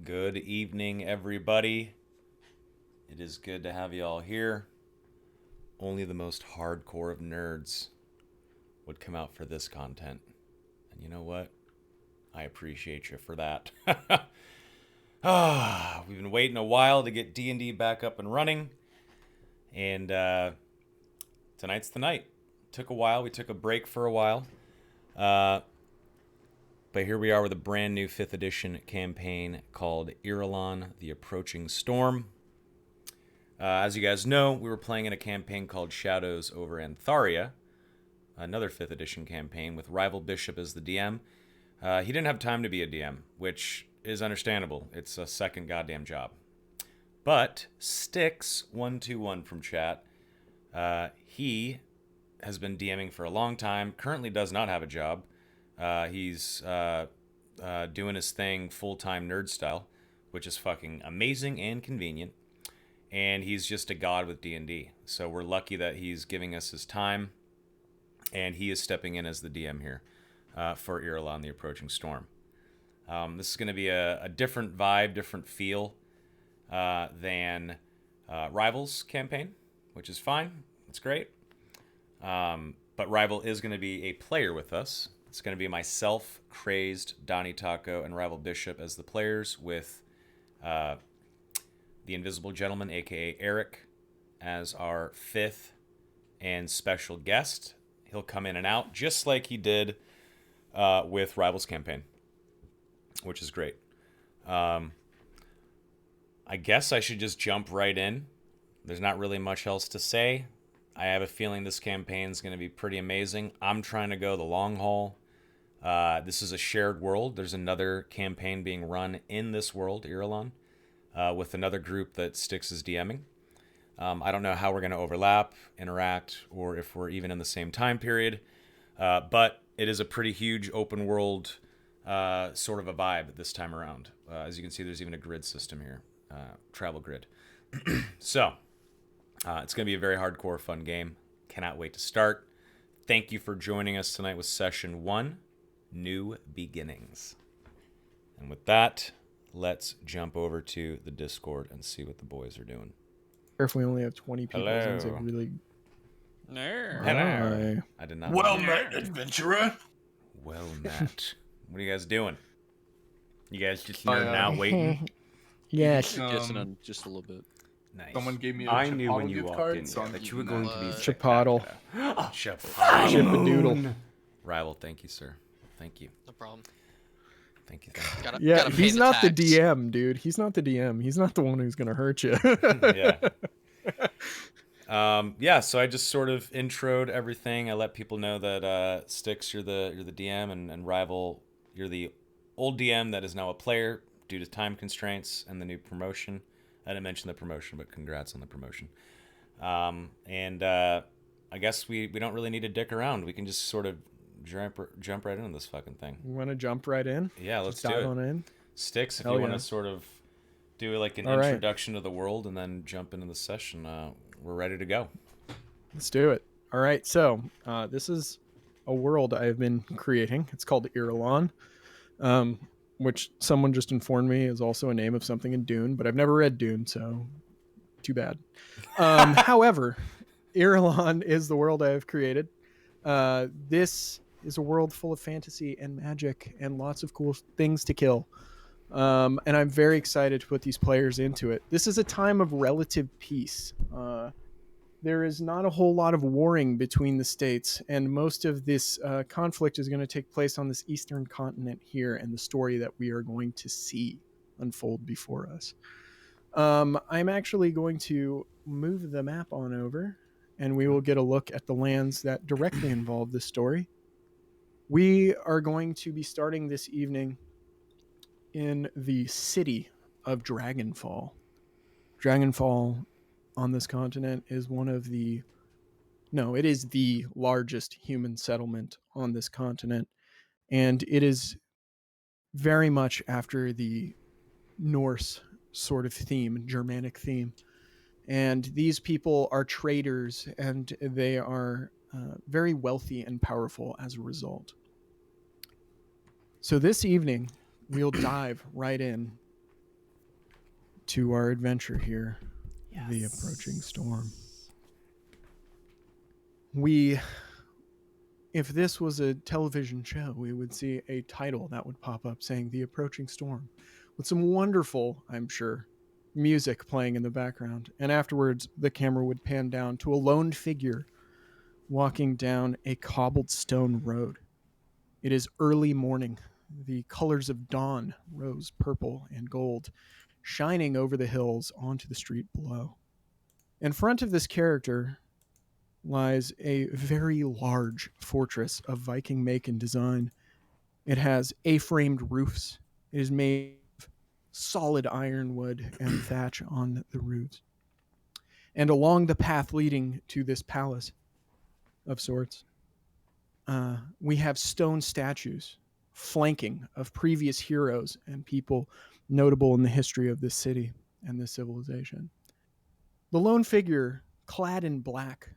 Good evening, everybody. It is good to have you all here. Only the most hardcore of nerds would come out for this content. And you know what? I appreciate you for that. We've been waiting a while to get D&D back up and running. And tonight's the night. Took a while. We took a break for a while. But here we are with a brand new 5th edition campaign called Irilon, The Approaching Storm. As you guys know, we were playing in a campaign called Shadows over Antharia, another 5th edition campaign with Rival Bishop as the DM. He didn't have time to be a DM, which is understandable. It's a second goddamn job. But Styx121 from chat, he has been DMing for a long time, currently does not have a job. He's doing his thing full-time nerd style, which is fucking amazing and convenient. And he's just a god with D&D. So we're lucky that he's giving us his time, and he is stepping in as the DM here for Irilon, The Approaching Storm. This is going to be a different vibe, different feel than Rival's campaign, which is fine. It's great. But Rival is going to be a player with us. It's going to be myself, Crazed, Donnie Taco, and Rival Bishop as the players, with the Invisible Gentleman, a.k.a. Eric, as our 5th and special guest. He'll come in and out, just like he did with Rival's campaign, which is great. I guess I should just jump right in. There's not really much else to say. I have a feeling this campaign is going to be pretty amazing. I'm trying to go the long haul. This is a shared world. There's another campaign being run in this world, Irilon, with another group that Styx is DMing. I don't know how we're going to overlap, interact, or if we're even in the same time period. But it is a pretty huge open world sort of a vibe this time around. As you can see, there's even a grid system here, travel grid. So it's going to be a very hardcore, fun game. Cannot wait to start. Thank you for joining us tonight with Session 1, New Beginnings. And with that, let's jump over to the Discord and see what the boys are doing. If we only have 20 people, Hello. sounds like really. Hello. Hi. I did not. Well met, adventurer. Well met. What are you guys doing? You guys just nerding out, waiting? Yes. Guessing just a little bit. Nice. Someone gave me a I knew when Chipotle you gift walked card, in so I'm that you were eating going that. to be Chipotle. Chipotle. Chip-a-doodle. Rival, thank you, sir. Thank you. No problem. Thank you. Thank you. Yeah, gotta pay he's the not tax. the DM, dude. He's not the DM. He's not the one who's gonna hurt you. Yeah. So I just sort of introed everything. I let people know that Styx, you're the DM, and Rival, you're the old DM that is now a player due to time constraints and the new promotion. I didn't mention the promotion, but congrats on the promotion. And I guess we don't really need to dick around. We can just sort of jump right into this fucking thing. You want to jump right in? Yeah, let's Just dive do it. on in. Sticks, if Hell you want yeah. to sort of do like an All right. introduction to the world and then jump into the session, we're ready to go. Let's do it. All right. So this is a world I've been creating. It's called Irilon, which someone just informed me is also a name of something in Dune, but I've never read Dune, so too bad. However, Irilon is the world I have created. This is a world full of fantasy and magic and lots of cool things to kill. And I'm very excited to put these players into it. This is a time of relative peace. There is not a whole lot of warring between the states, and most of this conflict is going to take place on this eastern continent here, and the story that we are going to see unfold before us. I'm actually going to move the map on over, and we will get a look at the lands that directly involve this story. We are going to be starting this evening in the city of Dragonfall. Dragonfall on this continent is it is the largest human settlement on this continent, and it is very much after the Norse sort of theme, Germanic theme. And these people are traders, and they are very wealthy and powerful as a result. So this evening, we'll dive right in to our adventure here, The Approaching Storm. If this was a television show, we would see a title that would pop up saying The Approaching Storm, with some wonderful, I'm sure, music playing in the background. And afterwards, the camera would pan down to a lone figure walking down a cobbled stone road. It is early morning. The colors of dawn, rose, purple, and gold, shining over the hills onto the street below. In front of this character lies a very large fortress of Viking make and design. It has A-framed roofs. It is made of solid ironwood and thatch on the roofs. And along the path leading to this palace of sorts, we have stone statues flanking of previous heroes and people notable in the history of this city and this civilization. The lone figure, clad in black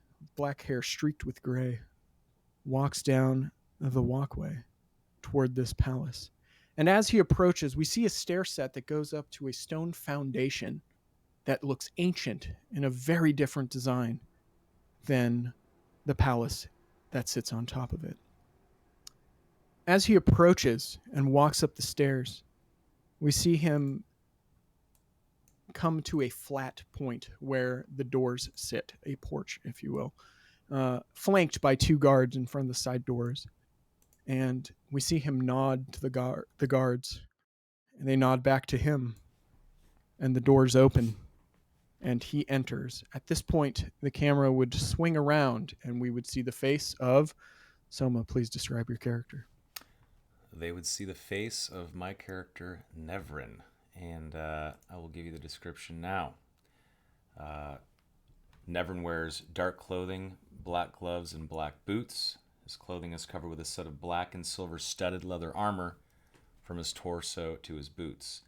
hair streaked with gray, walks down the walkway toward this palace. And as he approaches, we see a stair set that goes up to a stone foundation that looks ancient in a very different design than the palace that sits on top of it. As he approaches and walks up the stairs, we see him come to a flat point where the doors sit, a porch, if you will, flanked by two guards in front of the side doors. And we see him nod to the guards, and they nod back to him, and the doors open, and he enters. At this point, the camera would swing around, and we would see the face of Soma. Please describe your character. They would see the face of my character, Nevrin, and I will give you the description now. Nevrin wears dark clothing, black gloves, and black boots. His clothing is covered with a set of black and silver studded leather armor from his torso to his boots.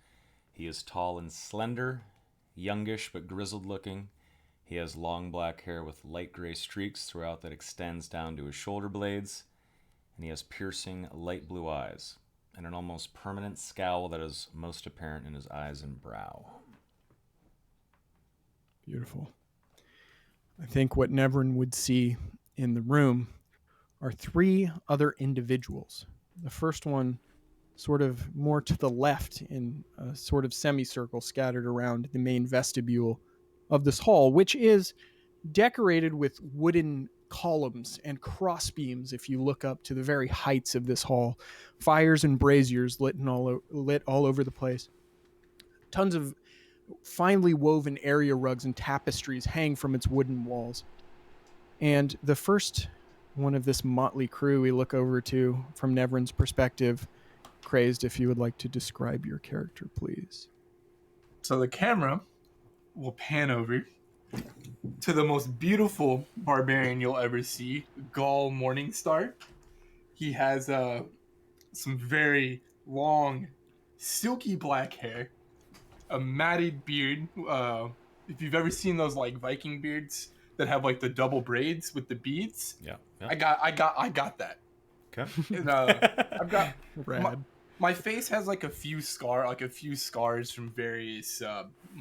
He is tall and slender, youngish but grizzled looking. He has long black hair with light gray streaks throughout that extends down to his shoulder blades. And he has piercing light blue eyes and an almost permanent scowl that is most apparent in his eyes and brow. Beautiful. I think what Nevrin would see in the room are three other individuals. The first one sort of more to the left in a sort of semicircle scattered around the main vestibule of this hall, which is decorated with wooden columns and crossbeams. If you look up to the very heights of this hall, fires and braziers lit all over the place. Tons of finely woven area rugs and tapestries hang from its wooden walls. And the first one of this motley crew we look over to from Nevrin's perspective, Crazed, if you would like to describe your character, please. So the camera will pan over to the most beautiful barbarian you'll ever see, Gaul Morningstar. He has some very long, silky black hair, a matted beard. If you've ever seen those like Viking beards that have like the double braids with the beads, Yeah. I got that. Okay. And, I've got Rad. my face has like a few scars from various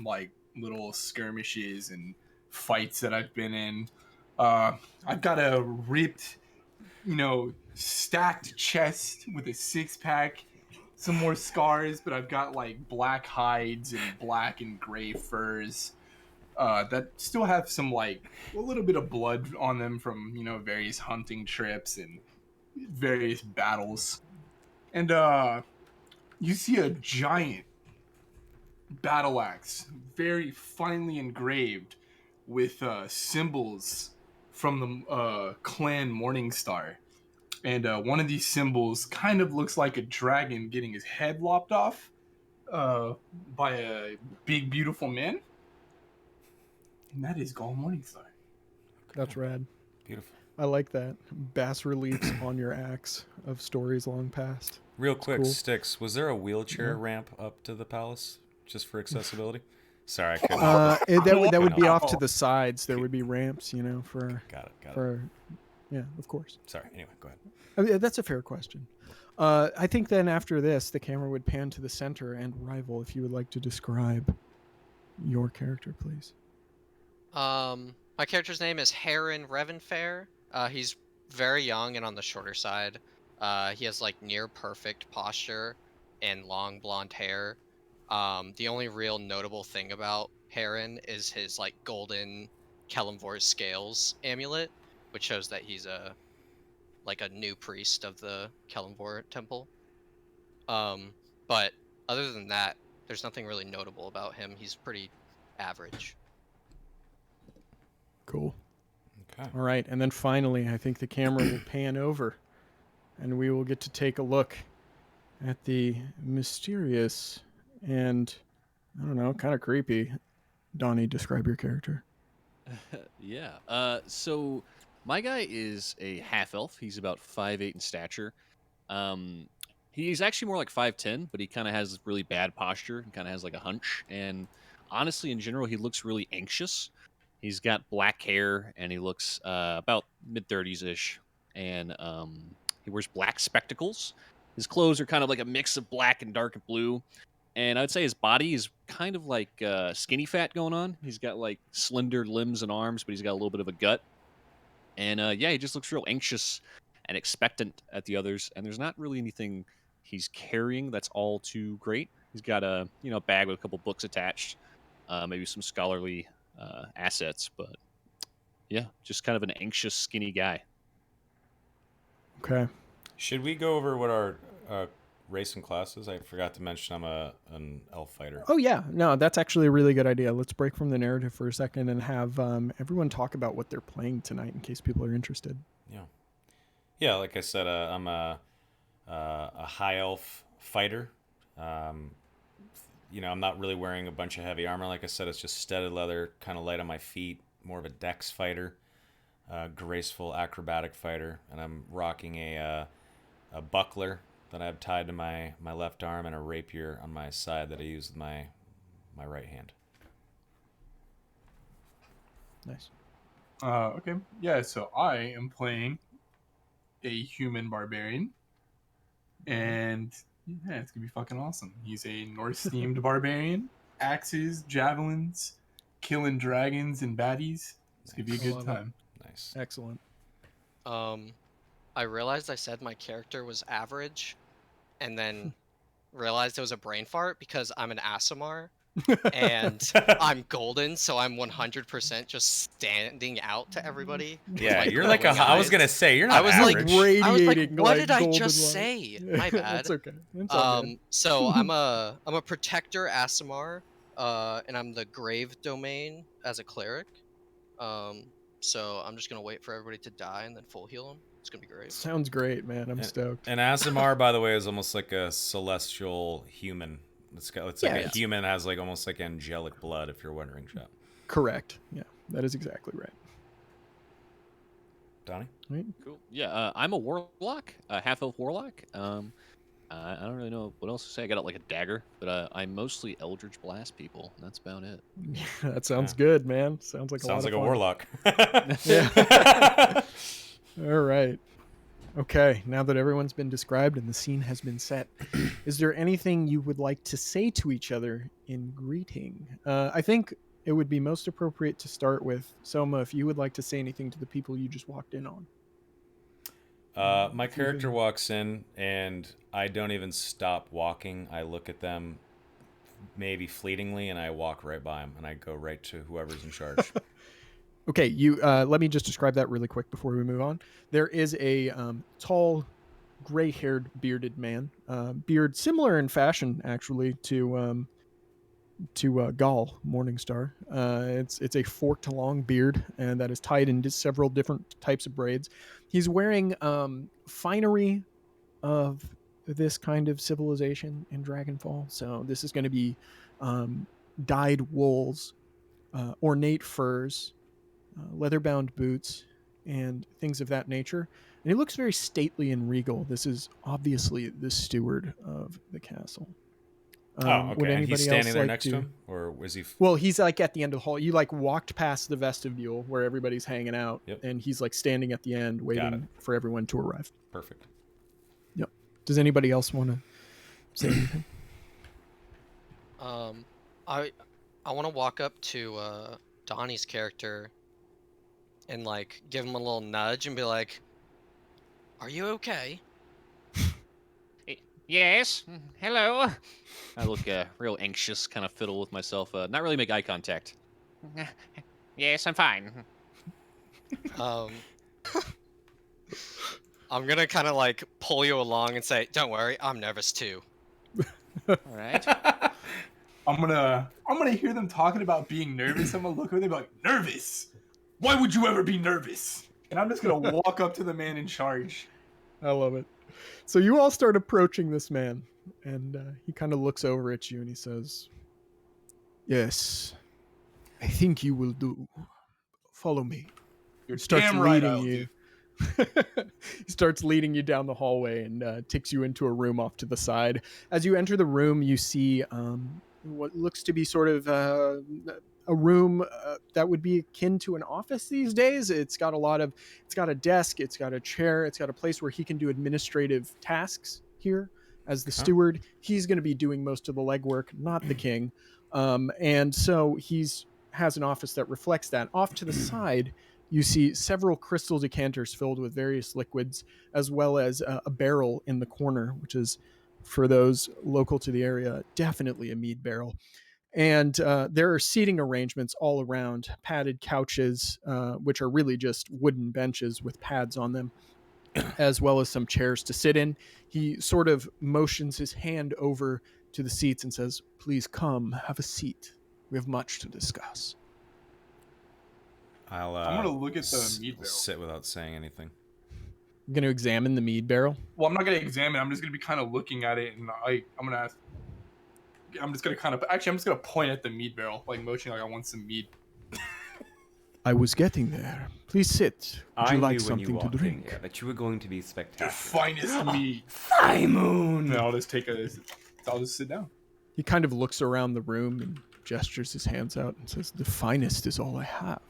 like little skirmishes and fights that I've been in. I've got a ripped, stacked chest with a six-pack, some more scars, but I've got like black hides and black and gray furs that still have some like a little bit of blood on them from various hunting trips and various battles. And you see a giant battle axe, very finely engraved with symbols from the clan Morningstar. And one of these symbols kind of looks like a dragon getting his head lopped off by a big, beautiful man. And that is Gaul Morningstar. That's rad. Beautiful. I like that. Bas reliefs on your axe of stories long past. Real quick, cool. Sticks, was there a wheelchair ramp up to the palace just for accessibility? Sorry, I couldn't. That would be off to the sides. There would be ramps, for Got it. for yeah, of course. Sorry. Anyway, go ahead. I mean, that's a fair question. I think then after this, the camera would pan to the center and Rival, if you would like to describe your character, please. My character's name is Heron Revenfair. He's very young and on the shorter side. He has like near perfect posture and long blonde hair. The only real notable thing about Heron is his like golden Kellamvor scales amulet, which shows that he's a new priest of the Kellamvor temple. But other than that, there's nothing really notable about him. He's pretty average. Cool. Okay. All right, and then finally, I think the camera will pan over, and we will get to take a look at the mysterious and, I don't know, kind of creepy. Donnie, describe your character. Yeah. So my guy is a half elf. He's about 5'8" in stature. Um, he's actually more like 5'10", but he kind of has really bad posture and kind of has like a hunch. And honestly, in general, he looks really anxious. He's got black hair and he looks about mid-30s ish. And he wears black spectacles. His clothes are kind of like a mix of black and dark and blue. And I'd say his body is kind of like skinny fat going on. He's got like slender limbs and arms, but he's got a little bit of a gut. And yeah, he just looks real anxious and expectant at the others. And there's not really anything he's carrying that's all too great. He's got a bag with a couple books attached, maybe some scholarly assets, but yeah, just kind of an anxious, skinny guy. Okay. Should we go over what our race and classes? I forgot to mention I'm an elf fighter. Oh, yeah. No, that's actually a really good idea. Let's break from the narrative for a second and have everyone talk about what they're playing tonight in case people are interested. Yeah. Like I said, I'm a high elf fighter. I'm not really wearing a bunch of heavy armor. Like I said, it's just studded leather, kind of light on my feet. More of a dex fighter, graceful acrobatic fighter, and I'm rocking a buckler that I have tied to my left arm and a rapier on my side that I use with my right hand. Nice. Okay. Yeah, so I am playing a human barbarian. And yeah, it's gonna be fucking awesome. He's a Norse-themed barbarian. Axes, javelins, killing dragons and baddies. It's gonna be a I good love it. time. Nice. Excellent. I realized I said my character was average, and then realized it was a brain fart because I'm an Asimar, and I'm golden, so I'm 100% just standing out to everybody. with Yeah, my you're like glowing I was eyes. gonna say you're I not was like, average. I was like, Radiating, what like, did I golden just light. say? My bad. It's okay. It's all good. So I'm a protector Asimar, and I'm the grave domain as a cleric. So I'm just gonna wait for everybody to die and then full heal them. It's gonna be great. Sounds great, man. I'm stoked. And Asimar, by the way, is almost like a celestial human. It's like Yeah, a it's- human has like almost like angelic blood. If you're wondering, Chap. Correct. Yeah, that is exactly right. Donnie. Right? Cool. Yeah, I'm a warlock, a half-elf warlock. I don't really know what else to say. I got like a dagger, but I mostly Eldritch Blast people. That's about it. Yeah, that sounds good, man. Sounds like Sounds a like lot a of warlock. Yeah. All right. Okay, now that everyone's been described and the scene has been set, is there anything you would like to say to each other in greeting? I think it would be most appropriate to start with Soma, if you would like to say anything to the people you just walked in on. My character walks in, and I don't even stop walking. I look at them, maybe fleetingly, and I walk right by them, and I go right to whoever's in charge. Okay, you let me just describe that really quick before we move on. There is a tall, gray-haired, bearded man, beard similar in fashion actually to Gaul Morningstar. It's a forked long beard, and that is tied into several different types of braids. He's wearing finery of this kind of civilization in Dragonfall. So this is going to be dyed wools, ornate furs, leather-bound boots, and things of that nature. And he looks very stately and regal. This is obviously the steward of the castle. Okay. And he's standing there like next to him, or was he? Well, he's like at the end of the hall. You like walked past the vestibule where everybody's hanging out, Yep. and he's like standing at the end waiting for everyone to arrive. Perfect. Yep. Does anybody else want to say anything? I want to walk up to Donnie's character and like give him a little nudge and be like, "Are you okay?" Yes. Hello. I look real anxious, kind of fiddle with myself, not really make eye contact. Yes, I'm fine. Um, I'm gonna kind of like pull you along and say, "Don't worry, I'm nervous too." All right. I'm gonna hear them talking about being nervous. I'm gonna look over there and be like, nervous? Why would you ever be nervous? And I'm just gonna walk up to the man in charge. I love it. So you all start approaching this man, and he kind of looks over at you and he says, "Yes, I think you will do. Follow me." You're Starts damn right leading I'll you. do. He starts leading you down the hallway and takes you into a room off to the side. As you enter the room, you see what looks to be sort of a room that would be akin to an office these days. It's got a desk, it's got a chair, it's got a place where he can do administrative tasks here. As the steward, he's going to be doing most of the legwork, not the king. And so he's has an office that reflects that. Off to the side, you see several crystal decanters filled with various liquids, as well as a barrel in the corner, which is, for those local to the area, definitely a mead barrel. And there are seating arrangements all around, padded couches, which are really just wooden benches with pads on them, as well as some chairs to sit in. He sort of motions his hand over to the seats and says, "Please come, have a seat. We have much to discuss." I'll I'm gonna look at the mead barrel. sit without saying anything. I'm going to examine the mead barrel. Well, I'm not gonna examine. I'm just gonna be kind of looking at it, and I'm gonna ask. I'm just gonna point at the mead barrel, like motioning like I want some mead. "I was getting there. Please sit. Would you like something to drink?" here that you were going to be The spectacular. finest mead. Simon! And I'll just sit down. He kind of looks around the room and gestures his hands out and says, "The finest is all I have."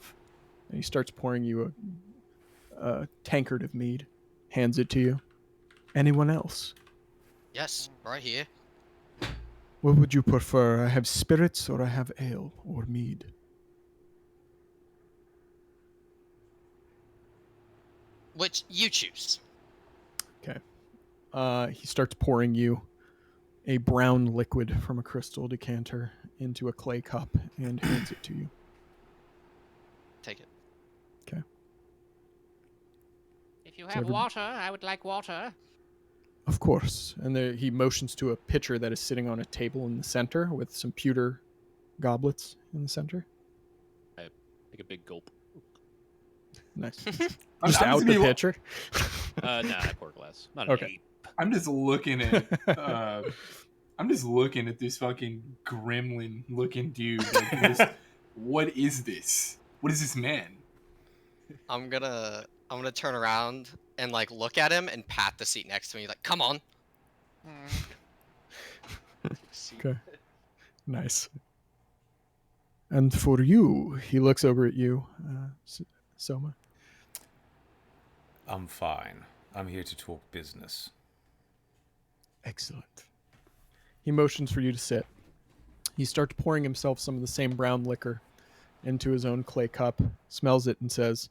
And he starts pouring you a tankard of mead, hands it to you. "Anyone else? Yes, right here. What would you prefer? I have spirits, or I have ale or mead?" Which you choose. Okay. He starts pouring you a brown liquid from a crystal decanter into a clay cup and hands it to you. Take it. Okay. If you have water, I would like water. Of course. And there, he motions to a pitcher that is sitting on a table in the center with some pewter goblets in the center. I take a big gulp. Nice. I'm Just out just the gonna be- pitcher. Nah, I pour a glass. Not an Okay. 8. I'm just looking at. I'm just looking at this fucking gremlin looking dude. Like, what is this? What is this man? I'm gonna turn around and like look at him and pat the seat next to me. Like, come on. Okay. Nice. And for you, he looks over at you, Soma. I'm fine. I'm here to talk business. Excellent. He motions for you to sit. He starts pouring himself some of the same brown liquor into his own clay cup, smells it, and says,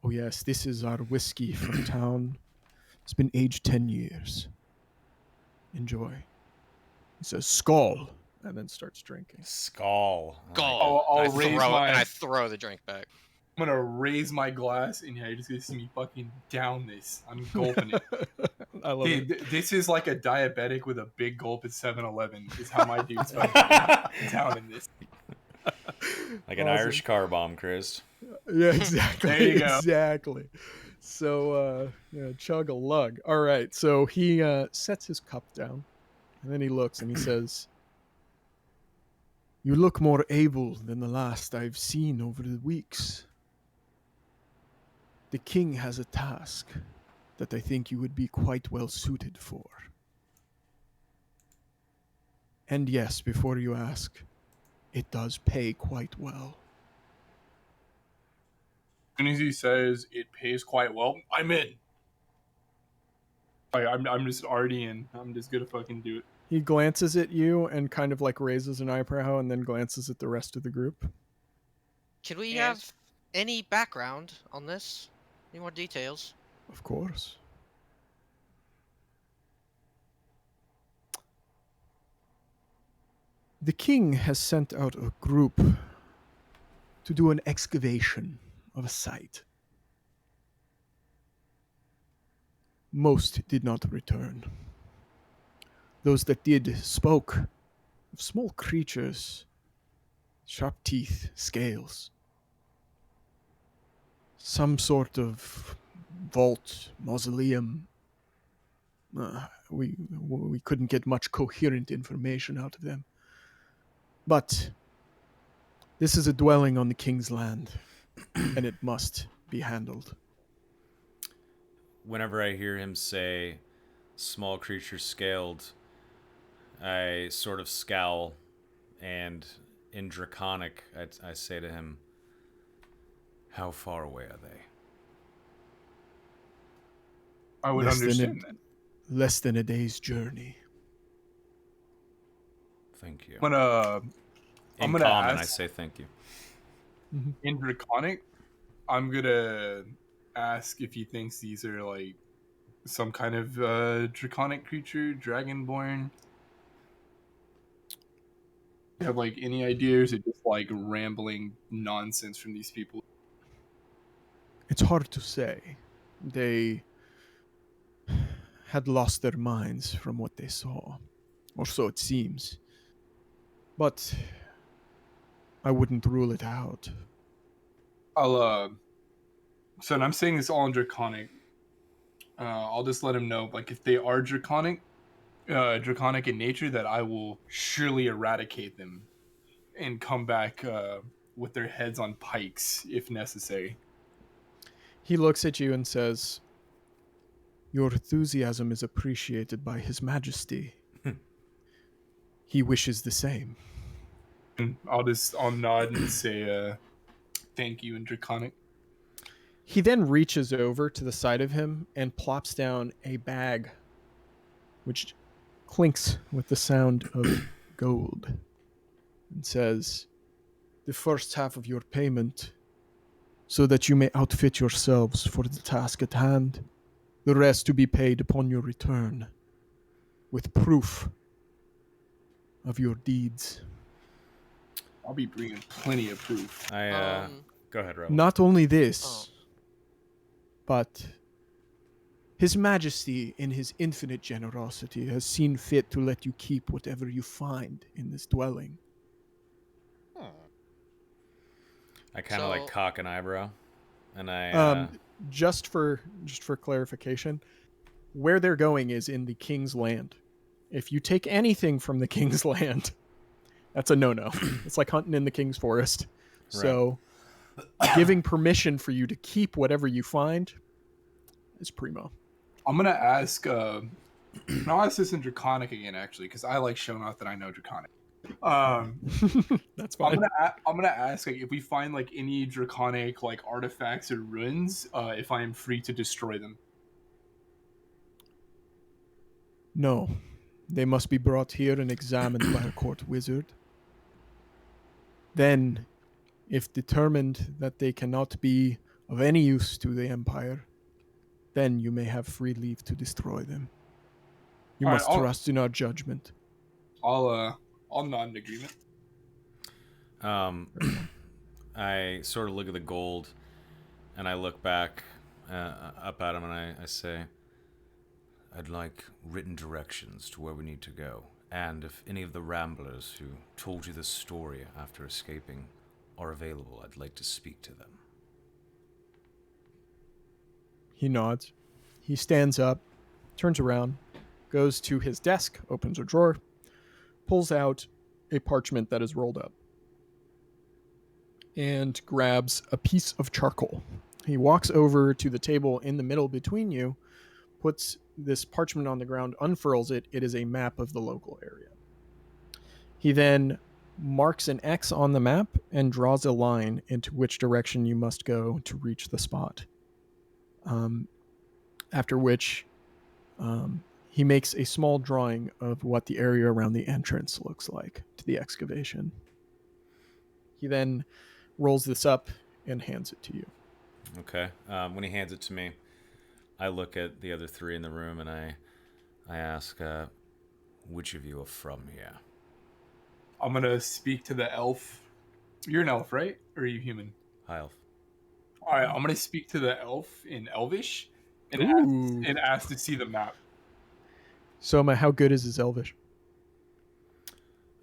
"Oh yes, this is our whiskey from town. It's been aged 10 years. Enjoy." He says, "Skull," and then starts drinking. Skull. Go. I'll raise and I my. throw the drink back. I'm gonna raise my glass, and yeah, you're just gonna see me fucking down this. I'm gulping it. I love it. This is like a diabetic with a big gulp at 7-Eleven. Is how my dude's fucking down in this. Like an Awesome. Irish car bomb, Chris. Yeah, exactly. There you go. Exactly. So, chug a lug. All right. So he sets his cup down, and then he looks and he says, "You look more able than the last I've seen over the weeks. The king has a task that I think you would be quite well suited for. And yes, before you ask, it does pay quite well." As soon as he says it pays quite well, I'm in. I'm just already in. I'm just gonna fucking do it. He glances at you and kind of like raises an eyebrow and then glances at the rest of the group. Can we And- have any background on this? Any more details? Of course. The king has sent out a group to do an excavation of a site. Most did not return. Those that did spoke of small creatures, sharp teeth, scales. Some sort of vault, mausoleum. We couldn't get much coherent information out of them. But this is a dwelling on the king's land, and it must be handled. Whenever I hear him say small creature scaled, I sort of scowl, and in Draconic, I say to him, how far away are they? I would understand that. Less than a day's journey. Thank you. I'm In gonna common, I ask- say thank you. In Draconic, I'm gonna ask if he thinks these are like some kind of draconic creature, dragonborn. You have like any ideas, or just like rambling nonsense from these people? It's hard to say. They had lost their minds from what they saw, or so it seems. But I wouldn't rule it out. So and I'm saying this all in Draconic. I'll just let him know, like, if they are draconic in nature, that I will surely eradicate them and come back with their heads on pikes if necessary. He looks at you and says, "Your enthusiasm is appreciated by His Majesty. He wishes the same." And I'll nod and say thank you in Draconic. He then reaches over to the side of him and plops down a bag, which clinks with the sound of gold, and says, "The first half of your payment, so that you may outfit yourselves for the task at hand. The rest to be paid upon your return, with proof of your deeds." I'll be bringing plenty of proof. Go ahead, Rebel. Not only this, Oh. but His Majesty, in his infinite generosity, has seen fit to let you keep whatever you find in this dwelling. I kind of like So- cock an eyebrow, and I Just for clarification, where they're going is in the king's land. If you take anything from the king's land, that's a no-no. It's like hunting in the king's forest. So giving permission for you to keep whatever you find is primo. I'm gonna ask. I'll ask this in Draconic again, actually, because I like showing off that I know Draconic. That's I'm fine. gonna ask, like, if we find like any Draconic like artifacts or ruins, if I am free to destroy them. No. They must be brought here and examined by a court wizard. Then, if determined that they cannot be of any use to the Empire, then you may have free leave to destroy them. You All right, must I'll- trust in our judgment. I'll nod in agreement. I sort of look at the gold, and I look back up at him, and I say, I'd like written directions to where we need to go, and if any of the ramblers who told you this story after escaping are available, I'd like to speak to them. He nods. He stands up, turns around, goes to his desk, opens a drawer, pulls out a parchment that is rolled up, and grabs a piece of charcoal. He walks over to the table in the middle between you, puts this parchment on the ground, unfurls it. It is a map of the local area. He then marks an X on the map and draws a line into which direction you must go to reach the spot. After which he makes a small drawing of what the area around the entrance looks like to the excavation. He then rolls this up and hands it to you. Okay. When he hands it to me, I look at the other three in the room and I ask, which of you are from here? I'm gonna speak to the elf. You're an elf, right? Or are you human? Hi, Elf. All right, I'm gonna speak to the elf in Elvish and Ooh. ask to see the map. Soma, how good is his Elvish?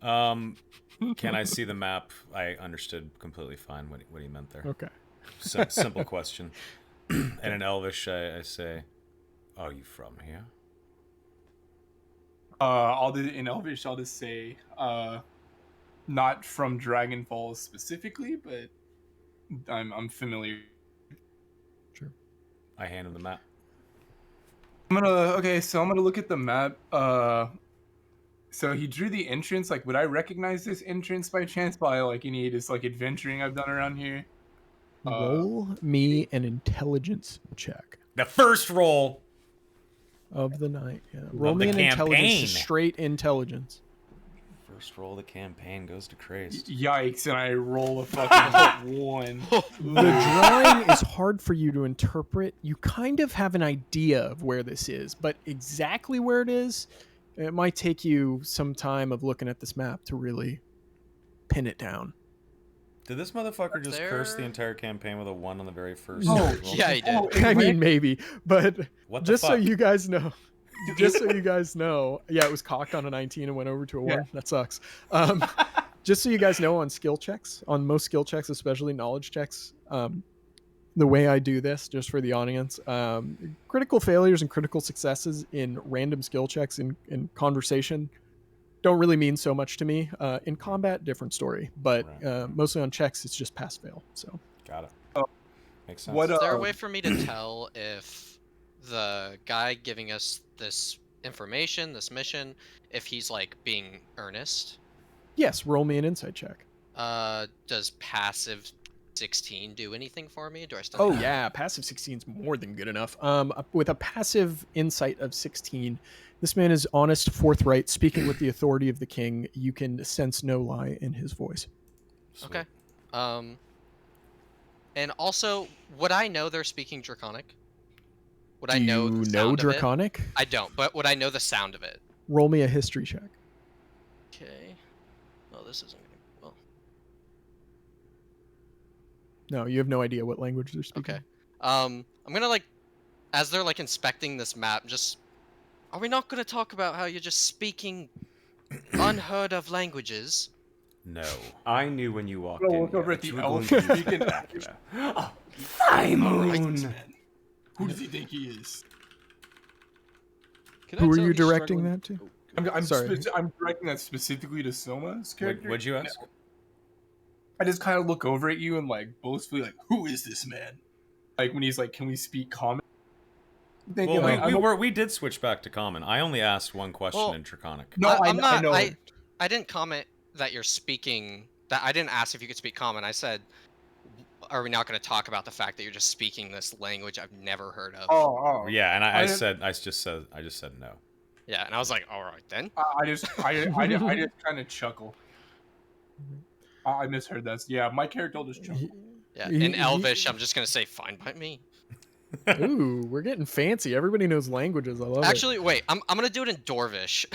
Can I see the map? I understood completely fine what he meant there. Okay. Simple question. And in Elvish, I say, are you from here? I'll do in Elvish. I'll just say, not from Dragon Falls specifically, but I'm familiar. Sure. I hand him the map. I'm gonna look at the map. So he drew the entrance. Like, would I recognize this entrance by chance by like any just like adventuring I've done around here? Roll me an intelligence check The first roll. of the night. Yeah. Roll Of me the an intelligence, campaign. just straight intelligence. First roll of the campaign goes to Crazed. Yikes! And I roll a fucking one. The drawing is hard for you to interpret. You kind of have an idea of where this is, but exactly where it is, it might take you some time of looking at this map to really pin it down. Did this motherfucker just curse the There- entire campaign with a 1 on the very first Oh, roll? Yeah, he did. I mean, maybe, but What the just so fuck? you guys know, yeah, it was cocked on a 19 and went over to a 1. Yeah. That sucks. Just so you guys know, on skill checks, on most skill checks, especially knowledge checks, the way I do this, just for the audience, critical failures and critical successes in random skill checks in conversation don't really mean so much to me. In combat, different story, but Right. mostly on checks, it's just pass fail. So Got it. Oh. Makes sense. What, Is there a way for me to tell if the guy giving us this information, this mission, if he's like being earnest? yes, roll me an insight check. Does passive 16 do anything for me? Do I still? Oh need- yeah, passive 16 is more than good enough. With a passive insight of 16, this man is honest, forthright, speaking with the authority of the king. You can sense no lie in his voice. Sweet. Okay. And also, would I know they're speaking Draconic? Would I Do know you the know sound of it? Draconic? I don't, but would I know the sound of it? Roll me a history check. Okay. Oh, this isn't gonna. Well, No, you have no idea what language they're speaking. okay. I'm gonna like, as they're like inspecting this map, just. Are we not gonna talk about how you're just speaking unheard of languages? No. I knew when you walked I'm gonna in look over here at that the you were elf going to be speaking. spectacular. Oh, Right, Simon! this man. Who does he think he is? Can Who I are tell you he's directing struggling- that to? Oh, I'm Sorry. I'm directing that specifically to Soma's character. What'd you ask? I just kind of look over at you and like boastfully like, who is this man? Like when he's like, can we speak common? Thinking, Well, like, we did switch back to common. I only asked one question Well, in Draconic. No, I'm I not. know. I didn't comment that you're speaking. That I didn't ask if you could speak common. I said, are we not going to talk about the fact that you're just speaking this language I've never heard of? Oh. Yeah, and I I didn't- just said no. Yeah, and I was like, all right then. I just kind of chuckle. I misheard that. Yeah, my character will just chuckle. Yeah, He- in he- Elvish, I'm just gonna say fine by me. Ooh, we're getting fancy. Everybody knows languages. I love Actually, wait, I'm gonna do it in Dwarvish,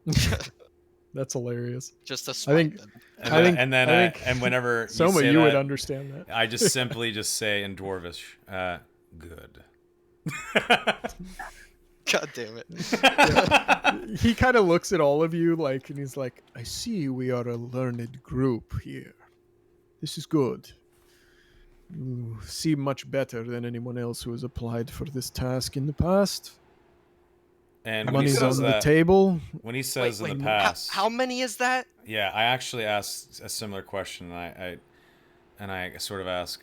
it. That's hilarious. just to I spite think them. And I then, think- and then I think and whenever Soma, say you would that, understand that. I just simply just say in Dwarvish, good. God damn it. He kind of looks at all of you like, and he's like, I see we are a learned group here. This is good. You seem much better than anyone else who has applied for this task in the past. And when he Money's on says the that, table. when he says Wait, in the how- past, How many is that? yeah, I actually asked a similar question. And I sort of ask,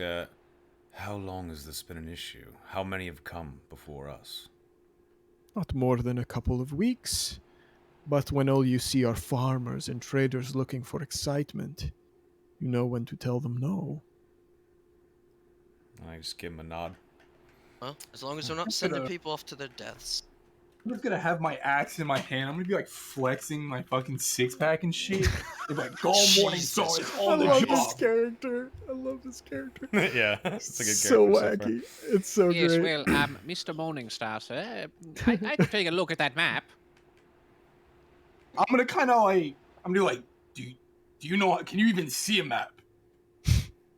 how long has this been an issue? How many have come before us? Not more than a couple of weeks. But when all you see are farmers and traders looking for excitement, you know when to tell them no. And I just give him a nod. Well, as long as we're not sending people off to their deaths. I'm just gonna have my axe in my hand. I'm gonna be like flexing my fucking 6-pack and shit. They're like, "Gold Morning Jesus Star is I on the love job." this character. I love this character. Yeah, it's a good So character wacky. It's so Yes, great. well, Mr. Morningstar, sir, I could take a look at that map. I'm gonna kind of like, I'm gonna be like, do you know? Can you even see a map?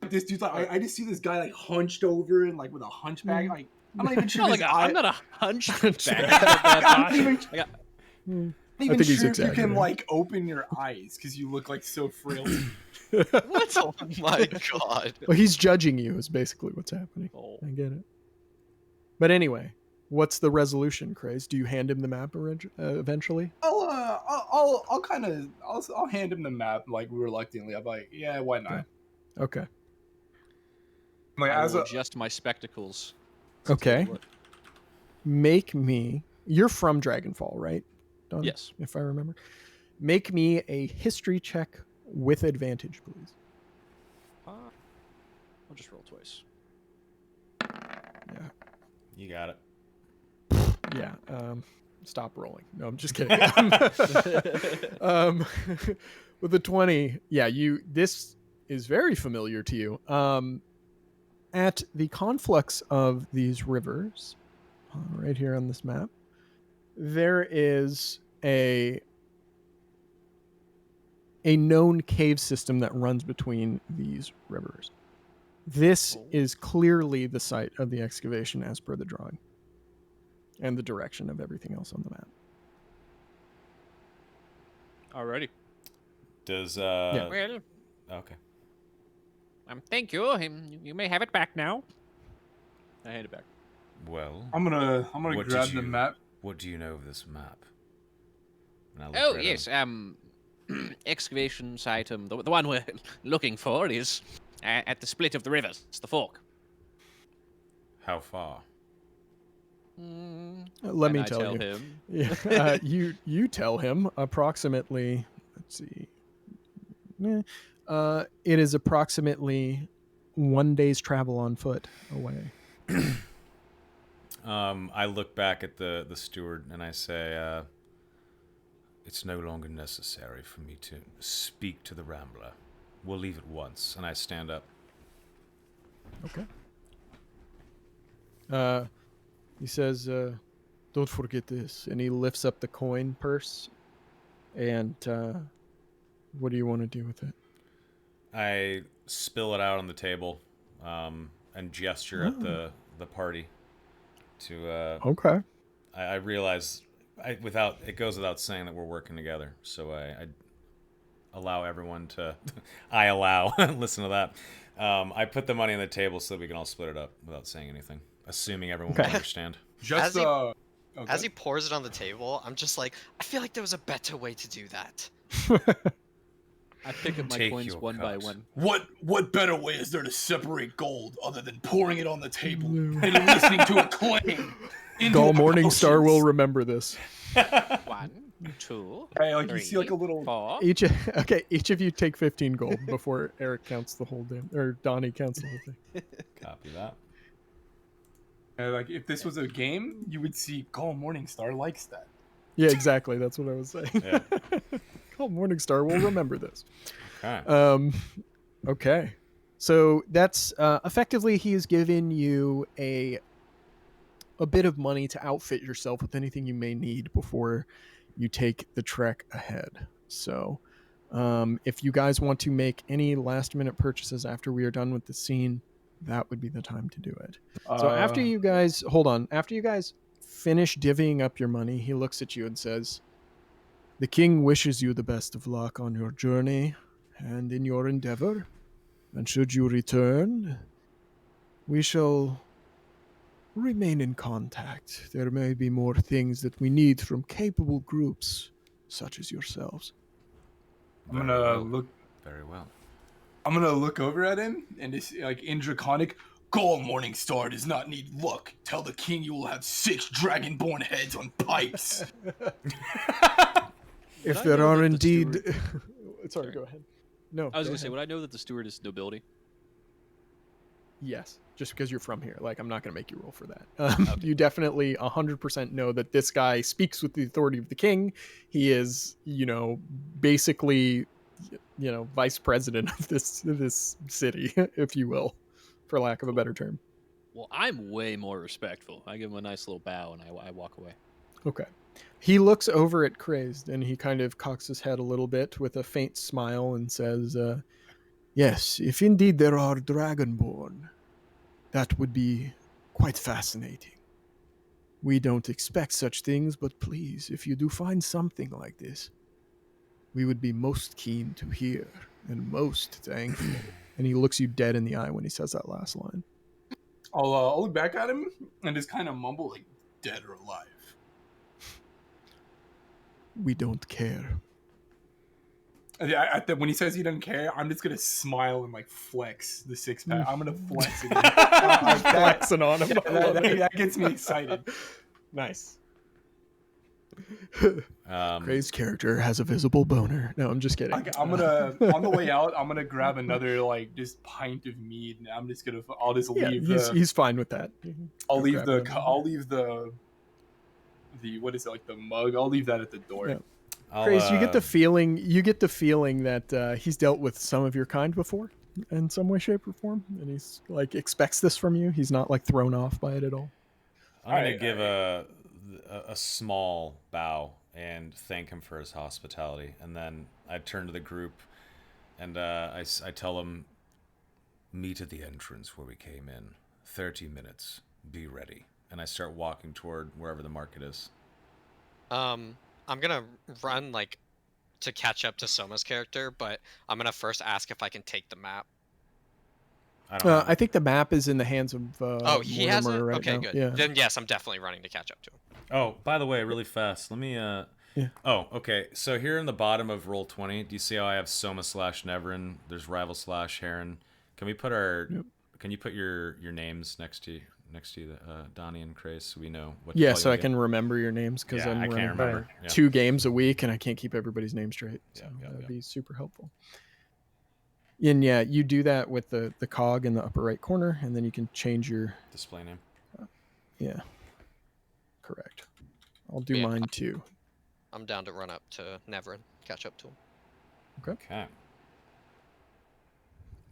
This dude's like, I just see this guy like hunched over and like with a hunchback. Like, I'm not even sure. No, if like his eye- I'm not a hunchback. Hunchback. I got bad I'm not posture. even, I got- not I even think he's sure if you can exaggerating. like open your eyes because you look like so frail. What? Oh my god. Well, he's judging you is basically what's happening. Oh. I get it. But anyway, what's the resolution, Craze? Do you hand him the map eventually? I'll kind of I'll hand him the map like reluctantly. I'm like, yeah, why not? Okay. Like I as will a adjust my spectacles. to take a Okay. look. Make me. You're from Dragonfall, right? Don? Yes. If I remember. Make me a history check with advantage, please. I'll just roll twice. Yeah. You got it. Yeah. Stop rolling. No, I'm just kidding. With a 20, yeah, this is very familiar to you. At the conflux of these rivers, right here on this map, there is a known cave system that runs between these rivers. This is clearly the site of the excavation as per the drawing and the direction of everything else on the map. Alrighty. Does Yeah. Well, okay. thank you. You may have it back now. I hand it back. Well, I'm gonna What grab did the you- map. what do you know of this map? And I look Oh, right at yes. him. Excavation site. The one we're looking for is at the split of the rivers. It's the fork. How far? Let And me I tell you. him. Yeah, you tell him approximately. Let's see. It is approximately 1 day's travel on foot away. I look back at the steward and I say, it's no longer necessary for me to speak to the Rambler. We'll leave at once. And I stand up. Okay. He says, "Don't forget this," and he lifts up the coin purse. And what do you want to do with it? I spill it out on the table, and gesture at the party. To Okay. I realize it goes without saying that we're working together. So I allow everyone to. I allow. Listen to that. I put the money on the table so that we can all split it up without saying anything, assuming everyone will Okay. understand. Just As he- okay. As he pours it on the table, I'm just like, I feel like there was a better way to do that. I pick up my Take coins your one by cups. one. What better way is there to separate gold other than pouring it on the table and listening to it clang? into Gull our Morningstar oceans? will remember this. 1, 2, Hey, like you see like a 3, little 4. Each of you take 15 gold before Eric counts the whole damn, or Donnie counts the whole thing. Copy that. like if this was a game, you would see Call Morningstar likes that. Yeah, exactly. That's what I was saying. Yeah. Gull Morningstar will remember this. Okay. Okay. So that's effectively he has given you a bit of money to outfit yourself with anything you may need before you take the trek ahead. So if you guys want to make any last minute purchases after we are done with the scene, that would be the time to do it. So after you guys finish divvying up your money, he looks at you and says, "The king wishes you the best of luck on your journey and in your endeavor. And should you return, we shall remain in contact. There may be more things that we need from capable groups such as yourselves." I'm Very gonna well. look. Very well. I'm gonna look over at him and just like in Draconic. Call Morningstar does not need luck. Tell the king you will have 6 dragonborn heads on pipes. If I there know are that the indeed... steward- Sorry, go ahead. No, I was go gonna say, ahead. would I know that the steward is nobility? Yes, just because you're from here. Like, I'm not going to make you roll for that. You definitely 100% know that this guy speaks with the authority of the king. He is, basically, vice president of this city, if you will, for lack of a better term. Well, I'm way more respectful. I give him a nice little bow and I walk away. Okay. He looks over at Crazed and he kind of cocks his head a little bit with a faint smile and says, yes, if indeed there are Dragonborn, that would be quite fascinating. We don't expect such things, but please, if you do find something like this, we would be most keen to hear and most thankful. And he looks you dead in the eye when he says that last line. I'll look back at him and just kind of mumble like, dead or alive. We don't care. When he says he doesn't care, I'm just gonna smile and like flex the 6-pack. I'm gonna flex it. I'm flexing on him. That gets me excited. Nice. Um, Gray's character has a visible boner. No, I'm just kidding. I'm gonna on the way out. I'm gonna grab another like just pint of mead, and I'll just leave. He's fine with that. I'll leave the what is it, like the mug? I'll leave that at the door. Yeah. Grace, you get the feeling that he's dealt with some of your kind before in some way, shape, or form, and he's like expects this from you. He's not like thrown off by it at all. I'm gonna give a small bow and thank him for his hospitality, and then I turn to the group and I tell them, meet at the entrance where we came in. 30 minutes. Be ready. And I start walking toward wherever the market is. I'm gonna run like to catch up to Soma's character, but I'm gonna first ask if I can take the map. I think the map is in the hands of. He has it. Right Okay, now. good. Yeah. Then yes, I'm definitely running to catch up to him. Oh, by the way, really fast. Let me. Yeah. Oh, okay. So here in the bottom of roll 20, do you see how I have Soma / Neverin? There's Rival / Heron. Can we put our? Yep. Can you put your names next to Donnie and Crace, so we know what? Yeah, to call so you I again? can remember your names because I'm I running can't remember. Yeah. 2 games a week and I can't keep everybody's name straight. So Yeah, that'd be super helpful. And yeah, you do that with the cog in the upper right corner, and then you can change your Display name. Yeah, correct. I'll do Yeah. mine too. I'm down to run up to Neverin, catch up to him. Okay.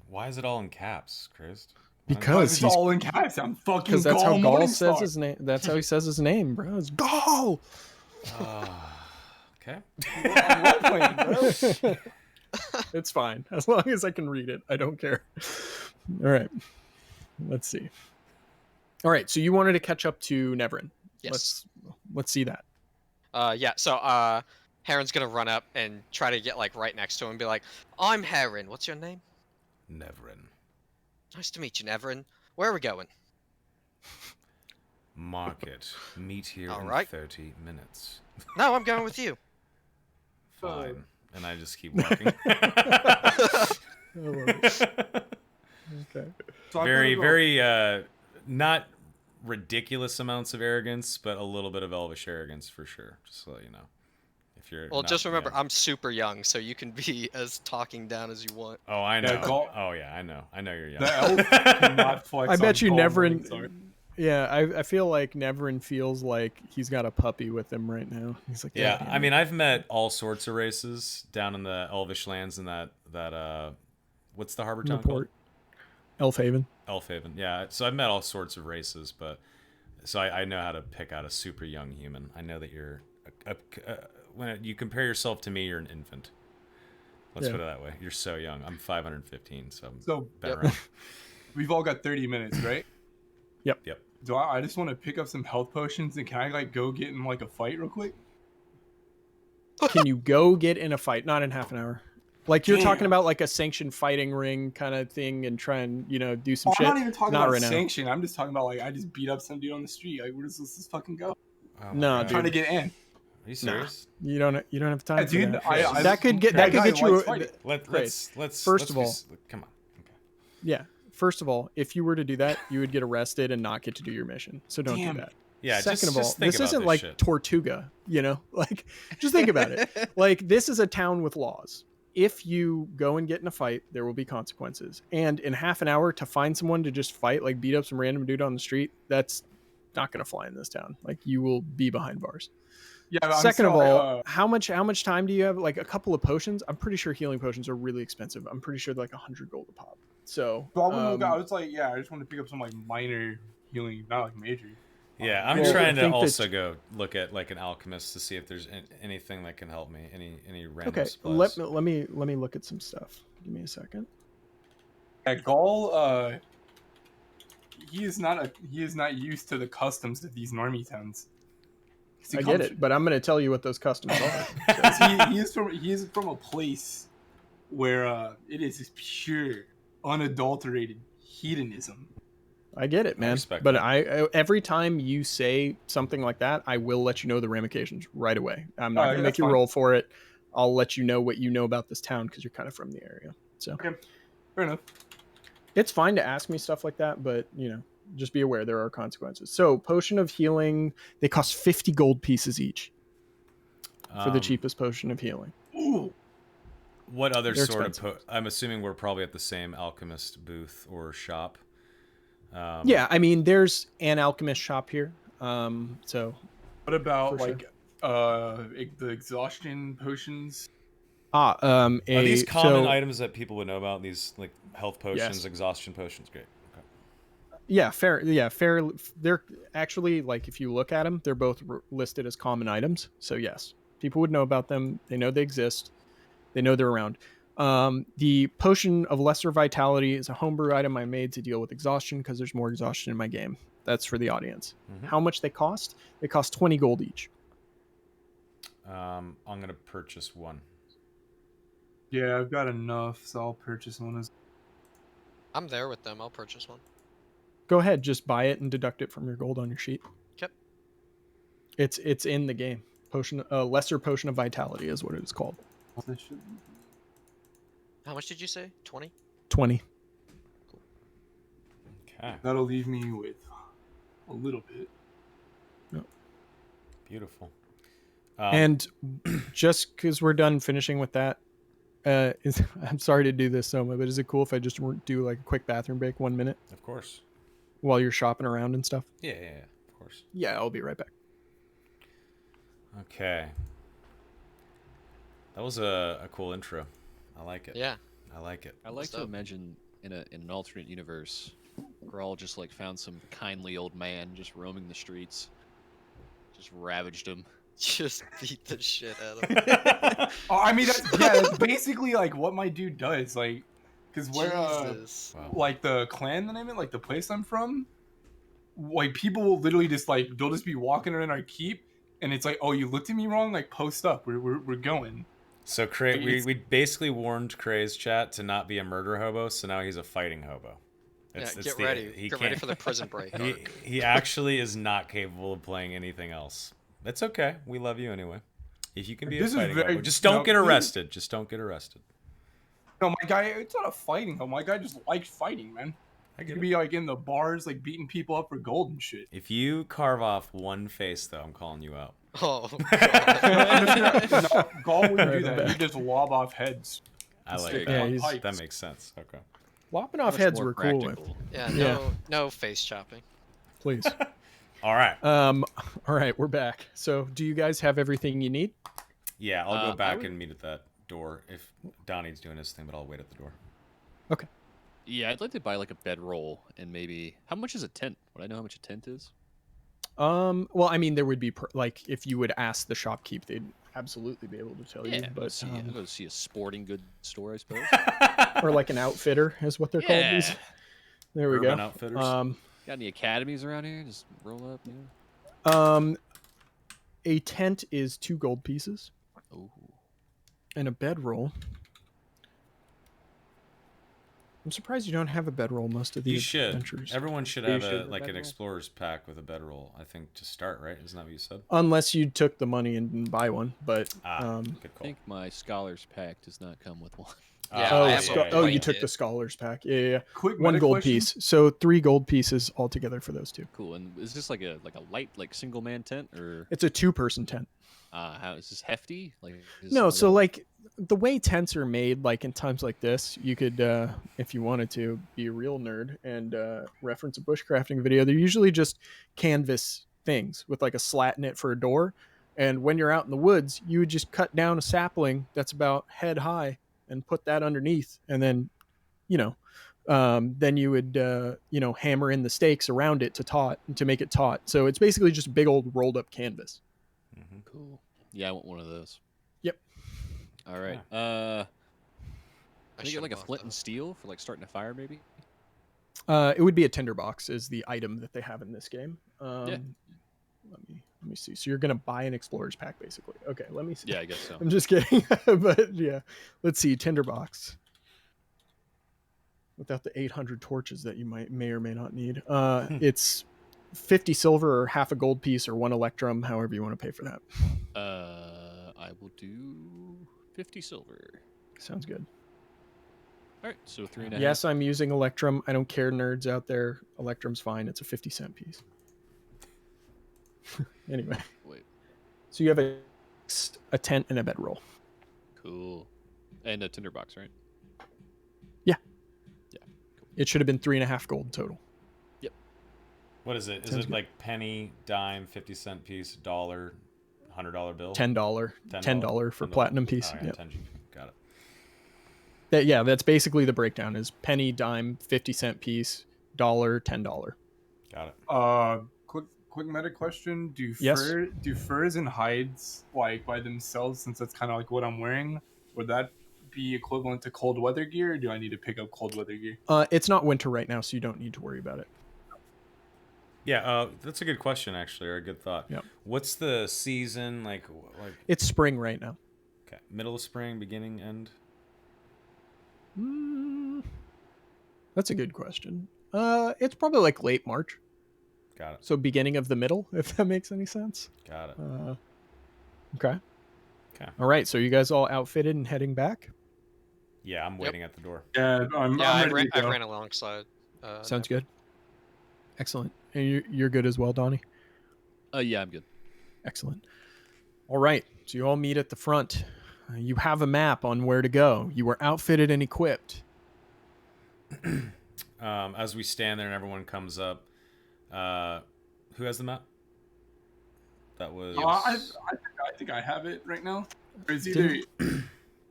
Why is it all in caps, Chris? Because It's he's all in caps. I'm fucking. because that's how Gaul Gaul says Morningstar. his name. That's how he says his name, bro. It's Gaul. Okay. I'm role-playing, bro. It's fine as long as I can read it. I don't care. All right, let's see. All right, so you wanted to catch up to Neverin. Yes. Let's see that. Yeah. So Heron's gonna run up and try to get like right next to him and be like, "I'm Heron. What's your name?" Neverin. Nice to meet you, Neverin. Where are we going? Market. Meet here All in right. 30 minutes. No, I'm going with you. Fine. And I just keep walking. Okay. So I'm Very, gonna go- very, not ridiculous amounts of arrogance, but a little bit of elvish arrogance for sure. Just so you know. If you're Well, not- just remember, yeah. I'm super young, so you can be as talking down as you want. Oh, I know. Yeah, Gaul- Oh, yeah, I know. I know you're young. The elf cannot flex I bet on you Gaul Neverin. Morningstar. Yeah, I feel like Neverin feels like he's got a puppy with him right now. He's like, Yeah, "God damn I it." mean, I've met all sorts of races down in the Elvish lands in that what's the harbor town called? Newport, Elfhaven. Elfhaven. Yeah, so I've met all sorts of races, but so I know how to pick out a super young human. I know that you're when you compare yourself to me, you're an infant. Let's Yeah. put it that way. You're so young. I'm 515, so I'm So better. Yep. Around. we've all got 30 minutes, right? Yep. Yep. Do I just want to pick up some health potions and can I like go get in like a fight real quick? Can you go get in a fight? Not in half an hour. Like you're talking Damn. about like a sanctioned fighting ring kind of thing and try and do some Oh, shit. I'm not even talking Not about right now. sanction. I'm just talking about like I just beat up some dude on the street. Like where does this fucking go? Oh my No, God. I'm trying to get in. Are you serious? You don't have time Yeah, for dude, that. That could get that guy you. likes fighting. Let's First of all- come on. Okay. Yeah. First of all, if you were to do that, you would get arrested and not get to do your mission. So don't Damn. do that. Yeah. Second just of all, think this about isn't this like shit. Tortuga, like just think about it. Like this is a town with laws. if you go and get in a fight, there will be consequences. And in half an hour to find someone to just fight, like beat up some random dude on the street, that's not going to fly in this town. Like you will be behind bars. Yeah, I'm Second of sorry, all, how much time do you have? Like a couple of potions. I'm pretty sure healing potions are really expensive. I'm pretty sure they're like 100 gold a pop. So I was like, yeah, I just want to pick up some like minor healing, not like major. Yeah, I'm Well, trying I to think that- also go look at like an alchemist to see if there's anything that can help me. Any random okay, supplies. let me look at some stuff. Give me a second. Yeah, Gaul, he is not used to the customs of these normie towns. I get it, but I'm going to tell you what those customs are. he is from a place where it is just pure, unadulterated hedonism. I get it, man. respect But that. I every time you say something like that, I will let you know the ramifications right away. I'm not going to yeah, make that's you fine. roll for it. I'll let you know what you know about this town because you're kind of from the area. So Okay, fair enough. it's fine to ask me stuff like that, but just be aware there are consequences. So potion of healing, they cost 50 gold pieces each for the cheapest potion of healing. Ooh, What other They're sort expensive. of? I'm assuming we're probably at the same alchemist booth or shop. Yeah, I mean, there's an alchemist shop here. So what about For sure. like the exhaustion potions? Are these common so, items that people would know about? These like health potions, Yes. exhaustion potions. Great. Okay. Yeah, fair. Yeah, fair. They're actually, like, if you look at them, they're both listed as common items. So yes, people would know about them. They know they exist. They know they're around. The potion of lesser vitality is a homebrew item I made to deal with exhaustion because there's more exhaustion in my game. That's for the audience. Mhm. How much they cost? They cost 20 gold each. I'm gonna purchase one. Yeah, I've got enough, so I'll purchase one. I'm there with them. I'll purchase one. Go ahead, just buy it and deduct it from your gold on your sheet. Yep. It's in the game. Lesser potion of vitality is what it is called. How much did you say? 20? 20. Okay. That'll leave me with a little bit. Beautiful. And just because we're done finishing with that, I'm sorry to do this, Soma, but is it cool if I just do like a quick bathroom break, 1 minute, Of course. while you're shopping around and stuff? Yeah. Of course. Yeah, I'll be right back. Okay. That was a cool intro. I like it. Yeah. I like it. I like to Dope. imagine in an alternate universe, Grawl just like found some kindly old man just roaming the streets, just ravaged him. Just beat the shit out of him. Oh, I mean, that's basically like what my dude does. Like, because where Jesus. Wow. like the clan that I'm in, like the place I'm from, like people will literally just like they'll just be walking around our keep, and it's like, oh, you looked at me wrong. Like, post up. We're going. So we basically warned Cray's chat to not be a murder hobo, so now he's a fighting hobo. Get ready. Get ready for the prison break He, arc. he actually is not capable of playing anything else. That's okay. We love you anyway. If you can be This a is fighting very- hobo, just don't no, get this- arrested. Just don't get arrested. No, my guy, it's not a fighting though. My guy just likes fighting, man. I He get could it. be like in the bars, like beating people up for gold and shit. If you carve off one face, though, I'm calling you out. Oh, I'm God. just gonna, no, Gaul wouldn't do Right, that. I'm He'd just lob off heads. I like Stick that. them on he's- pikes. That makes sense. Okay. Lopping off Much heads more were cool with, practical. Yeah, Yeah. no face chopping. please. All right. All right, we're back. So, do you guys have everything you need? Yeah, I'll go I back would- and meet at that door if Donnie's doing his thing, but I'll wait at the door. Okay. Yeah, I'd like to buy like a bedroll and maybe how much is a tent? Would I know how much a tent is? Well, I mean, there would be like if you would ask the shopkeep, they'd absolutely be able to tell you. Yeah, But go see a sporting goods store, I suppose. or like an outfitter is what they're called. These. Yeah. There we Urban go. Outfitters. Got any academies around here? Just roll up, yeah. A tent is 2 gold pieces, Ooh. and a bedroll. I'm surprised you don't have a bedroll most of You these should. adventures. Everyone should You have should have a like an bedroll. explorer's pack with a bedroll. I think to start, right? Isn't that what you said? Unless you took the money and didn't buy one, but Good I call. think my scholar's pack does not come with one. Yeah, oh, I have a oh, white you took kit. the scholars pack. Yeah. Quick 1 meta gold question. piece. So 3 gold pieces altogether for those 2. Cool. And is this like a light like single man tent or It's a 2-person tent. How is this hefty? Like is No, one of so the- like the way tents are made, like in times like this, you could, if you wanted to, be a real nerd and reference a bushcrafting video. They're usually just canvas things with like a slat in it for a door. And when you're out in the woods, you would just cut down a sapling that's about head high and put that underneath, and then, you know, then you would, hammer in the stakes around it to make it taut. So it's basically just big old rolled up canvas. Mm-hmm. cool. Yeah, I want one of those. Yep. All right. I Can I get should like a have flint bought and steel for like starting a fire, maybe? It would be a tinderbox is the item that they have in this game. Yeah. Let me see. So you're gonna buy an explorer's pack, basically. Okay, let me see. Yeah, I guess so. I'm just kidding, but yeah, let's see. Tinderbox without the 800 torches that you may or may not need. It's 50 silver or half a gold piece or one electrum, however you want to pay for that. I will do 50 silver. Sounds good. All right, so 3.5. Yes, I'm using electrum. I don't care, nerds out there. Electrum's fine. It's a 50-cent piece. Anyway, Wait, so you have a tent and a bedroll. cool. And a tinderbox, right? It should have been 3.5 gold total. What is it? Is Sounds it good. like penny, dime, 50-cent piece, dollar, $100 bill? $10 $10 for platinum piece. Oh, yeah, Yep. 10 GP. Got it. That's basically the breakdown: is penny, dime, 50-cent piece, dollar, $10. Got it. Quick meta question: Yes. do furs and hides like by themselves, since that's kind of like what I'm wearing, would that be equivalent to cold weather gear, or do I need to pick up cold weather gear? It's not winter right now, so you don't need to worry about it. Yeah, that's a good question, actually, or a good thought. Yep. What's the season like? It's spring right now. Okay, middle of spring, beginning, end. That's a good question. It's probably like late March, Got it. so beginning of the middle, if that makes any sense. Got it. Okay. Okay. All right. So you guys all outfitted and heading back? Yeah, I'm waiting at the door. Yeah, I'm ready to I go. ran alongside. Sounds good. Excellent. And you're good as well, Donnie? Yeah, I'm good. Excellent. All right. So you all meet at the front. You have a map on where to go. You are outfitted and equipped. As we stand there and everyone comes up, who has the map? That was. I think I have it right now. Or it's either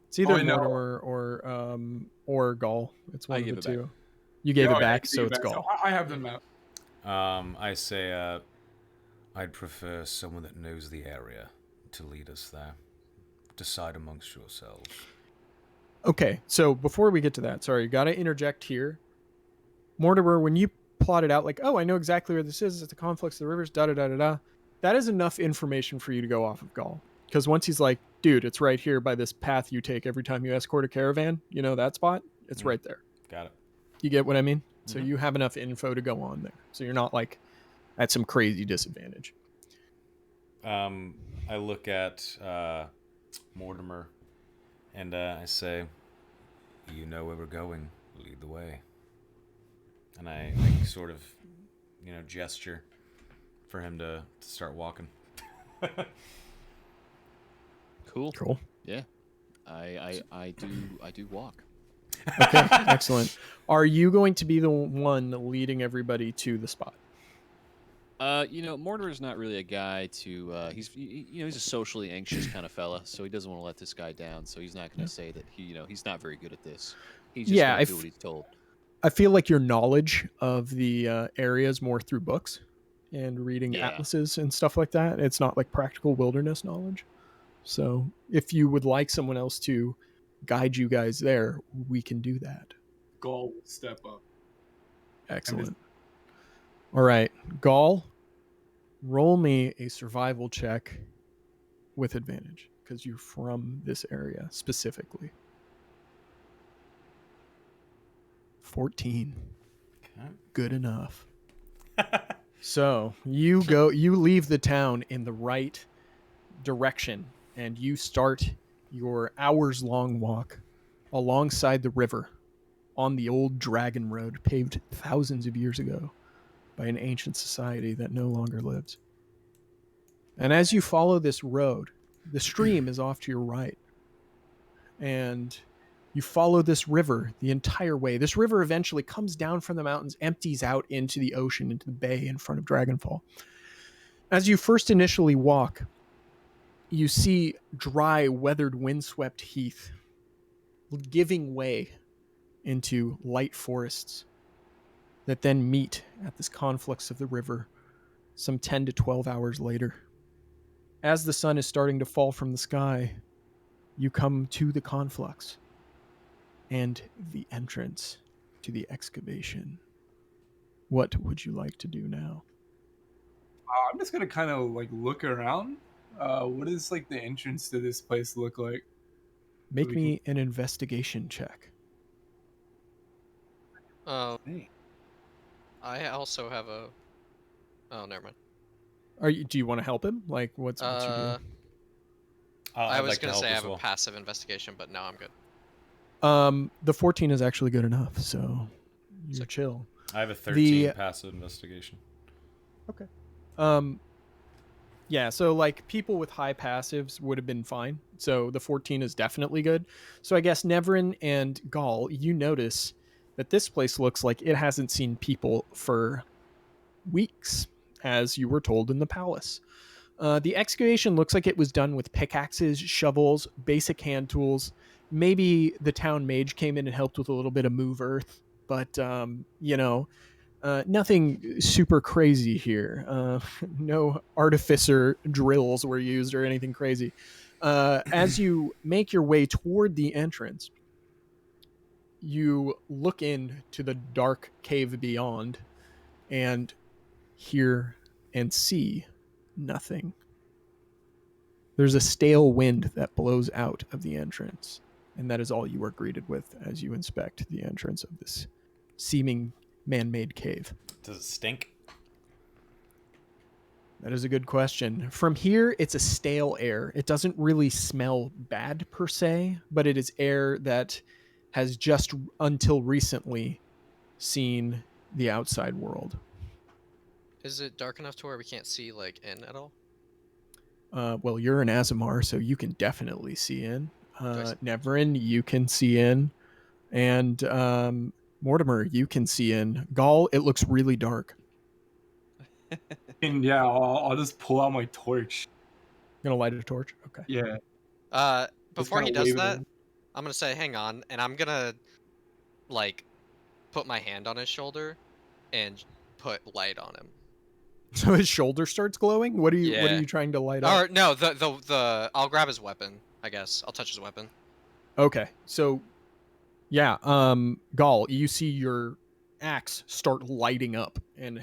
It's either I know. Mortimer or Gaul. It's one I of gave the it back. two. You gave Oh, it yeah, back, I so take it it's back. Gaul. I have the map. I say, I'd prefer someone that knows the area to lead us there. Decide amongst yourselves. Okay, so before we get to that, sorry, got to interject here. Mortimer, when you plotted out like, oh, I know exactly where this is. It's the conflux of the rivers, da-da-da-da-da. That is enough information for you to go off of Gaul. Because once he's like, dude, it's right here by this path you take every time you escort a caravan. You know that spot? It's right there. Got it. You get what I mean? So Mhm. you have enough info to go on there. So you're not like at some crazy disadvantage. I look at Mortimer and I say, you know where we're going. Lead the way. And I sort of, gesture for him to start walking. Cool. Cool. Yeah. I do walk. Okay, excellent. Are you going to be the one leading everybody to the spot? Mortimer's not really a guy to. He's a socially anxious kind of fella, so he doesn't want to let this guy down. So he's not going to say that he's not very good at this. He's just Yeah, going to do what he's told. I feel like your knowledge of the area is more through books and reading Yeah. atlases and stuff like that. It's not like practical wilderness knowledge. So if you would like someone else to guide you guys there, we can do that. Gaul will step up. Excellent. All right, Gaul, roll me a survival check with advantage because you're from this area specifically. 14. Okay. Good enough. So you leave the town in the right direction and you start your hours-long walk alongside the river on the old dragon road paved thousands of years ago by an ancient society that no longer lives. And as you follow this road, the stream is off to your right. And you follow this river the entire way. This river eventually comes down from the mountains, empties out into the ocean, into the bay in front of Dragonfall. As you first initially walk, you see dry, weathered, windswept heath giving way into light forests that then meet at this conflux of the river some 10 to 12 hours later. As the sun is starting to fall from the sky, you come to the conflux and the entrance to the excavation. What would you like to do now? I'm just gonna kind of like look around. What does like the entrance to this place look like? Make we me an investigation check. Oh, Hey. I also have a. Oh, never mind. Do you want to help him? Like, what's your deal? I I'd was like to gonna help say I as have well. a passive investigation, but no, I'm good. The 14 is actually good enough, so you're Sick. chill. I have a 13 The- passive investigation. Okay. Yeah, so like people with high passives would have been fine. So the 14 is definitely good. So I guess Neverin and Gall, you notice that this place looks like it hasn't seen people for weeks, as you were told in the palace. The excavation looks like it was done with pickaxes, shovels, basic hand tools. Maybe the town mage came in and helped with a little bit of move earth, but nothing super crazy here. No artificer drills were used or anything crazy. As you make your way toward the entrance, you look into the dark cave beyond and hear and see nothing. There's a stale wind that blows out of the entrance, and that is all you are greeted with as you inspect the entrance of this seeming man-made cave. Does it stink? That is a good question. From here, it's a stale air. It doesn't really smell bad per se, but it is air that has just until recently seen the outside world. Is it dark enough to where we can't see like in at all? Well, you're an Azamar, so you can definitely see in. I see? Neverin, you can see in. And Mortimer, you can see in. Gall, it looks really dark. And yeah, I'll just pull out my torch. Gonna light a torch? Okay. Yeah. Before he kinda does wave it that, around. I'm gonna say, hang on, and I'm gonna like put my hand on his shoulder and put light on him. So his shoulder starts glowing? What are Yeah. you trying to light up? Or no, the I'll grab his weapon. I guess I'll touch his weapon. Okay. So yeah, Gall, you see your axe start lighting up and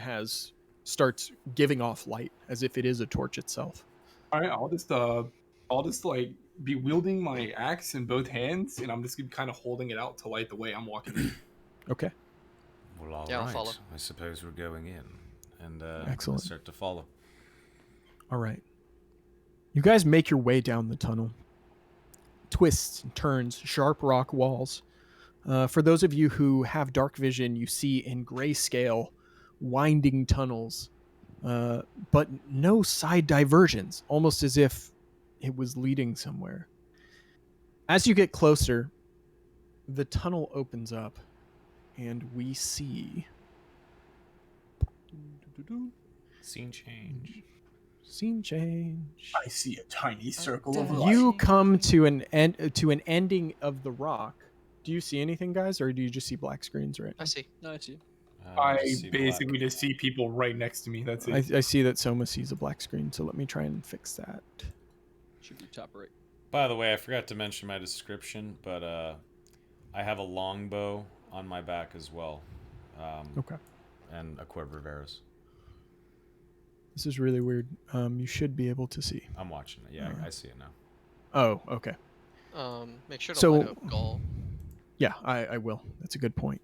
starts giving off light as if it is a torch itself. All right, I'll just like be wielding my axe in both hands, and I'm just kind of holding it out to light the way I'm walking. Okay. Well, all Yeah, I'll right. follow. I suppose we're going in, and Excellent. start to follow. All right. You guys make your way down the tunnel. Twists and turns, sharp rock walls. For those of you who have dark vision, you see in grayscale winding tunnels, but no side diversions, almost as if it was leading somewhere. As you get closer, the tunnel opens up, and we see Scene change. scene change. I see a tiny circle of light. You come to an ending of the rock. Do you see anything, guys, or do you just see black screens right I now? see. No, it's you. I just see basically black. just see people right next to me. That's it. I see that Soma sees a black screen, so let me try and fix that. Should be top right. By the way, I forgot to mention my description, but I have a longbow on my back as well, Okay. and a quiver of arrows. This is really weird. You should be able to see. I'm watching it. Yeah, I see it now. Oh, okay. Make sure to So- light up Gull. Yeah, I will. That's a good point.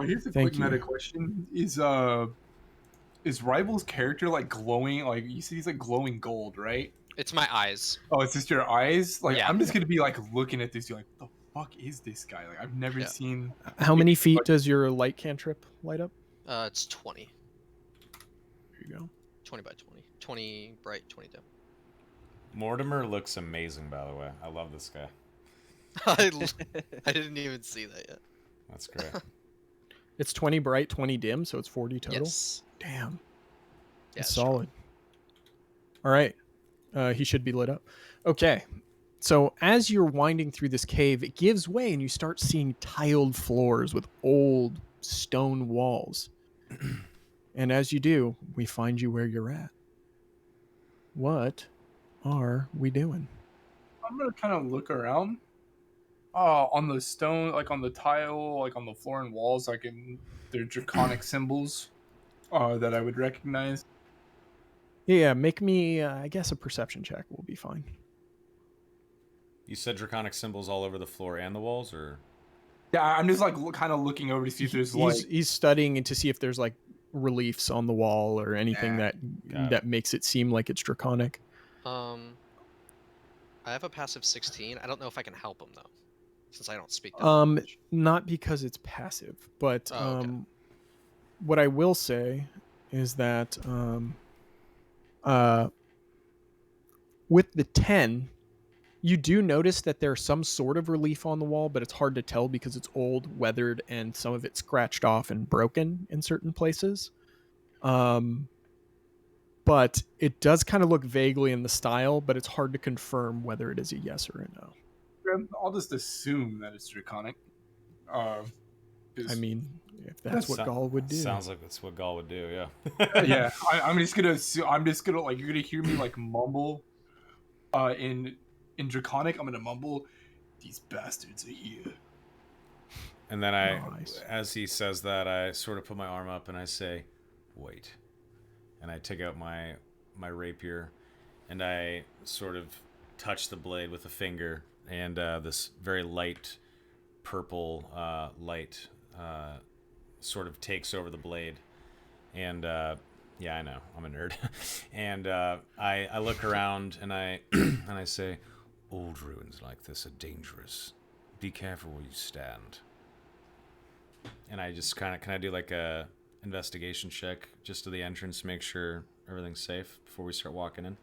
Here's a Thank quick you. meta question: Is Rival's character like glowing? Like you see, he's like glowing gold, right? It's my eyes. Oh, it's just your eyes. Like Yeah. I'm just gonna be like looking at this. You're like, the fuck is this guy? Like I've never Yeah. seen. How many feet does your light cantrip light up? It's 20. There you go. 20 by 20. 20 bright, 20 dim. Mortimer looks amazing, by the way. I love this guy. I didn't even see that yet. That's great. It's 20 bright, 20 dim, so it's 40 total. Yes. Damn. Yeah, That's it's strong. solid. All right. He should be lit up. Okay. So as you're winding through this cave, it gives way and you start seeing tiled floors with old stone walls. And as you do, we find you where you're at. What are we doing? I'm gonna kind of look around. On the stone, like on the tile, like on the floor and walls, like in they're draconic symbols that I would recognize. Yeah, make me, I guess a perception check will be fine. You said draconic symbols all over the floor and the walls, or? Yeah, I'm just like kind of looking over to see if there's like. He's studying to see if there's like reliefs on the wall or anything Yeah. Got it. that makes it seem like it's draconic. I have a passive 16. I don't know if I can help him though, since I don't speak that Um, language. not because it's passive, but Oh, okay. what I will say is that with the 10, you do notice that there's some sort of relief on the wall, but it's hard to tell because it's old, weathered, and some of it's scratched off and broken in certain places. But it does kind of look vaguely in the style, but it's hard to confirm whether it is a yes or a no. I'll just assume that it's draconic. 'Cause- I mean, if that's what So- Gaul would do. Sounds like that's what Gaul would do, yeah. yeah, I'm just gonna assume, I'm just gonna like you're gonna hear me like mumble, in draconic. I'm gonna mumble, these bastards are here. And then Nice. as he says that, I sort of put my arm up and I say, wait. And I take out my rapier and I sort of touch the blade with a finger, and this very light purple light sort of takes over the blade. And yeah, I know, I'm a nerd. And I look around and I and I say, old ruins like this are dangerous. Be careful where you stand. And I just kind of, can I do like a investigation check just to the entrance to make sure everything's safe before we start walking in?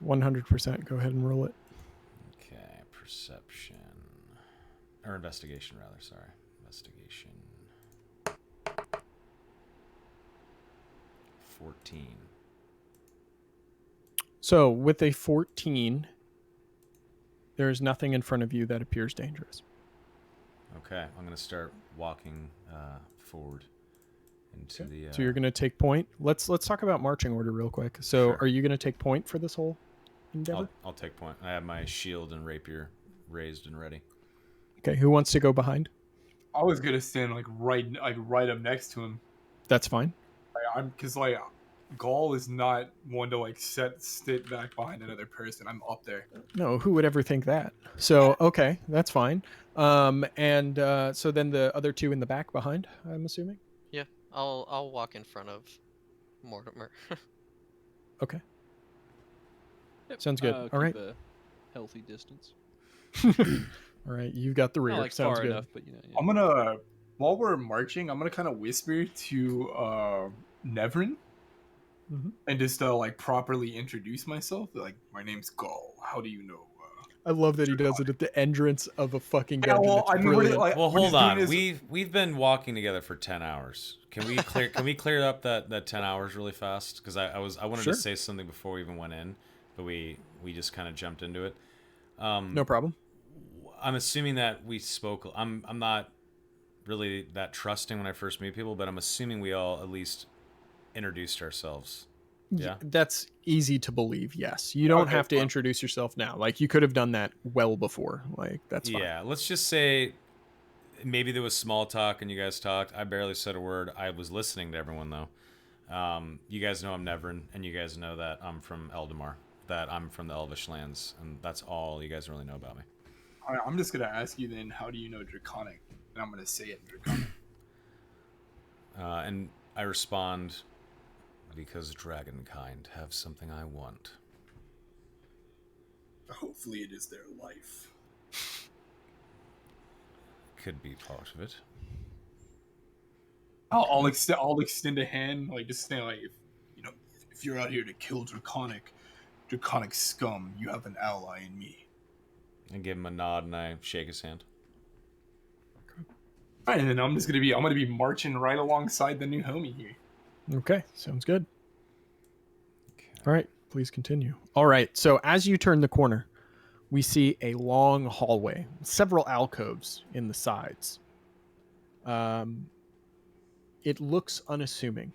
100%. Go ahead and roll it. Okay, perception. Or investigation, rather, sorry. Investigation. 14. So with a 14, there's nothing in front of you that appears dangerous. Okay, I'm going to start walking forward into the... So you're going to take point. Let's talk about marching order real quick. So Sure. are you going to take point for this whole endeavor? I'll take point. I have my shield and rapier raised and ready. Okay, who wants to go behind? I was gonna stand like right up next to him. That's fine. I'm because like Gaul is not one to like sit back behind another person. I'm up there. No, who would ever think that? So, okay, that's fine. And so then the other two in the back behind, I'm assuming? Yeah, I'll walk in front of Mortimer. Okay. Sounds good. Keep All right. a healthy distance. All right, you've got the rear. Not like Sounds far good. enough, but you know. Yeah. I'm gonna while we're marching, I'm gonna kind of whisper to Nevrin Mhm. and just like properly introduce myself. Like, my name's Gaul. How do you know? I love that he does it at the entrance of a fucking Yeah, dungeon. well, It's I mean, we're brilliant. like- Well, we're hold just doing on. this- We've been walking together for 10 hours. Can we clear up that 10 hours really fast? Because I wanted Sure. to say something before we even went in, but we just kind of jumped into it. No problem. I'm assuming that we spoke. I'm not really that trusting when I first meet people, but I'm assuming we all at least introduced ourselves. Yeah. That's easy to believe, yes. You don't Okay, have to fine. introduce yourself now. Like, you could have done that well before. Like, that's fine. Yeah, let's just say maybe there was small talk and you guys talked. I barely said a word. I was listening to everyone though. You guys know I'm Nevrin, and you guys know that I'm from Eldamar, that I'm from the Elvish lands, and that's all you guys really know about me. All right, I'm just gonna ask you then. How do you know Draconic? And I'm gonna say it in Draconic. And I respond, because dragonkind have something I want. Hopefully, it is their life. Could be part of it. I'll extend a hand, like just saying, like, if you're out here to kill Draconic, draconic scum, you have an ally in me. I give him a nod and I shake his hand. All right, and then I'm gonna be marching right alongside the new homie here. Okay, sounds good. All right, please continue. All right, so as you turn the corner, we see a long hallway, several alcoves in the sides. It looks unassuming.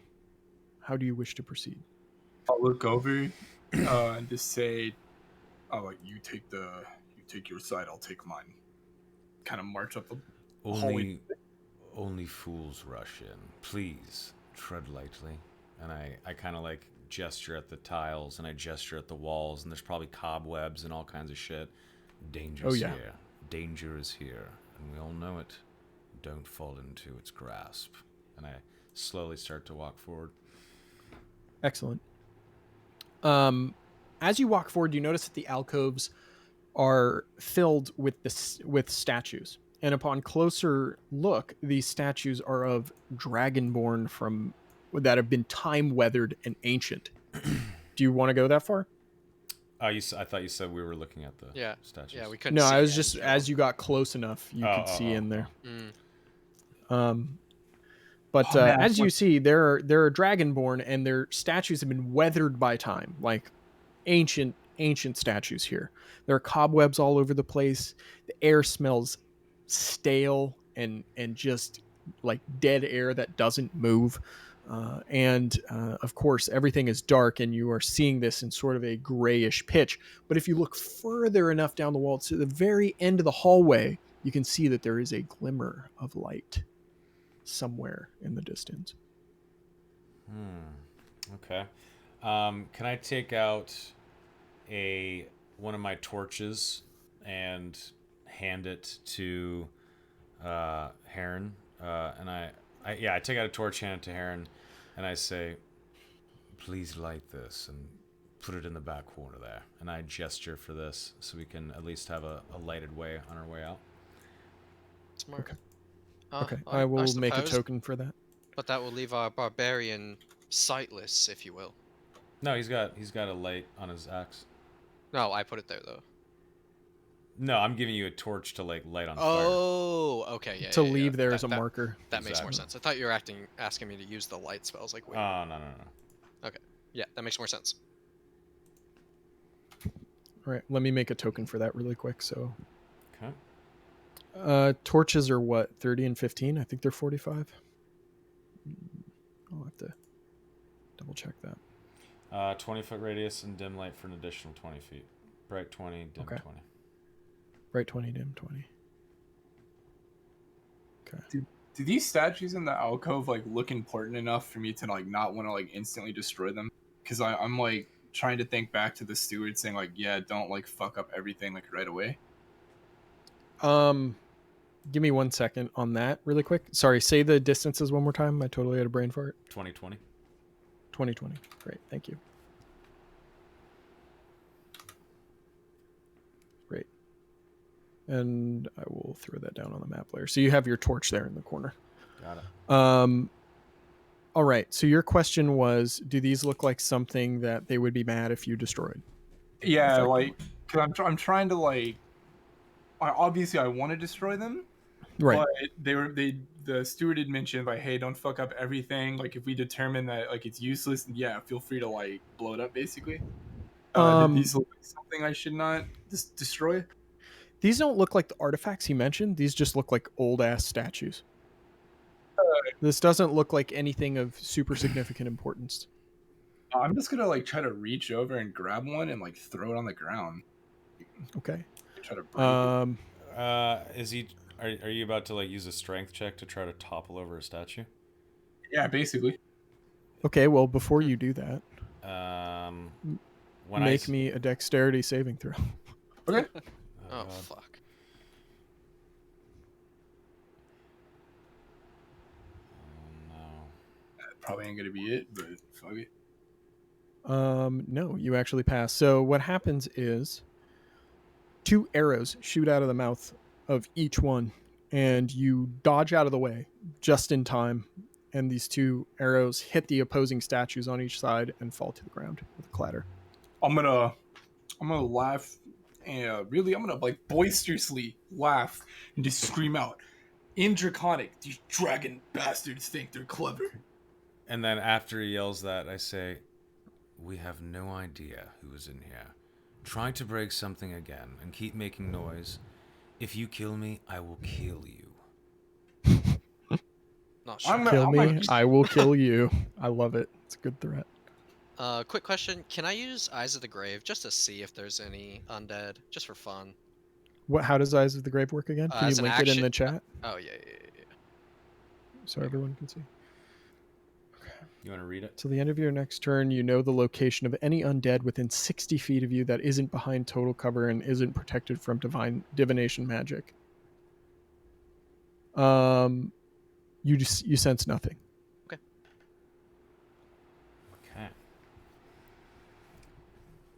How do you wish to proceed? I'll look over and just say, "Oh, like you take your side, I'll take mine." Kind of march up the hallway. Only fools rush in. Please tread lightly. And I kind of like gesture at the tiles and I gesture at the walls, and there's probably cobwebs and all kinds of shit. Danger's here. Danger is here, and we all know it. Don't fall into its grasp. And I slowly start to walk forward. Excellent. As you walk forward, you notice that the alcoves are filled with statues. And upon closer look, these statues are of dragonborn that have been time weathered and ancient. Do you want to go that far? I thought you said we were looking at the statues. Yeah, we couldn't. No, see I was in just through as them. you got close enough, you could see in there. Mm. But Oh, man, as you see, there are dragonborn, and their statues have been weathered by time, like ancient statues here. There are cobwebs all over the place. The air smells stale and just like dead air that doesn't move. And of course, everything is dark, and you are seeing this in sort of a grayish pitch. But if you look further enough down the wall to the very end of the hallway, you can see that there is a glimmer of light somewhere in the distance. Okay. Can I take out one of my torches and hand it to Heron? And I take out a torch, hand it to Heron, and I say, "Please light this and put it in the back corner there." And I gesture for this so we can at least have a lighted way on our way out. Smart. Okay. Okay, I will make a token for that. But that will leave our barbarian sightless, if you will. No, he's got a light on his axe. No, I put it there though. No, I'm giving you a torch to like light on fire. Oh, okay, yeah. To yeah, leave yeah. there as a marker. That makes more Exactly. sense. I thought you were asking me to use the light spell. I was like, wait. Oh, no. Okay, yeah, that makes more sense. All right, let me make a token for that really quick. So, Okay. torches are what, 30 and 15? I think they're 45. I'll have to double check that. 20-foot radius and dim light for an additional 20 feet. Bright 20, dim 20. Bright 20, dim 20. Okay. Do these statues in the alcove like look important enough for me to like not want to like instantly destroy them? Because I'm like trying to think back to the steward saying like, yeah, don't like fuck up everything like right away. Give me 1 second on that really quick. Sorry, say the distances one more time. I totally had a brain fart. 2020. 2020. Great, thank you. Great. And I will throw that down on the map layer. So you have your torch there in the corner. Got it. All right. So your question was, do these look like something that they would be mad if you destroyed? Yeah, Effectively. like, cause I'm trying to like, obviously I want to destroy them, Right. but the steward had mentioned like, hey, don't fuck up everything. Like, if we determine that like it's useless, then yeah, feel free to like blow it up, basically. Did these look like something I should not destroy? These don't look like the artifacts he mentioned. These just look like old ass statues. This doesn't look like anything of super significant importance. I'm just gonna like try to reach over and grab one and like throw it on the ground. Okay. Try to break it. Are you about to like use a strength check to try to topple over a statue? Yeah, basically. Okay. Well, before you do that, make me a dexterity saving throw. Okay. Oh, God. fuck. No. Probably ain't gonna be it, but fuck it. No, you actually pass. So what happens is 2 arrows shoot out of the mouth of each one, and you dodge out of the way just in time. And these 2 arrows hit the opposing statues on each side and fall to the ground with a clatter. I'm gonna I'm gonna laugh, and really, I'm gonna like boisterously laugh and just scream out, "In Draconic, these dragon bastards think they're clever." And then after he yells that, I say, "We have no idea who is in here. Try to break something again and keep making noise. If you kill me, I will kill you." Not sure. Kill I'm me, I will kill you. I love it. It's a good threat. Quick question: can I use Eyes of the Grave just to see if there's any undead, just for fun? How does Eyes of the Grave work again? Can you As an link it in action. the chat Oh yeah. so everyone can see? You want to read it? Till the end of your next turn, you know the location of any undead within 60 feet of you that isn't behind total cover and isn't protected from divination magic. You sense nothing. Okay.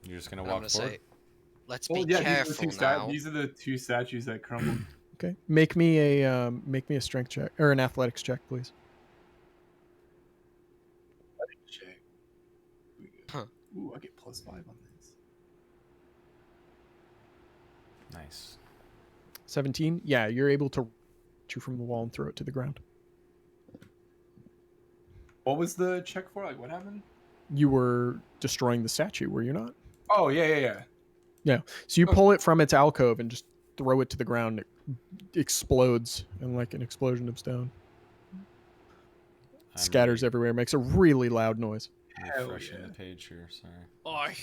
You're just gonna I'm walk gonna forward? say, let's Well, be yeah, careful now. these are the two statues that crumbled. Okay. Make me a strength check or an athletics check, please. Check. Huh. Ooh, I get +5 on this. Nice. 17. Yeah, you're able to you from the wall and throw it to the ground. What was the check for? Like, what happened? You were destroying the statue, were you not? Oh, yeah. Yeah. So you Oh. pull it from its alcove and just throw it to the ground. It explodes in like an explosion of stone. I'm Scatters everywhere. Makes a really loud noise. refreshing yeah. the page here. Sorry.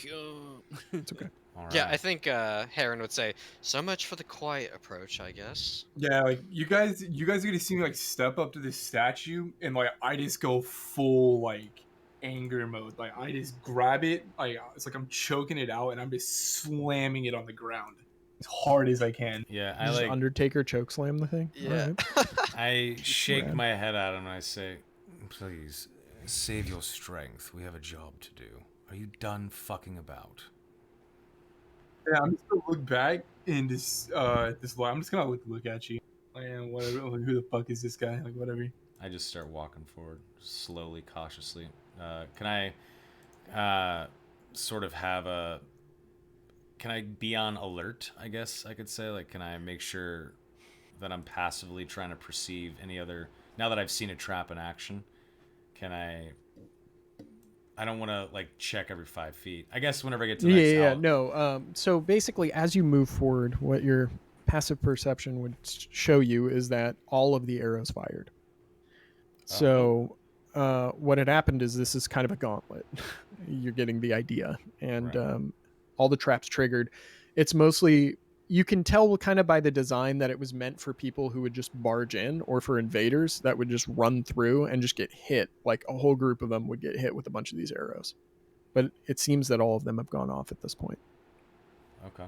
It's okay. All right. Yeah, I think Heron would say, so much for the quiet approach, I guess. Yeah, like you guys are gonna see me like step up to this statue and like I just go full like anger mode. Like I just grab it, like it's like I'm choking it out and I'm just slamming it on the ground as hard as I can. Yeah, You I just like. Undertaker chokeslam the thing. Yeah. Alright. I shake rad. my head at him and I say, "Please, save your strength. We have a job to do. Are you done fucking about?" Yeah, I'm just gonna look back and just I'm just gonna look at you. Like, yeah, whatever. Like, who the fuck is this guy? Like whatever. I just start walking forward, slowly, cautiously. Can I sort of have a? Can I be on alert? I guess I could say. Like, can I make sure that I'm passively trying to perceive any other? Now that I've seen a trap in action, can I? I don't want to like check every 5 feet. I guess whenever I get to the next No. So basically, as you move forward, what your passive perception would show you is that all of the arrows fired. So, what had happened is this is kind of a gauntlet. You're getting the idea, and Right. all the traps triggered. It's mostly you can tell kind of by the design that it was meant for people who would just barge in, or for invaders that would just run through and just get hit. Like a whole group of them would get hit with a bunch of these arrows. But it seems that all of them have gone off at this point. Okay.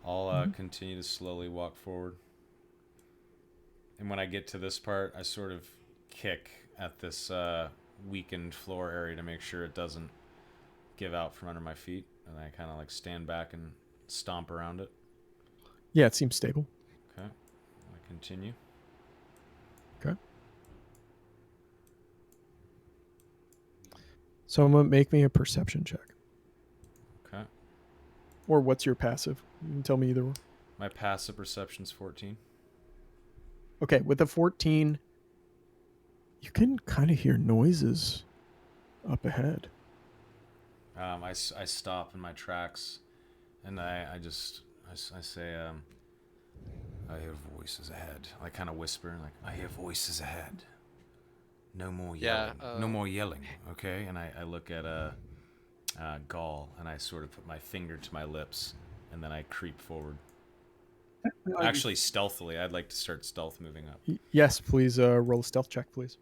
I'll continue to slowly walk forward. And when I get to this part, I sort of kick at this weakened floor area to make sure it doesn't give out from under my feet. And I kind of like stand back and stomp around it. Yeah, it seems stable. Okay. I continue. Okay. Someone make me a perception check. Okay. Or what's your passive? You can tell me either one. My passive perception's 14. Okay, with a 14, you can kind of hear noises up ahead. I stop in my tracks and I say, I hear voices ahead. I kind of whisper, like, I hear voices ahead. No more yelling. No more yelling, okay? And I look at Gaul, and I sort of put my finger to my lips, and then I creep forward. Actually, stealthily. I'd like to start stealth moving up. Yes, please roll a stealth check, please.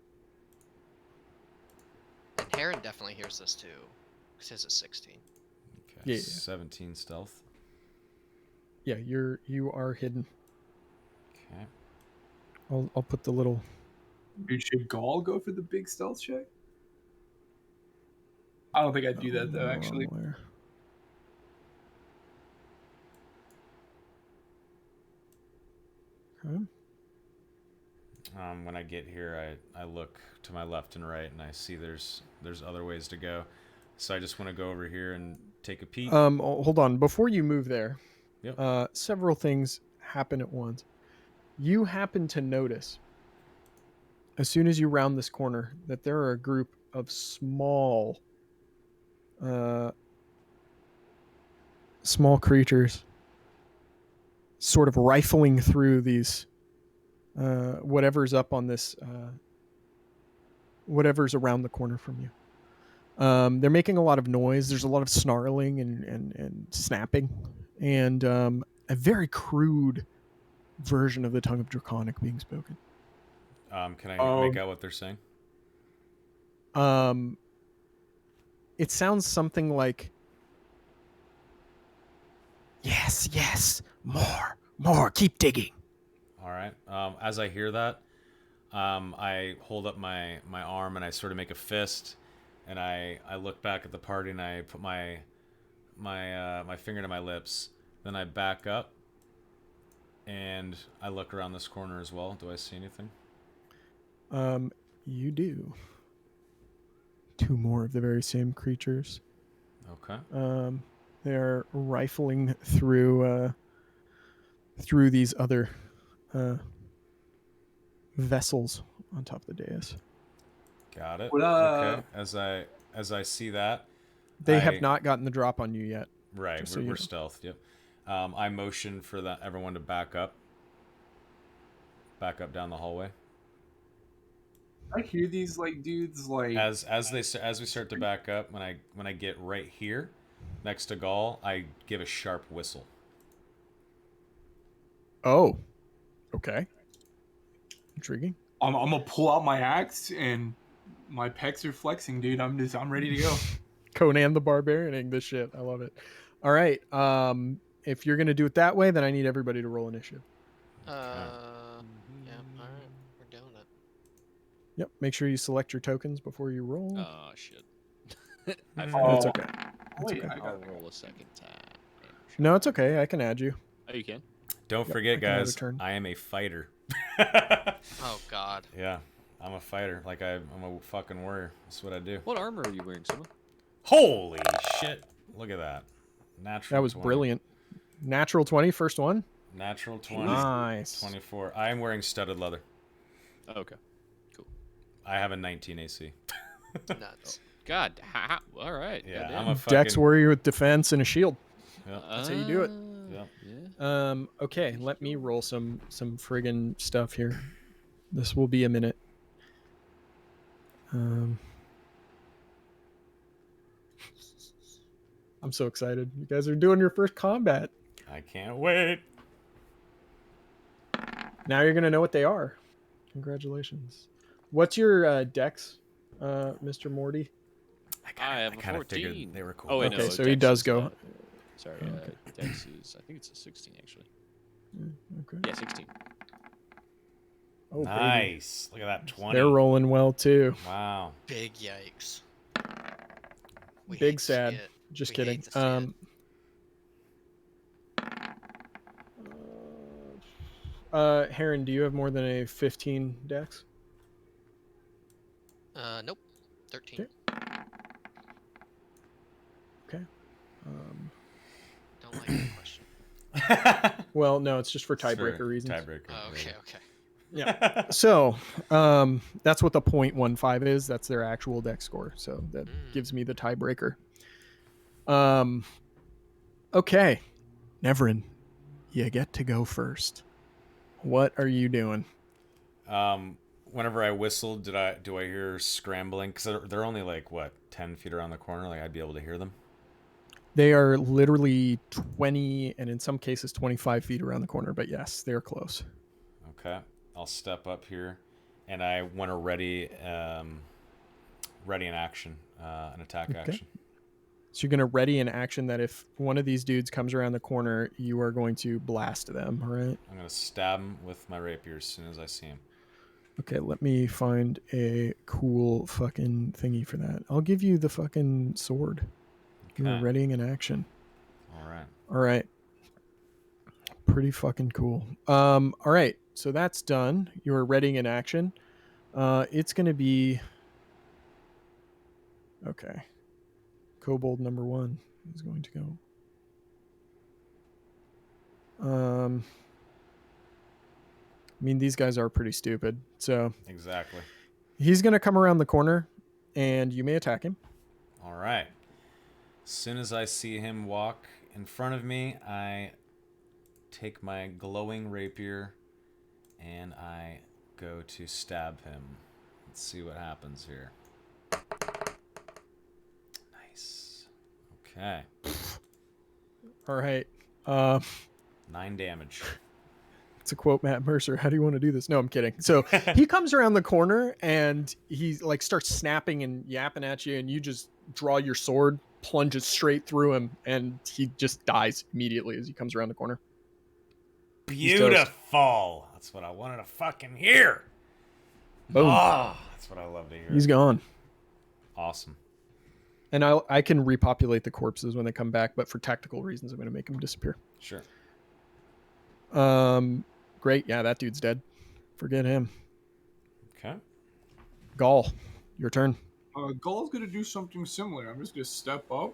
And Heron definitely hears this too, because his is 16. Okay, Yeah. 17 stealth. Yeah, you are hidden. Okay. I'll put the little. Dude, should Gaul go for the big stealth check? I don't think I'd do that though. Actually, Okay. When I get here, I look to my left and right, and I see there's other ways to go. So I just want to go over here and take a peek. Hold on. Before you move there, Yep. several things happen at once. You happen to notice, as soon as you round this corner, that there are a group of small creatures sort of rifling through these whatever's up on this whatever's around the corner from you. They're making a lot of noise. There's a lot of snarling and snapping, and a very crude version of the tongue of Draconic being spoken. Can I make out what they're saying? It sounds something like, yes, more, keep digging. All right. As I hear that, I hold up my arm and I sort of make a fist, and I look back at the party and I put my finger to my lips. Then I back up and I look around this corner as well. Do I see anything? You do. 2 more of the very same creatures. Okay. They're rifling through these other vessels on top of the dais. Got it. What up? Okay. As I see that, They have not gotten the drop on you yet. Right. Just so We're you know. stealthed. Yep. I motion for everyone to back up. Back up down the hallway. I hear these like dudes like As we start to back up, when I get right here, next to Gaul, I give a sharp whistle. Oh, okay. Intriguing. I'm gonna pull out my axe and my pecs are flexing, dude. I'm ready to go. Conan the Barbarianing this shit. I love it. All right. If you're gonna do it that way, then I need everybody to roll initiative. Yeah, alright. We're doing it. Yep. Make sure you select your tokens before you roll. Oh shit. I That's forgot. okay. Wait, okay. I I'll got roll a second time. No, it's okay. I can add you. Oh, you can. Don't Yep, forget, I can add a guys, turn. I am a fighter. Oh god. Yeah, I'm a fighter. Like I'm a fucking warrior. That's what I do. What armor are you wearing, Sima? Holy shit! Look at that. Natural. That was 20. brilliant. Natural 20, first one. Natural 20. Nice. 24. I am wearing studded leather. Oh, okay. I have a 19 AC. Nuts. God. All right. Yeah, goddamn. I'm a fucking. Dex warrior with defense and a shield. Yeah. That's how you do it. Yep. Yeah. Okay, let me roll some friggin' stuff here. This will be a minute. I'm so excited. You guys are doing your first combat. I can't wait. Now you're gonna know what they are. Congratulations. What's your dex, Mr. Morty? I have a kind of 14. figured they were cool. Oh, wait, Okay, no, so he Dex does is go. not- Sorry, Okay. Dex is. I think it's a 16 actually. Okay. Yeah, 16. Oh, baby. Nice. Look at that 20. They're rolling well too. Wow. Big yikes. We hate Big to see sad. it. Just We kidding. hate to see it. Heron, do you have more than a 15 dex? Nope. 13. Okay. Don't like that question. Well, no, it's just for It's for tiebreaker reasons. Tiebreaker. Oh, okay, okay. Yeah. So, that's what the 0.15 is. That's their actual dex score. So that gives me the tiebreaker. Okay. Neverin, you get to go first. What are you doing? Whenever I whistled, do I hear scrambling? Because they're only like what 10 feet around the corner. Like I'd be able to hear them. They are literally 20 and in some cases 25 feet around the corner. But yes, they're close. Okay, I'll step up here, and I want to ready an action, an attack action. So you're going to ready an action that if one of these dudes comes around the corner, you are going to blast them, all right? I'm gonna stab him with my rapier as soon as I see him. Okay, let me find a cool fucking thingy for that. I'll give you the fucking sword. You are Okay. readying an action. All right. All right. Pretty fucking cool. All right. So that's done. You are readying an action. It's going to be... Okay. Kobold number 1. is going to go. I mean, these guys are pretty stupid. So Exactly. he's going to come around the corner, and you may attack him. All right. As soon as I see him walk in front of me, I take my glowing rapier and I go to stab him. Let's see what happens here. Nice. Okay. All right. 9 damage. To quote Matt Mercer, how do you want to do this? No, I'm kidding. So he comes around the corner and he like starts snapping and yapping at you, and you just draw your sword, plunges straight through him, and he just dies immediately as he comes around the corner. Beautiful. That's what I wanted to fucking hear. Boom. That's what I love to hear. He's gone. Awesome. And I can repopulate the corpses when they come back, but for tactical reasons, I'm going to make them disappear. Sure. Great. Yeah, that dude's dead. Forget him. Okay. Gaul, your turn. Gaul's gonna do something similar. I'm just gonna step up,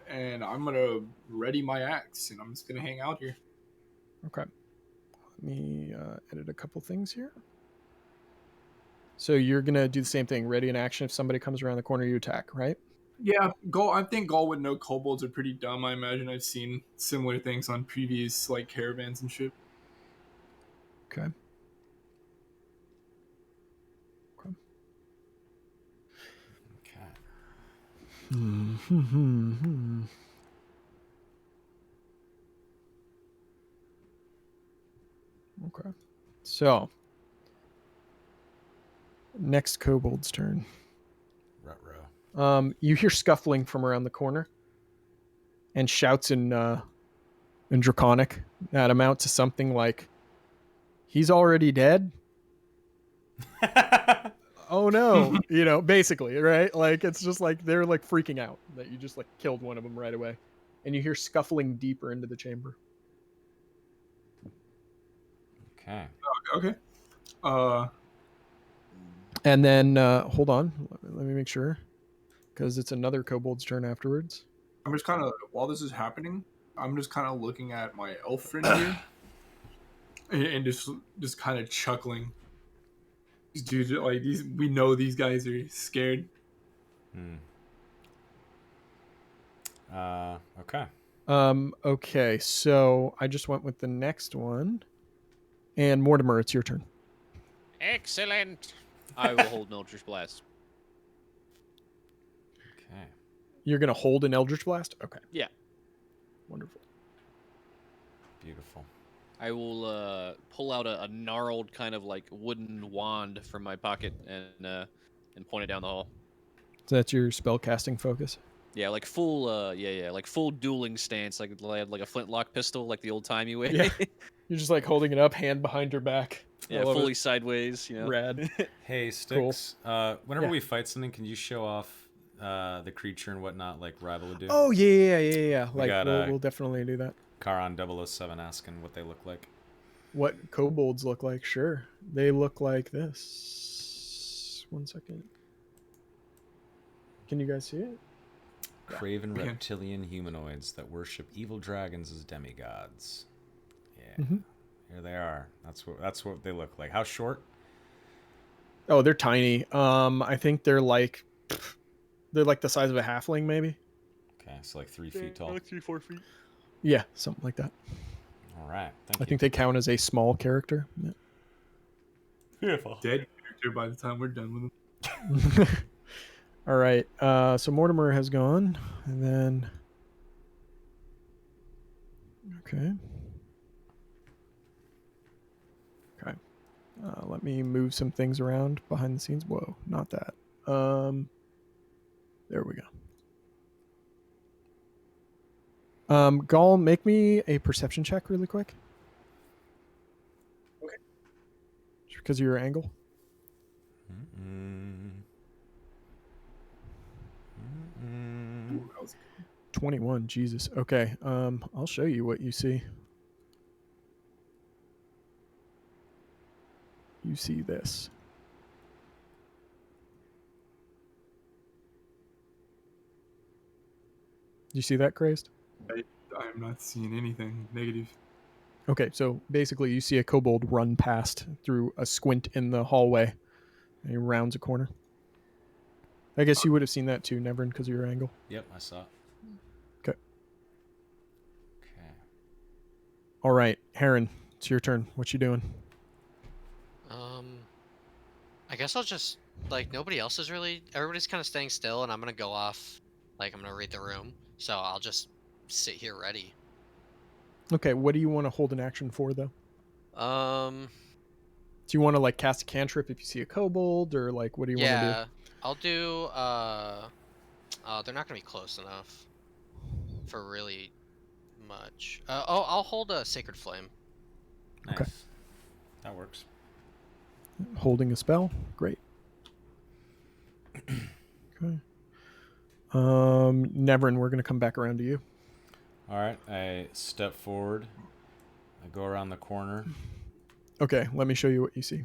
and I'm gonna ready my axe, and I'm just gonna hang out here. Okay. Let me edit a couple things here. So you're going to do the same thing. Ready in action. If somebody comes around the corner, you attack, right? Yeah, Gaul. I think Gaul would know kobolds are pretty dumb. I imagine I've seen similar things on previous like caravans and shit. Okay. Okay. Okay. So, next kobold's turn. Ruh-roh. You hear scuffling from around the corner, and shouts in Draconic that amount to something like, "He's already dead." Oh no, basically, right? Like it's just like they're like freaking out that you just like killed one of them right away, and you hear scuffling deeper into the chamber. Okay. Okay. And then hold on, let me make sure, because it's another kobold's turn afterwards. I'm just kind of while this is happening, I'm just kind of looking at my elf friend here, and just kind of chuckling. Dude, like these, we know these guys are scared. Okay. Okay, so I just went with the next one, and Mortimer, it's your turn. Excellent. I will hold an Eldritch Blast. Okay. You're gonna hold an Eldritch Blast. Okay. Yeah. Wonderful. Beautiful. I will pull out a gnarled kind of like wooden wand from my pocket and point it down the hall. So that's your spell casting focus. Yeah, like full like full dueling stance, like a flintlock pistol, like the old timey way. Yeah. You're just like holding it up, hand behind your back. I Yeah, love fully it. sideways. You know. Rad. Hey, Sticks. Whenever Yeah. we fight something, can you show off the creature and whatnot like Rival would do? Oh yeah. We Like got, we'll definitely do that. Karan 007 asking what they look like. What kobolds look like? Sure, they look like this. 1 second. Can you guys see it? Craven Yeah. reptilian humanoids that worship evil dragons as demigods. Yeah. Mhm. Here they are. That's what they look like. How short? Oh, they're tiny. I think they're like the size of a halfling, maybe. Okay, so like 3 feet tall. Like 3-4 feet. Yeah, something like that. All right. Thank I you. think they count as a small character. Yeah. Beautiful. Dead character by the time we're done with them. All right. So Mortimer has gone, and then okay. Let me move some things around behind the scenes. Whoa, not that. There we go. Gaul, make me a perception check really quick. Okay. Just because of your angle. Ooh, that was 21. Jesus. Okay. I'll show you what you see. You see this. You see that, Crazed? I'm not seeing anything negative. Okay, so basically you see a kobold run past through a squint in the hallway, and he rounds a corner. I guess you would have seen that too, Nevern, because of your angle. Yep, I saw it. Okay. Okay. All right, Heron, it's your turn. What you doing? I guess I'll just like nobody else is really. Everybody's kind of staying still, and I'm gonna go off. Like I'm gonna read the room, so I'll just sit here ready. Okay, what do you want to hold an action for, though? Um, Do you want to like cast a cantrip if you see a kobold, or like what do you want to do? yeah, I'll do. They're not gonna be close enough for really much. I'll hold a sacred flame. Nice. Okay. That works. Holding a spell, great. Okay. Nevern, we're gonna come back around to you. All right. I step forward. I go around the corner. Okay, let me show you what you see.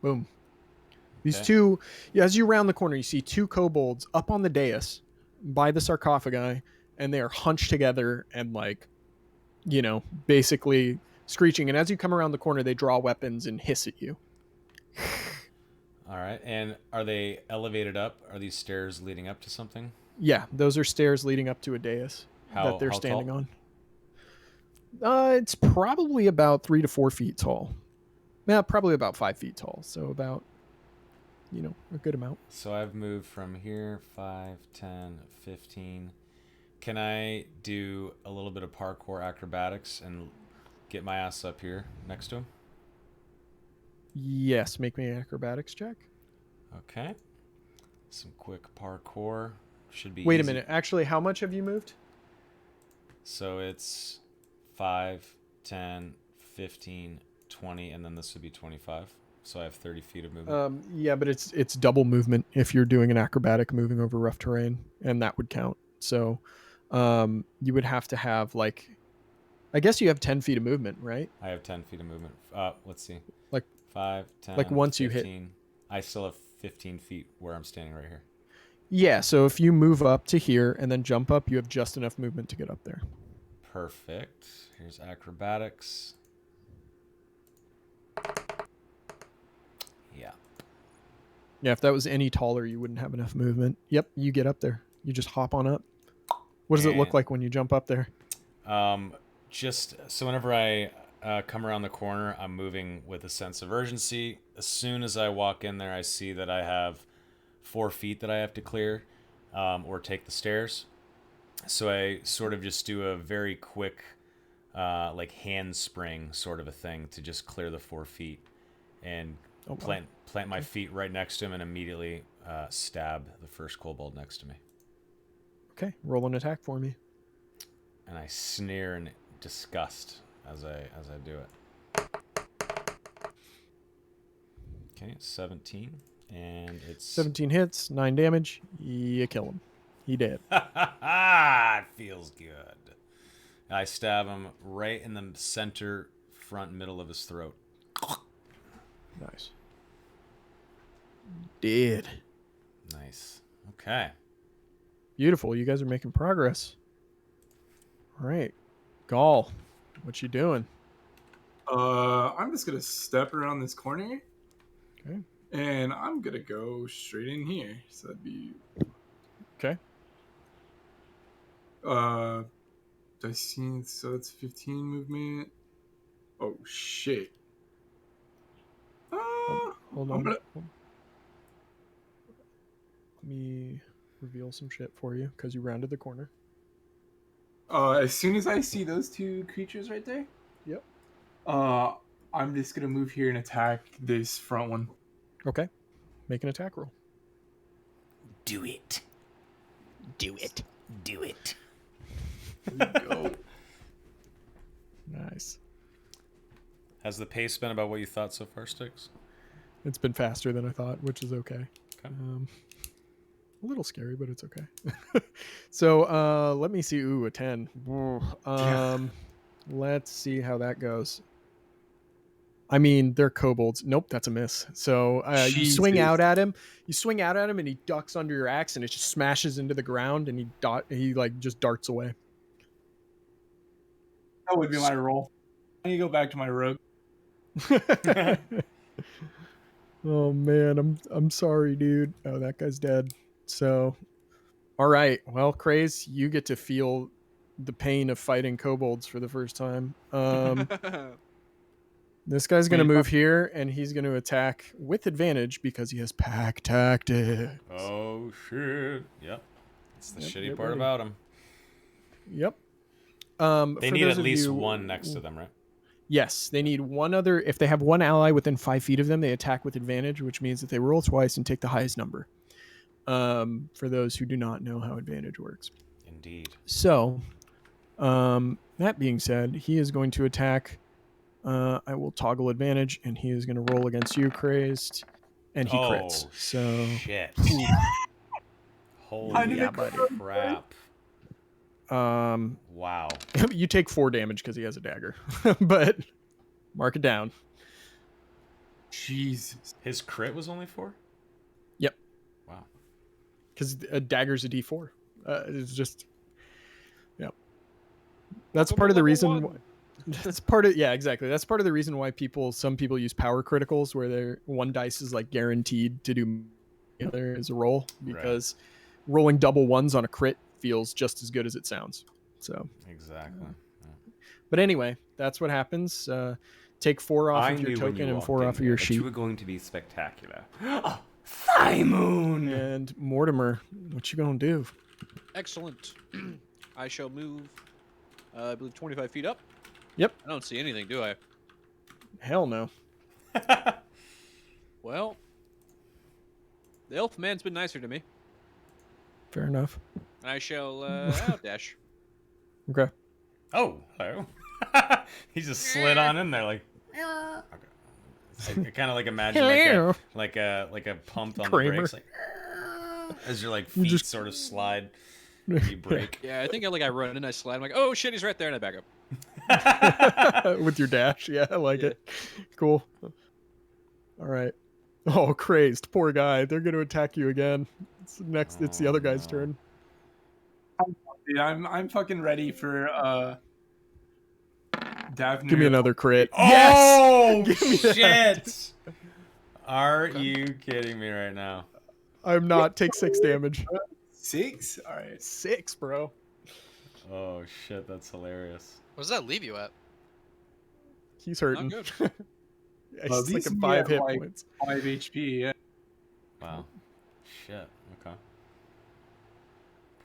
Boom. These Okay. two, yeah, as you round the corner, you see two kobolds up on the dais by the sarcophagi, and they are hunched together and like, basically screeching. And as you come around the corner, they draw weapons and hiss at you. All right. And are they elevated up? Are these stairs leading up to something? Yeah, those are stairs leading up to a dais that they're How standing tall? on. It's probably about 3 to 4 feet tall. Yeah, probably about 5 feet tall. So about, a good amount. So I've moved from here 5, 10, 15. Can I do a little bit of parkour acrobatics and get my ass up here next to him? Yes, make me an acrobatics check. Okay. Some quick parkour. Should be Wait a easy. minute. Actually, how much have you moved? So it's 5, 10, 15, 20, and then this would be 25. So I have 30 feet of movement. Yeah, but it's double movement if you're doing an acrobatic moving over rough terrain, and that would count. So, you would have to have like, I guess you have 10 feet of movement, right? I have 10 feet of movement. Let's see. Like 5, 10, like once 15. you hit. I still have 15 feet where I'm standing right here. Yeah, so if you move up to here and then jump up, you have just enough movement to get up there. Perfect. Here's acrobatics. Yeah. Yeah, if that was any taller, you wouldn't have enough movement. Yep, you get up there. You just hop on up. What does it look And- like when you jump up there? Just so whenever I come around the corner, I'm moving with a sense of urgency. As soon as I walk in there, I see that I have 4 feet that I have to clear or take the stairs. So I sort of just do a very quick, like handspring sort of a thing to just clear the 4 feet and Oh, wow. plant my feet right next to him and immediately stab the first kobold next to me. Okay, roll an attack for me. And I sneer in disgust as I do it. Okay, 17, and it's 17 hits, 9 damage. You kill him. He dead. it feels good. I stab him right in the center, front, middle of his throat. Nice. Dead. Nice. Okay. Beautiful. You guys are making progress. All right. Gaul, what you doing? I'm just gonna step around this corner. Okay. And I'm gonna go straight in here. So that'd be Okay. I see, so it's 15 movement. Oh shit. Hold I'm on. gonna- Let me reveal some shit for you because you rounded the corner. As soon as I see those two creatures right there, Yep. I'm just gonna move here and attack this front one. Okay. Make an attack roll. Do it. Do it. Do it. There we go. Nice. Has the pace been about what you thought so far, Sticks? It's been faster than I thought, which is okay. Okay. A little scary, but it's okay. So let me see. Ooh, a 10. Let's see how that goes. I mean, they're kobolds. Nope, that's a miss. So you swing out Jesus. at him. You swing out at him, and he ducks under your axe, and it just smashes into the ground, and he like just darts away. That would be my roll. I need to go back to my rogue. Oh man, I'm sorry, dude. Oh, that guy's dead. So, all right. Well, Craze, you get to feel the pain of fighting kobolds for the first time. This guy's gonna move here, and he's gonna attack with advantage because he has pack tactics. Oh shit! Yep, that's the Yep, shitty get part ready. about him. Yep. They For need those at of least you- one next to them, right? Yes, they need one other. If they have one ally within 5 feet of them, they attack with advantage, which means that they roll twice and take the highest number. For those who do not know how advantage works. Indeed. So, that being said, he is going to attack. I will toggle advantage, and he is going to roll against you, Crazed, and he crits. Oh, So, shit! Holy yeah, buddy. crap! Wow. You take 4 damage because he has a dagger, but mark it down. Jesus. His crit was only 4? Yep. Wow. Because a dagger's a D4. It's just, yep. That's Welcome part to of the level reason. one. That's part of, yeah, exactly. That's part of the reason why some people use power criticals, where their one dice is like guaranteed to do the other as a roll, because rolling double ones on a crit feels just as good as it sounds. So, Exactly. but anyway, that's what happens. Take 4 off I of your knew when token you and walked 4 in off of here your that sheet. you were going to be spectacular. Oh, Simon! And Mortimer, what you gonna do? Excellent. I shall move, I believe, 25 feet up. Yep. I don't see anything, do I? Hell no. Well, the elf man's been nicer to me. Fair enough. I shall outdash. Okay. Oh, hello. He just slid on in there like. Okay. I kind of like imagine like a pump on the Kramer. brakes, like as your like You feet just- sort of slide. You brake. Yeah, I think I run and I slide. I'm like, oh shit, he's right there, and I back up. With your dash. Yeah, I like it. Cool. All right. Oh, crazed. Poor guy. They're going to attack you again. It's the other guy's no. turn. Dude, I'm fucking ready for Daphne. Give me another crit. Oh Give me that. shit! Are you kidding me right now? I'm not. Take 6 damage. 6? All right. 6, bro. Oh shit, that's hilarious. What does that leave you at? He's hurting. good. Yeah, he's like these at me 5 at, hit like, points. 5 HP. Yeah. Wow. Shit. Okay.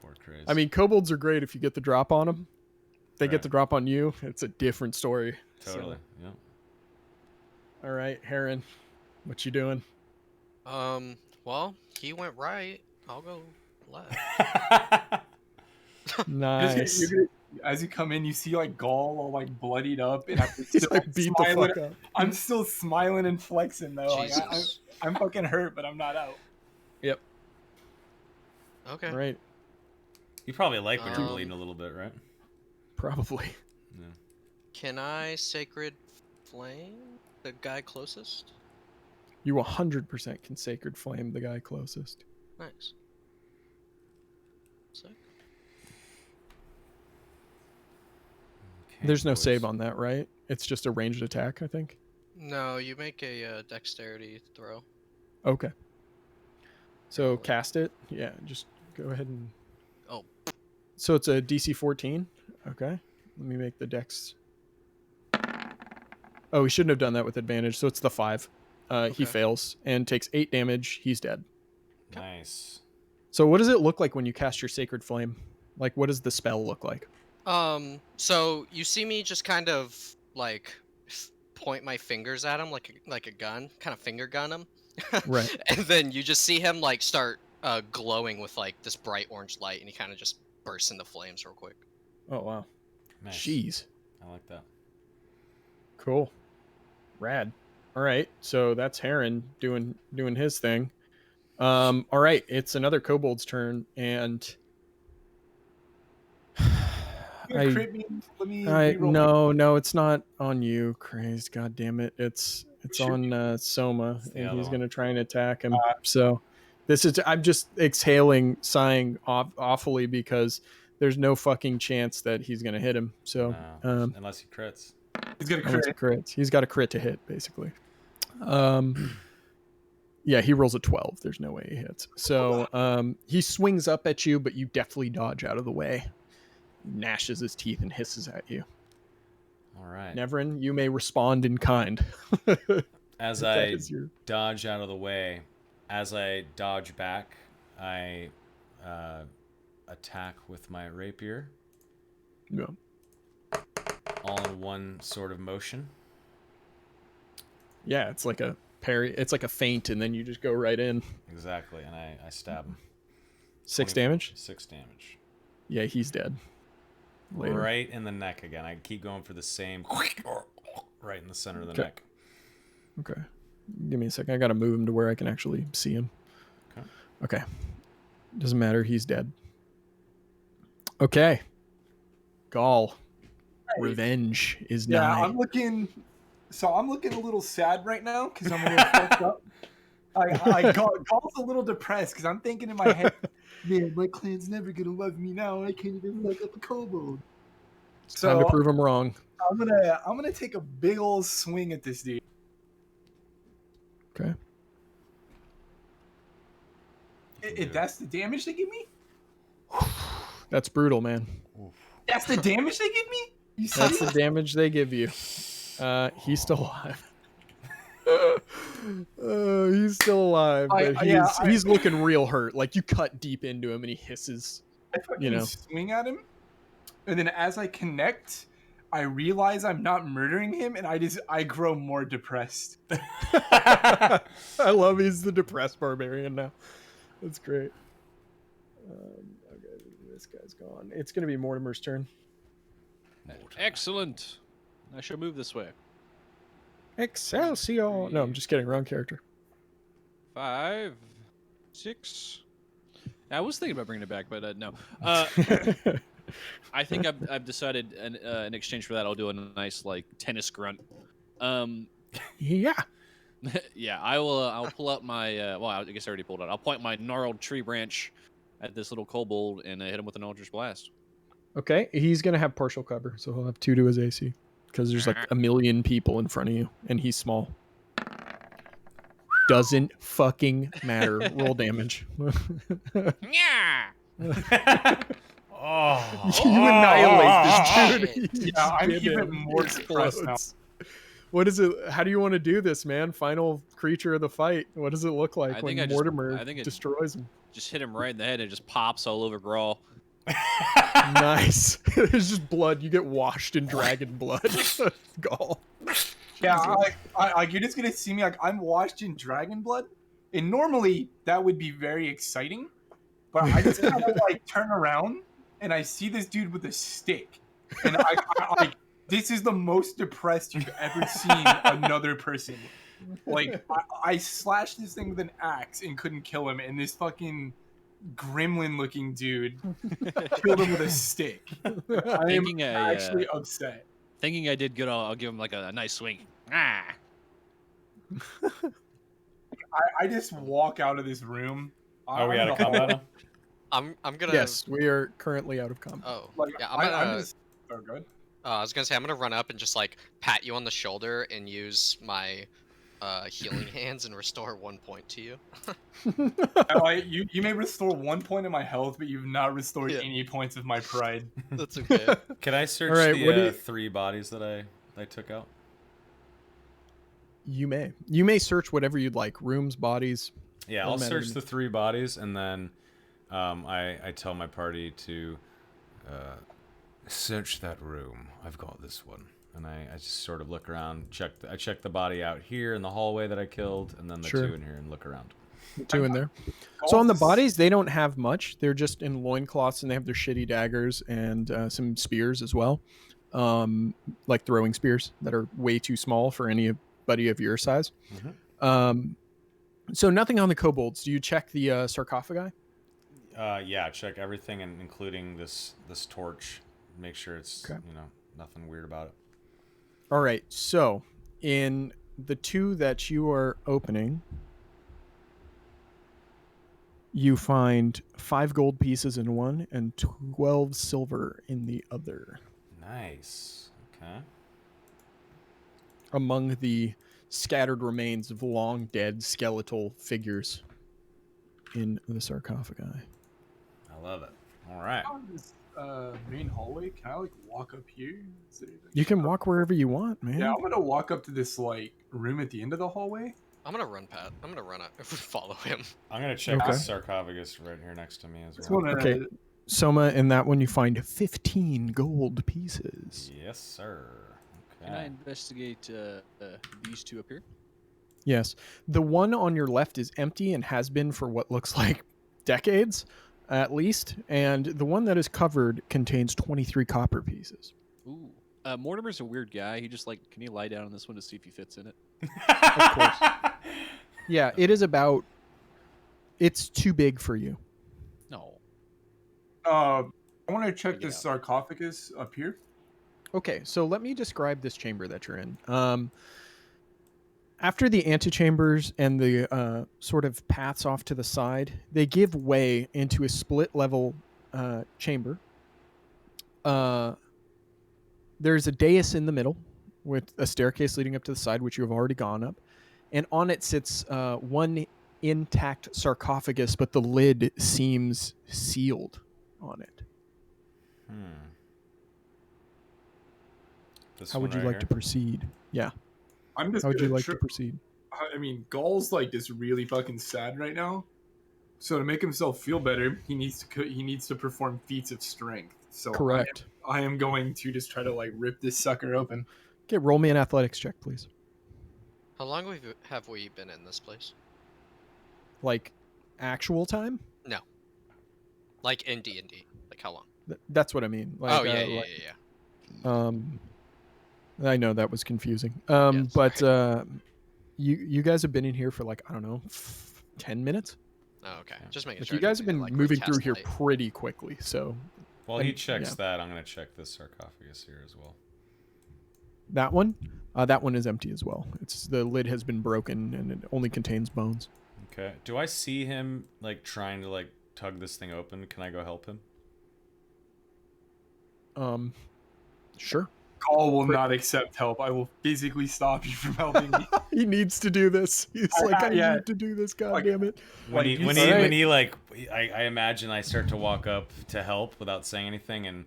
Poor crazy. I mean, kobolds are great if you get the drop on them. They Right. get the drop on you. It's a different story. So, totally. Yeah. all right, Heron. What you doing? Well, he went right. I'll go left. Nice. As you come in, you see like Gaul all like bloodied up, and I'm He's still like beat the smiling. fuck up. I'm still smiling and flexing though. Like, Jesus. I'm fucking hurt, but I'm not out. Okay. All right. You probably like when you're Um, bleeding a little bit, right? Probably. Yeah. Can I sacred flame the guy closest? You 100% can sacred flame the guy closest. Nice. Sick. Okay, There's no boys. save on that, right? It's just a ranged attack, I think. No, you make a dexterity throw. Okay. So Like- cast it. Yeah, just go ahead and. Oh. So it's a DC 14. Okay. Let me make the dex. Oh, he shouldn't have done that with advantage. So it's the 5. He Okay. fails and takes 8 damage. He's dead. Nice. So what does it look like when you cast your sacred flame? Like, what does the spell look like? So you see me just kind of like point my fingers at him like a gun, kind of finger gun him. Right. And then you just see him like start glowing with like this bright orange light, and he kind of just bursts into flames real quick. Oh wow. Nice. Jeez. I like that. Cool. Rad. All right. So that's Heron doing his thing. All right, it's another kobold's turn, and gonna crit me. Let me I reroll. no, it's not on you, Crazed. God damn it! It's Should on Soma, the and other he's one. gonna try and attack him. So this is I'm just exhaling, sighing awfully because there's no fucking chance that he's gonna hit him. So No, unless he crits. He's gonna unless he crit. crits, he's got a crit to hit basically. Yeah, he rolls a 12. There's no way he hits. So he swings up at you, but you deftly dodge out of the way. He gnashes his teeth and hisses at you. All right. Nevrin, you may respond in kind. As That I is your- dodge out of the way, as I dodge back, I attack with my rapier, Yeah. all in one sort of motion. Yeah, it's like a parry. It's like a feint, and then you just go right in. Exactly, and I stab him. 6 20 damage? 6 damage. Yeah, he's dead. Later. Right in the neck again. I keep going for the same. Right in the center of the Okay. neck. Okay. Give me a second. I gotta move him to where I can actually see him. Okay. Okay. Doesn't matter. He's dead. Okay. Gaul. Revenge is Yeah, nigh. I'm looking a little sad right now because I'm a little fucked up. Gaul's a little depressed because I'm thinking in my head, man, my clan's never gonna love me now. I can't even fuck up a kobold. It's time to So prove him wrong. I'm gonna take a big old swing at this dude. Okay. If that's the damage they give me, That's brutal, man. that's the damage they give me. You That's see? the damage they give you. He's still alive. He's still alive, but he's looking real hurt. Like you cut deep into him and he hisses. I fucking you know. swing at him, and then as I connect, I realize I'm not murdering him, and I grow more depressed. I love he's the depressed barbarian now. That's great. Okay, this guy's gone. It's gonna be Mortimer's turn. Excellent. I shall move this way. Excelsior! No, I'm just kidding. Wrong character. 5, 6. I was thinking about bringing it back, but no. I think I've decided in exchange for that, I'll do a nice like tennis grunt. Yeah. Yeah, I will. I'll pull out my. Well, I guess I already pulled out. I'll point my gnarled tree branch at this little kobold and hit him with an Eldritch Blast. Okay, he's gonna have partial cover, so he'll have 2 to his AC because there's like a million people in front of you, and he's small. Doesn't fucking matter. Roll damage. Yeah. Oh. You annihilate this dude. Yeah, He I'm just even more depressed now. What is it? How do you want to do this, man? Final creature of the fight. What does it look like I when think Mortimer I think it- destroys him? Just hit him right in the head and it just pops all over Grawl. Nice. There's just blood. You get washed in dragon blood. Gaul. Yeah, you're just gonna see me like I'm washed in dragon blood, and normally that would be very exciting, but I just kind of like turn around and I see this dude with a stick, and I this is the most depressed you've ever seen another person. Like I slashed this thing with an axe and couldn't kill him, and this fucking gremlin-looking dude killed him with a stick. I am Thinking actually upset. Thinking I did good, I'll give him like a nice swing. Ah. I just walk out of this room. Are we out of combat? I'm gonna. Yes, we are currently out of combat. Oh, Like, yeah. I'm just. Oh, good. I was gonna say I'm gonna run up and just like pat you on the shoulder and use my healing hands and restore 1 point to you. You may restore 1 point of my health, but you've not restored Yeah. any points of my pride. That's okay. Can I search All right, what do the you- 3 bodies that I took out? You may search whatever you'd like. Rooms, bodies. Yeah, Doesn't I'll matter to search me. the 3 bodies, and then I tell my party to search that room. I've got this one. And I just sort of look around, I check the body out here in the hallway that I killed, and then the Sure. 2 in here and look around. 2 in there. So on the bodies, they don't have much. They're just in loincloths, and they have their shitty daggers and some spears as well, like throwing spears that are way too small for anybody of your size. So nothing on the kobolds. Do you check the sarcophagi? Yeah, check everything, and including this torch. make sure it's Okay. nothing weird about it. All right. So, in the two that you are opening, you find 5 gold pieces in one and 12 silver in the other. Nice. Okay. Among the scattered remains of long dead skeletal figures in the sarcophagi. I love it. All right. On this main hallway, can I like walk up here? Is there, like, You can walk wherever you want, man. Yeah, I'm gonna walk up to this like room at the end of the hallway. I'm gonna run, Pat. I'm gonna run up. Follow him. I'm gonna check Okay. the sarcophagus right here next to me as Just well. wanna, Okay. Soma, in that one you find 15 gold pieces. Yes, sir. Can I Okay. investigate these two up here? Yes. The one on your left is empty and has been for what looks like decades, at least. And the one that is covered contains 23 copper pieces. Ooh. Mortimer's a weird guy. He just can you lie down on this one to see if he fits in it? Of course. Yeah, it is about. It's too big for you. No. I want to check Check it this out. sarcophagus up here. Okay, so let me describe this chamber that you're in. After the antechambers and the sort of paths off to the side, they give way into a split level chamber. There's a dais in the middle with a staircase leading up to the side, which you have already gone up. And on it sits one intact sarcophagus, but the lid seems sealed on it. This How one would you right like to here? proceed? Yeah. I'm just How would you gonna like to proceed? I mean, Gaul's like just really fucking sad right now. So to make himself feel better, he needs to perform feats of strength. So Correct. I am going to just try to like rip this sucker open. Okay, roll me an athletics check, please. How long have we been in this place? Like actual time? No. Like in D&D. Like how long? That's what I mean. Like, oh yeah, yeah, yeah. I know that was confusing. Yeah, but you guys have been in here for like, I don't know, 10 minutes. Oh, okay. Just making Like, sure. you guys have been moving through recast here light. pretty quickly. So While he And- checks yeah. that, I'm gonna check this sarcophagus here as well. that one is empty as well. It's the lid has been broken and it only contains bones. Okay. Do I see him like trying to like tug this thing open? Can I go help him? Sure. Gaul will Quick. not accept help. I will physically stop you from helping me. He needs to do this. He's like, I yeah. need to do this. God Like- damn it. When Like, he you when say- he when he like I imagine I start to walk up to help without saying anything, and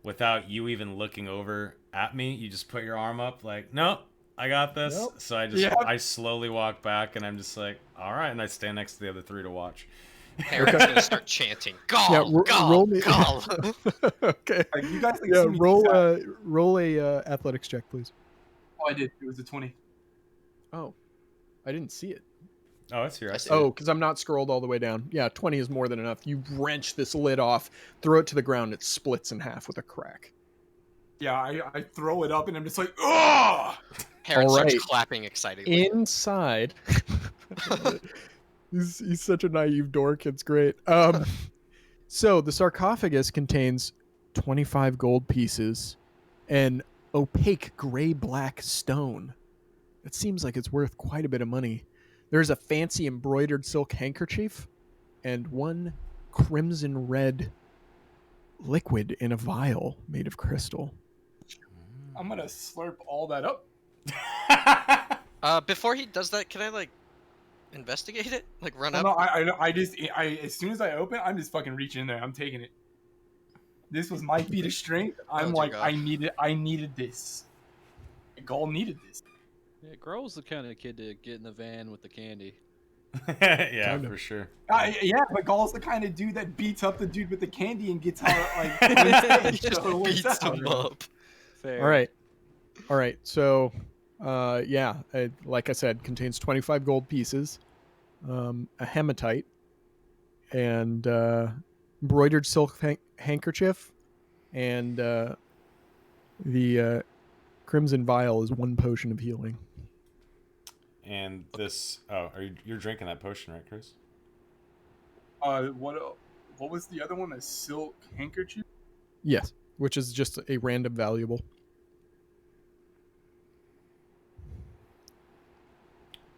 without you even looking over at me, you just put your arm up like, nope, I got this. Nope. So I just Yeah. I slowly walk back, and I'm just like, all right, and I stand next to the other three to watch. Aaron's gonna start chanting, "Gall, Yeah, gall, roll me- gall." Okay. Like, you guys like Yeah, see me roll do that. roll a athletics check, please. Oh, I did. It was a 20. Oh, I didn't see it. Oh, it's here. I I see see it. Oh, because I'm not scrolled all the way down. Yeah, 20 is more than enough. You wrench this lid off, throw it to the ground, it splits in half with a crack. Yeah, I throw it up and I'm just like, ugh! Aaron starts Alright. clapping excitedly. Inside, he's such a naive dork. It's great. So the sarcophagus contains 25 gold pieces, and opaque gray-black stone. It seems like it's worth quite a bit of money. There's a fancy embroidered silk handkerchief and one crimson red liquid in a vial made of crystal. I'm gonna slurp all that up. Before he does that, can I like investigate it? Like run Well, up? no, I just as soon as I open, I'm just fucking reaching in there. I'm taking it. This was my feat of strength. I'm dear like, God. I needed this. Gaul needed this. Yeah, Grohl's the kind of kid to get in the van with the candy. Yeah, Kind of. for sure. Yeah, but Gaul's the kind of dude that beats up the dude with the candy and gets out like so it works Beats out. him up. Fair. All right. So, yeah, like I said, contains 25 gold pieces, a hematite, and embroidered silk handkerchief, and the crimson vial is one potion of healing. And this, you're drinking that potion, right, Chris? What was the other one? A silk handkerchief? Yes. which is just a random valuable.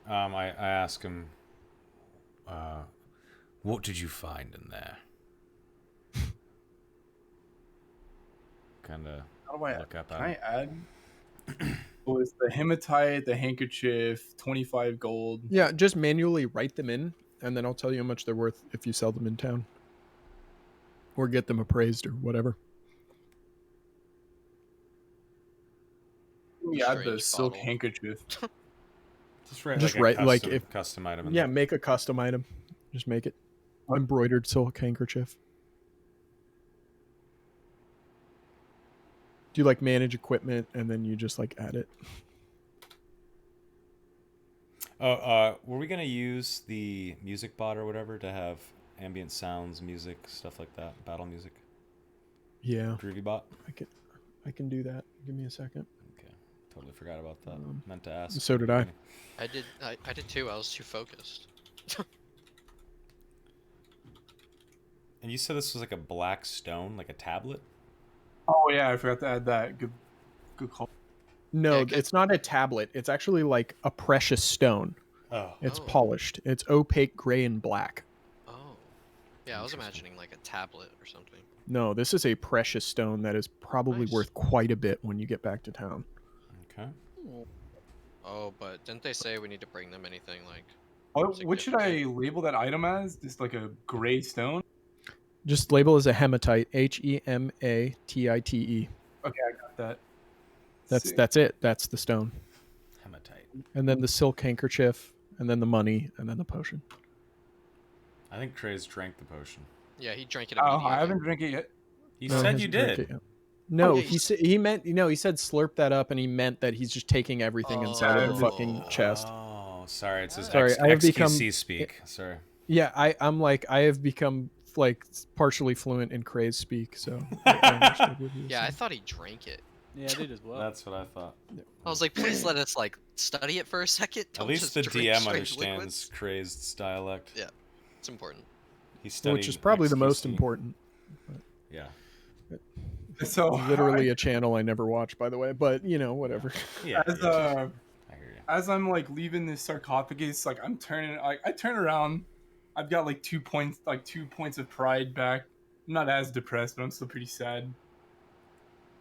I ask him, what did you find in there? Kind of How do I look up Can at I him. add? Oh, it's the hematite, the handkerchief, 25 gold. Yeah, just manually write them in, and then I'll tell you how much they're worth if you sell them in town. Or get them appraised or whatever. Let me add the Strange silk bottle. handkerchief. Just write Just like a write, custom, like, if- custom item. In Yeah, there. make a custom item. Just make it. Embroidered silk handkerchief. Do you like manage equipment and then you just like add it? Were we gonna use the music bot or whatever to have ambient sounds, music, stuff like that, battle music? Yeah, Groovy bot. I can do that. Give me a second. Okay, totally forgot about that. Meant to ask. So did I. I did too. I was too focused. And you said this was like a black stone, like a tablet. Oh yeah, I forgot to add that. Good call. No, Yeah, 'cause- it's not a tablet. It's actually like a precious stone. Oh, It's Oh. polished. It's opaque gray and black. Oh. Yeah, I was imagining like a tablet or something. No, this is a precious stone that is probably Nice. worth quite a bit when you get back to town. okay. Oh, but didn't they say we need to bring them anything like? What should I label that item as? Just like a gray stone? Just label as a hematite. Hematite. Okay, I got that. Sick. That's it. That's the stone. Hematite. And then the silk handkerchief, and then the money, and then the potion. I think Trey's drank the potion. Yeah, he drank it Oh, immediately. I haven't drank it yet. You No, he said you hasn't drank did. it yet. No, yeah, he meant he said slurp that up, and he meant that he's just taking everything inside of the fucking chest. Oh, sorry. It's his Sorry, I have XQC become- speak. Sorry. Yeah, I'm like I have become like partially fluent in craze speak, so I understood what he was Yeah, I saying. thought he drank it. Yeah, I did as well. That's what I thought. I was like, please let us like study it for a second. At Don't least just the drink DM straight understands liquids. crazed dialect. Yeah. It's important. He studied Which is probably the most XQC. important. Yeah. So Literally a channel I never watched, by the way, but you know, whatever. Yeah. as yeah. uh I hear you. as I'm like leaving this sarcophagus, like I'm turning, I turn around. I've got like 2 points, of pride back. I'm not as depressed, but I'm still pretty sad.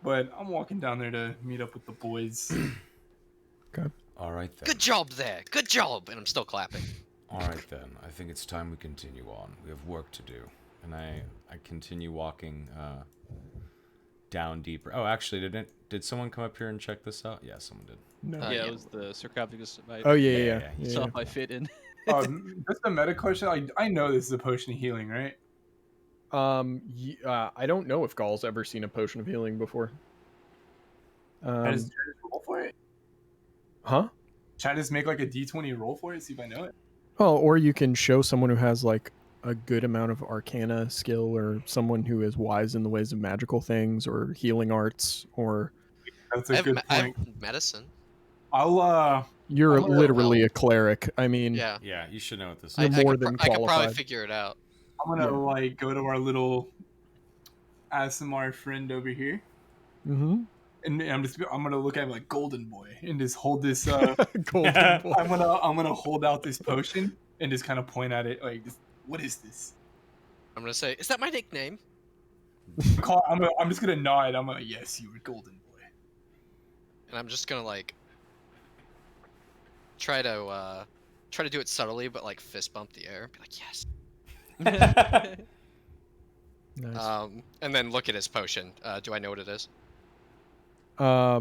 But I'm walking down there to meet up with the boys. All right then. Good job there. Good job. And I'm still clapping. All right then. I think it's time we continue on. We have work to do, and I continue walking down deeper. Oh, actually, did someone come up here and check this out? Yeah, someone did. No. yeah, yeah. it was the sarcophagus. Oh yeah, Yeah, yeah, yeah, yeah. yeah. Saw if I fit in. Just a meta question. I know this is a potion of healing, right? I don't know if Gaul's ever seen a potion of healing before. I just roll for it. Huh? Should I just make like a D20 roll for it, see if I know it? Oh, or you can show someone who has like a good amount of arcana skill, or someone who is wise in the ways of magical things or healing arts, or That's I a have, good I point. have medicine. I'll you're I'm gonna literally help. a cleric. I mean, Yeah. Yeah, you should know what this You're is. more I than I could probably qualified. figure it out. I'm gonna Yeah. like go to our little ASMR friend over here, mm-hmm. and I'm gonna look at him like Golden Boy and just hold this. Golden boy. I'm gonna hold out this potion and just kind of point at it like, what is this? I'm gonna say, is that my nickname? I'm just gonna nod. I'm like, yes, you were Golden Boy. And I'm just gonna like try to do it subtly, but like fist bump the air. Be like, yes. Nice. And then look at his potion. Do I know what it is? Yeah,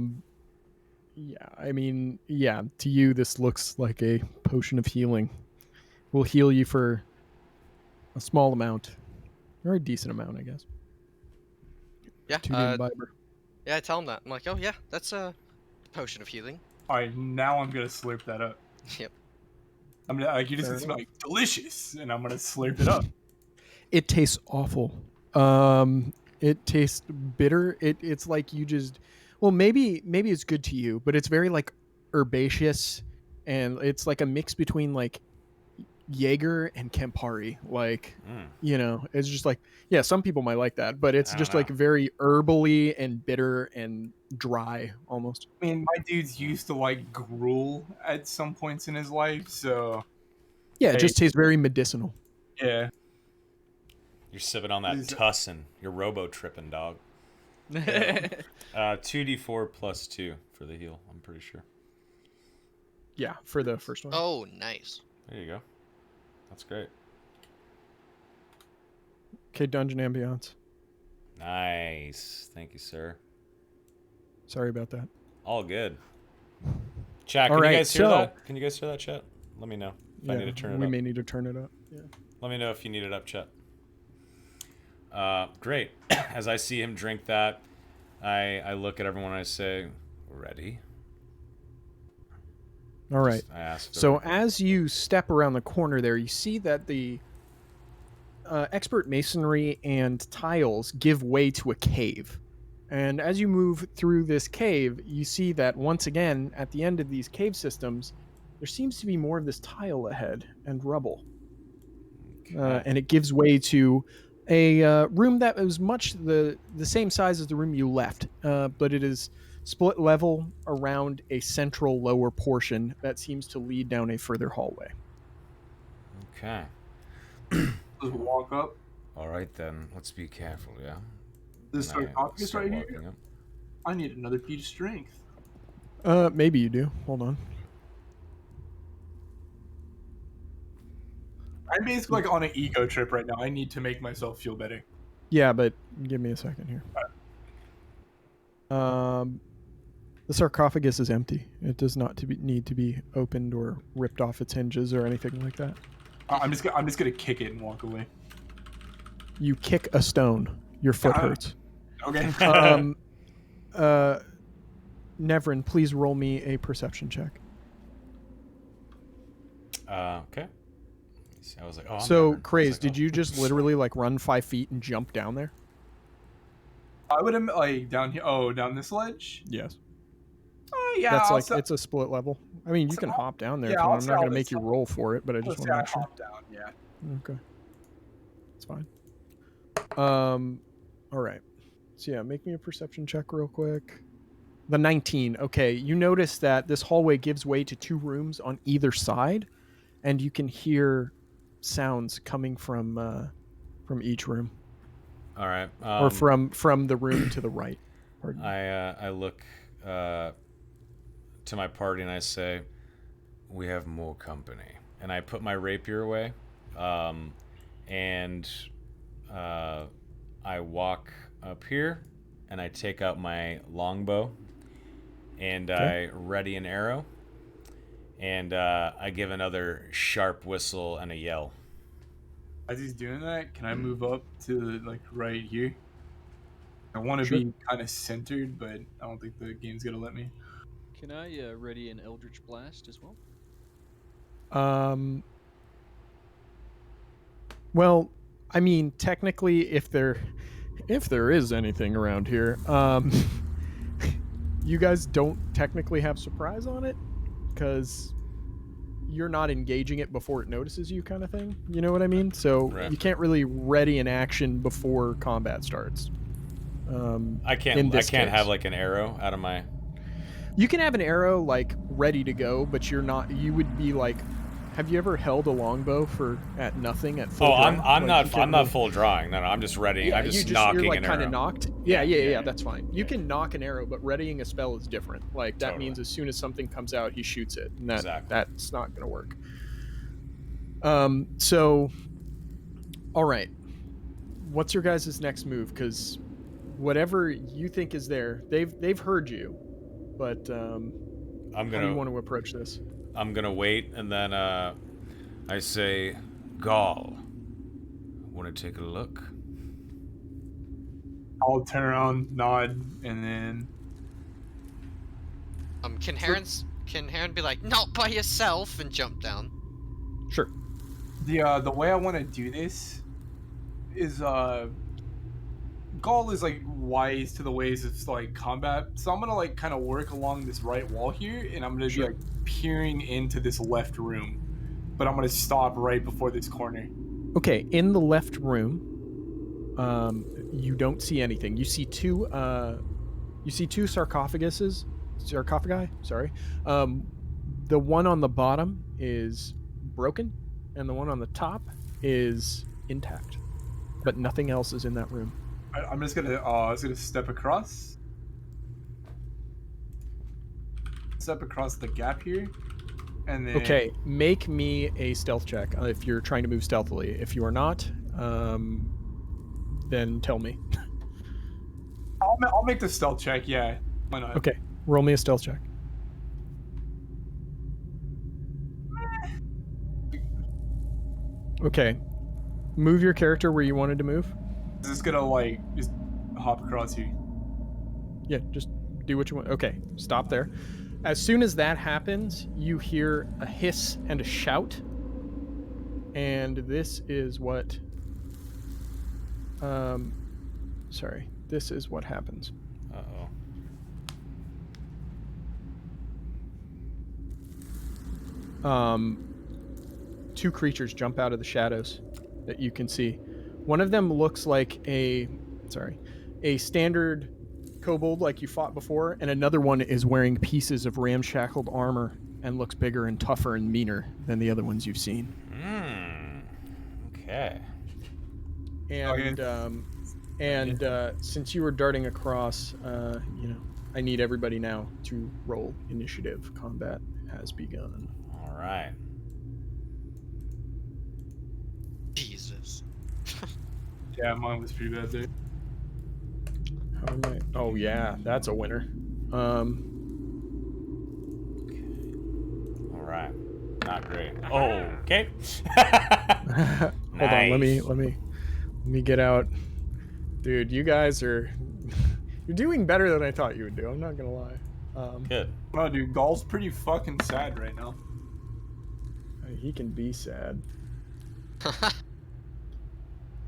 I mean, yeah, to you this looks like a potion of healing. Will heal you for a small amount, or a decent amount, I guess. Yeah. To the imbiber. Yeah, I tell him that. I'm like, oh yeah, that's a potion of healing. All right, now I'm gonna slurp that up. Yep. I'm gonna like, you just Fair smell like delicious, and I'm gonna slurp it up. It tastes awful. It tastes bitter. It's like you just, well, maybe it's good to you, but it's very like herbaceous, and it's like a mix between like Jaeger and Campari. Like, Mm, you know, it's just like, yeah, some people might like that, but it's I don't just know. like very herbally and bitter and dry almost. I mean, my dude's used to like gruel at some points in his life, so Yeah, it hey, just tastes very medicinal. yeah. You're sipping on that Is- tussin. You're robo tripping, dog. 2d4 plus 2 for the heal, I'm pretty sure. Yeah, for the first one. Oh, nice. There you go. That's great. Okay, dungeon ambiance. Nice. Thank you, sir. Sorry about that. All good. Chat, All can you right, guys hear so- that? Can you guys hear that, chat? Let me know if I need to turn it we up. may need to turn it up. Yeah. Let me know if you need it up, chat. Great. As I see him drink that, I look at everyone and I say, ready? All right. I asked. So as you step around the corner there, you see that the expert masonry and tiles give way to a cave. And as you move through this cave, you see that once again, at the end of these cave systems, there seems to be more of this tile ahead and rubble. And it gives way to a room that was much the same size as the room you left, but it is split level around a central lower portion that seems to lead down a further hallway. Okay. Just walk up. All right then. Let's be careful, yeah. This And I sarcophagus start right walking here. up. I need another feat of strength. Maybe you do. Hold on. I'm basically like on an ego trip right now. I need to make myself feel better. Yeah, but give me a second here. The sarcophagus is empty. It does not need to be opened or ripped off its hinges or anything like that. I'm just gonna kick it and walk away. You kick a stone. Your foot hurts. Okay. Nevrin, please roll me a perception check. Okay. I was like, oh. I'm So, never- I Craze, was like, did oh. you just literally like run 5 feet and jump down there? I would have like down here. Oh, down this ledge. Yes. Oh yeah. That's I'll like say- it's a split level. I mean, you So can I'll- hop down there. yeah, if you I'll want. I'm say not I'll going to make just you hop- roll for it, but I just let's want say to I make sure. hop down. Yeah. Okay. It's fine. All right. So yeah, make me a perception check real quick. The 19. Okay, you notice that this hallway gives way to 2 rooms on either side, and you can hear sounds coming from each room, All right. or from the room to the right. Pardon me. I look to my party and I say, we have more company. And I put my rapier away, and I walk up here and I take out my longbow and Okay. I ready an arrow and I give another sharp whistle and a yell. As he's doing that, can I move up to like right here? I want to Sure. be kind of centered, but I don't think the game's gonna let me. Can I ready an Eldritch Blast as well? Well, I mean, technically, if there is anything around here, you guys don't technically have surprise on it because you're not engaging it before it notices you, kind of thing. You know what I mean? So Right. you can't really ready an action before combat starts. I In can't this case. have like an arrow out of my. You can have an arrow like ready to go, but you're not. You would be like. Have you ever held a longbow at nothing at full? Oh, draw? I'm Like, you not can't really- full drawing. No, I'm just ready. I'm just knocking you're like an kind arrow. of knocked. Yeah, that's fine. You can knock an arrow, but readying a spell is different. Like that Totally. means as soon as something comes out, he shoots it, and Exactly. that's not going to work. So, all right, what's your guys' next move? Because whatever you think is there, they've heard you, but I'm how do gonna you want to approach this? I'm gonna wait and then I say, Gaul. Want to take a look? I'll turn around, nod, and then Can Heron be like, not by yourself, and jump down? Sure. the way I want to do this is Gaul is like wise to the ways of like combat, so I'm gonna like kind of work along this right wall here, and I'm gonna Sure. be like peering into this left room, but I'm gonna stop right before this corner. Okay, in the left room, you don't see anything. You see two sarcophagi. Sorry. The one on the bottom is broken, and the one on the top is intact. But nothing else is in that room. I'm just gonna step across. Step across the gap here. And then Okay, make me a stealth check if you're trying to move stealthily. If you are not, then tell me. I'll make the stealth check, yeah. Why not? Okay, roll me a stealth check. Okay, move your character where you wanted to move. Is this gonna like just hop across here? Yeah, just do what you want. Okay, stop there. As soon as that happens, you hear a hiss and a shout. And this is what... sorry. This is what happens. Uh-oh. Two creatures jump out of the shadows that you can see. One of them looks like a standard kobold like you fought before, and another one is wearing pieces of ramshackled armor and looks bigger and tougher and meaner than the other ones you've seen. Okay. And since you were darting across, I need everybody now to roll initiative. Combat has begun. All right. Jesus. Yeah, mine was pretty bad there. How am I? Oh yeah, that's a winner. All right. Not great. Oh, okay. Hold on, let me get out. Dude, you guys are you're doing better than I thought you would do. I'm not gonna lie. Good. Oh, dude, Gall's pretty fucking sad right now. He can be sad.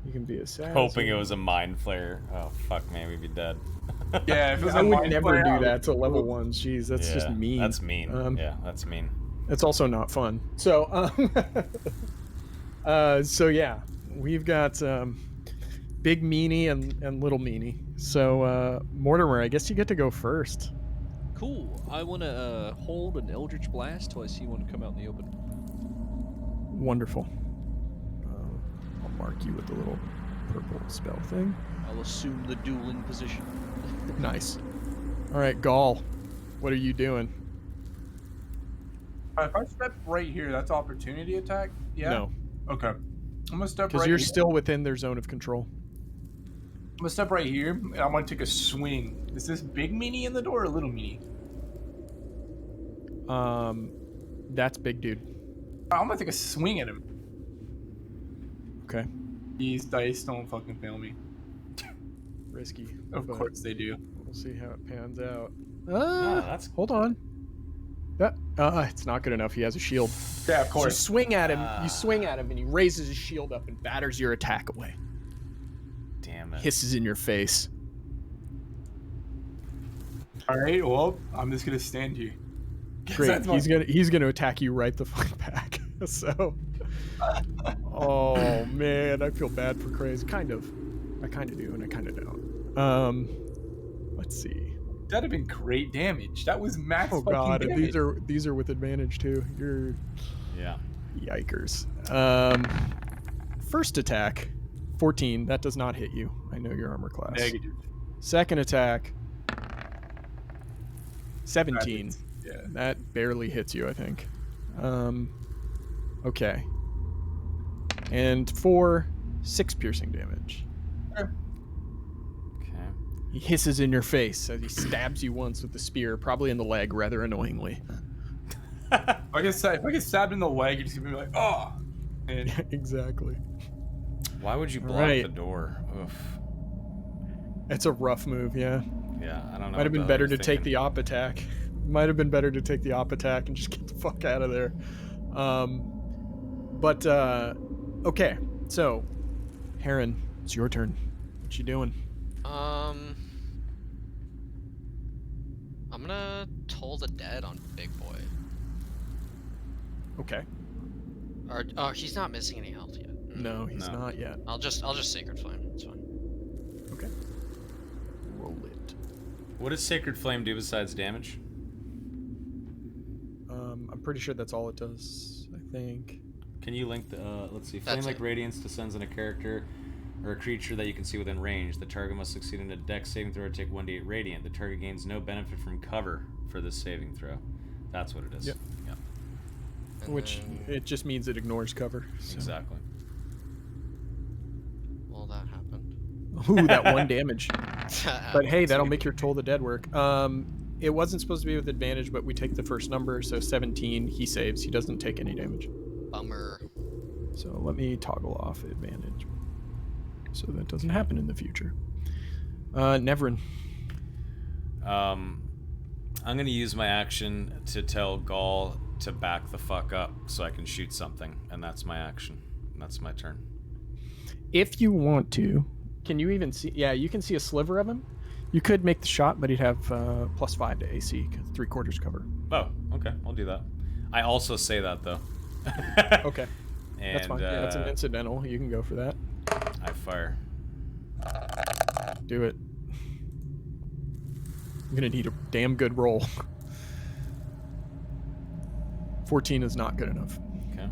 He can be a sad. Hoping it was a mind flare. Oh fuck, man, we'd be dead. Yeah, if it was I a would mind never flare, do that to level 1. Jeez, that's just Yeah, mean. That's mean. Yeah, that's mean. It's also not fun. So, so yeah, we've got Big Meanie and Little Meanie. So, Mortimer, I guess you get to go first. Cool. I want to hold an Eldritch Blast till I see one come out in the open. Wonderful. I'll mark you with the little purple spell thing. I'll assume the dueling position. Nice. All right, Gall, what are you doing? If I step right here, that's opportunity attack? Yeah? No, Okay. I'm gonna step right because you're here. still within their zone of control. I'm gonna step right here, and I'm gonna take a swing. Is this Big Meanie in the door or Little Meanie? That's big dude. I'm gonna take a swing at him. Okay. These dice don't fucking fail me. Risky. Of but course they do. We'll see how it pans out. That's Hold on. That it's not good enough. He has a shield. Yeah, of So you course. swing at him. You swing at him, and he raises his shield up and batters your attack away. damn it. Hisses in your face. All right. Well, I'm just gonna stand here. Great. That's He's gonna attack you right the fuck back. So. Oh man, I feel bad for Craze. Kind of. I kind of do, and I kind of don't. Let's see. That'd have been great damage. That was max. Oh fucking god, and damage. these are with advantage too. You're Yeah. yikers. First attack, 14. That does not hit you. I know your armor class. Negative. Second attack, 17. Yeah. That barely hits you, I think. Okay. And 6 piercing damage. Okay. He hisses in your face as he stabs you once with the spear, probably in the leg, rather annoyingly. If I get stabbed in the leg, you're just gonna be like, oh. And Exactly. Why would you block Right. the door? Oof. It's a rough move, yeah. Yeah, I don't know. Might have what been the better other to take thinking. the op attack. Might have been better to take the op attack and just get the fuck out of there. Okay. So, Heron, it's your turn. What you doing? I'm gonna toll the dead on Big Boy. Okay. Or oh, he's not missing any health yet. No, he's No. not yet. I'll just Sacred Flame. It's fine. Okay. Roll it. What does Sacred Flame do besides damage? I'm pretty sure that's all it does. I think. Can you link the, let's see, That's Flame-like it. radiance descends on a character or a creature that you can see within range. The target must succeed in a dex saving throw or take 1d8 radiant. The target gains no benefit from cover for this saving throw. That's what it is. Yep. Yeah, And Which then, it just means it ignores cover. So. exactly. well, that happened. Ooh, that one damage. That But hey, happened. that'll make your Toll the Dead work. It wasn't supposed to be with advantage, but we take the first number, so 17. He saves. He doesn't take any damage. Bummer. So let me toggle off advantage, so that doesn't happen in the future. Nevrin. I'm gonna use my action to tell Gaul to back the fuck up so I can shoot something, and that's my action. That's my turn. If you want to, can you even see? Yeah, you can see a sliver of him. You could make the shot, but he'd have +5 to AC, 3/4 cover. Oh, okay, I'll do that. I also say that though. Okay, And that's fine. Yeah, that's an incidental. You can go for that. I fire. Do it. I'm gonna need a damn good roll. 14 is not good enough. Okay,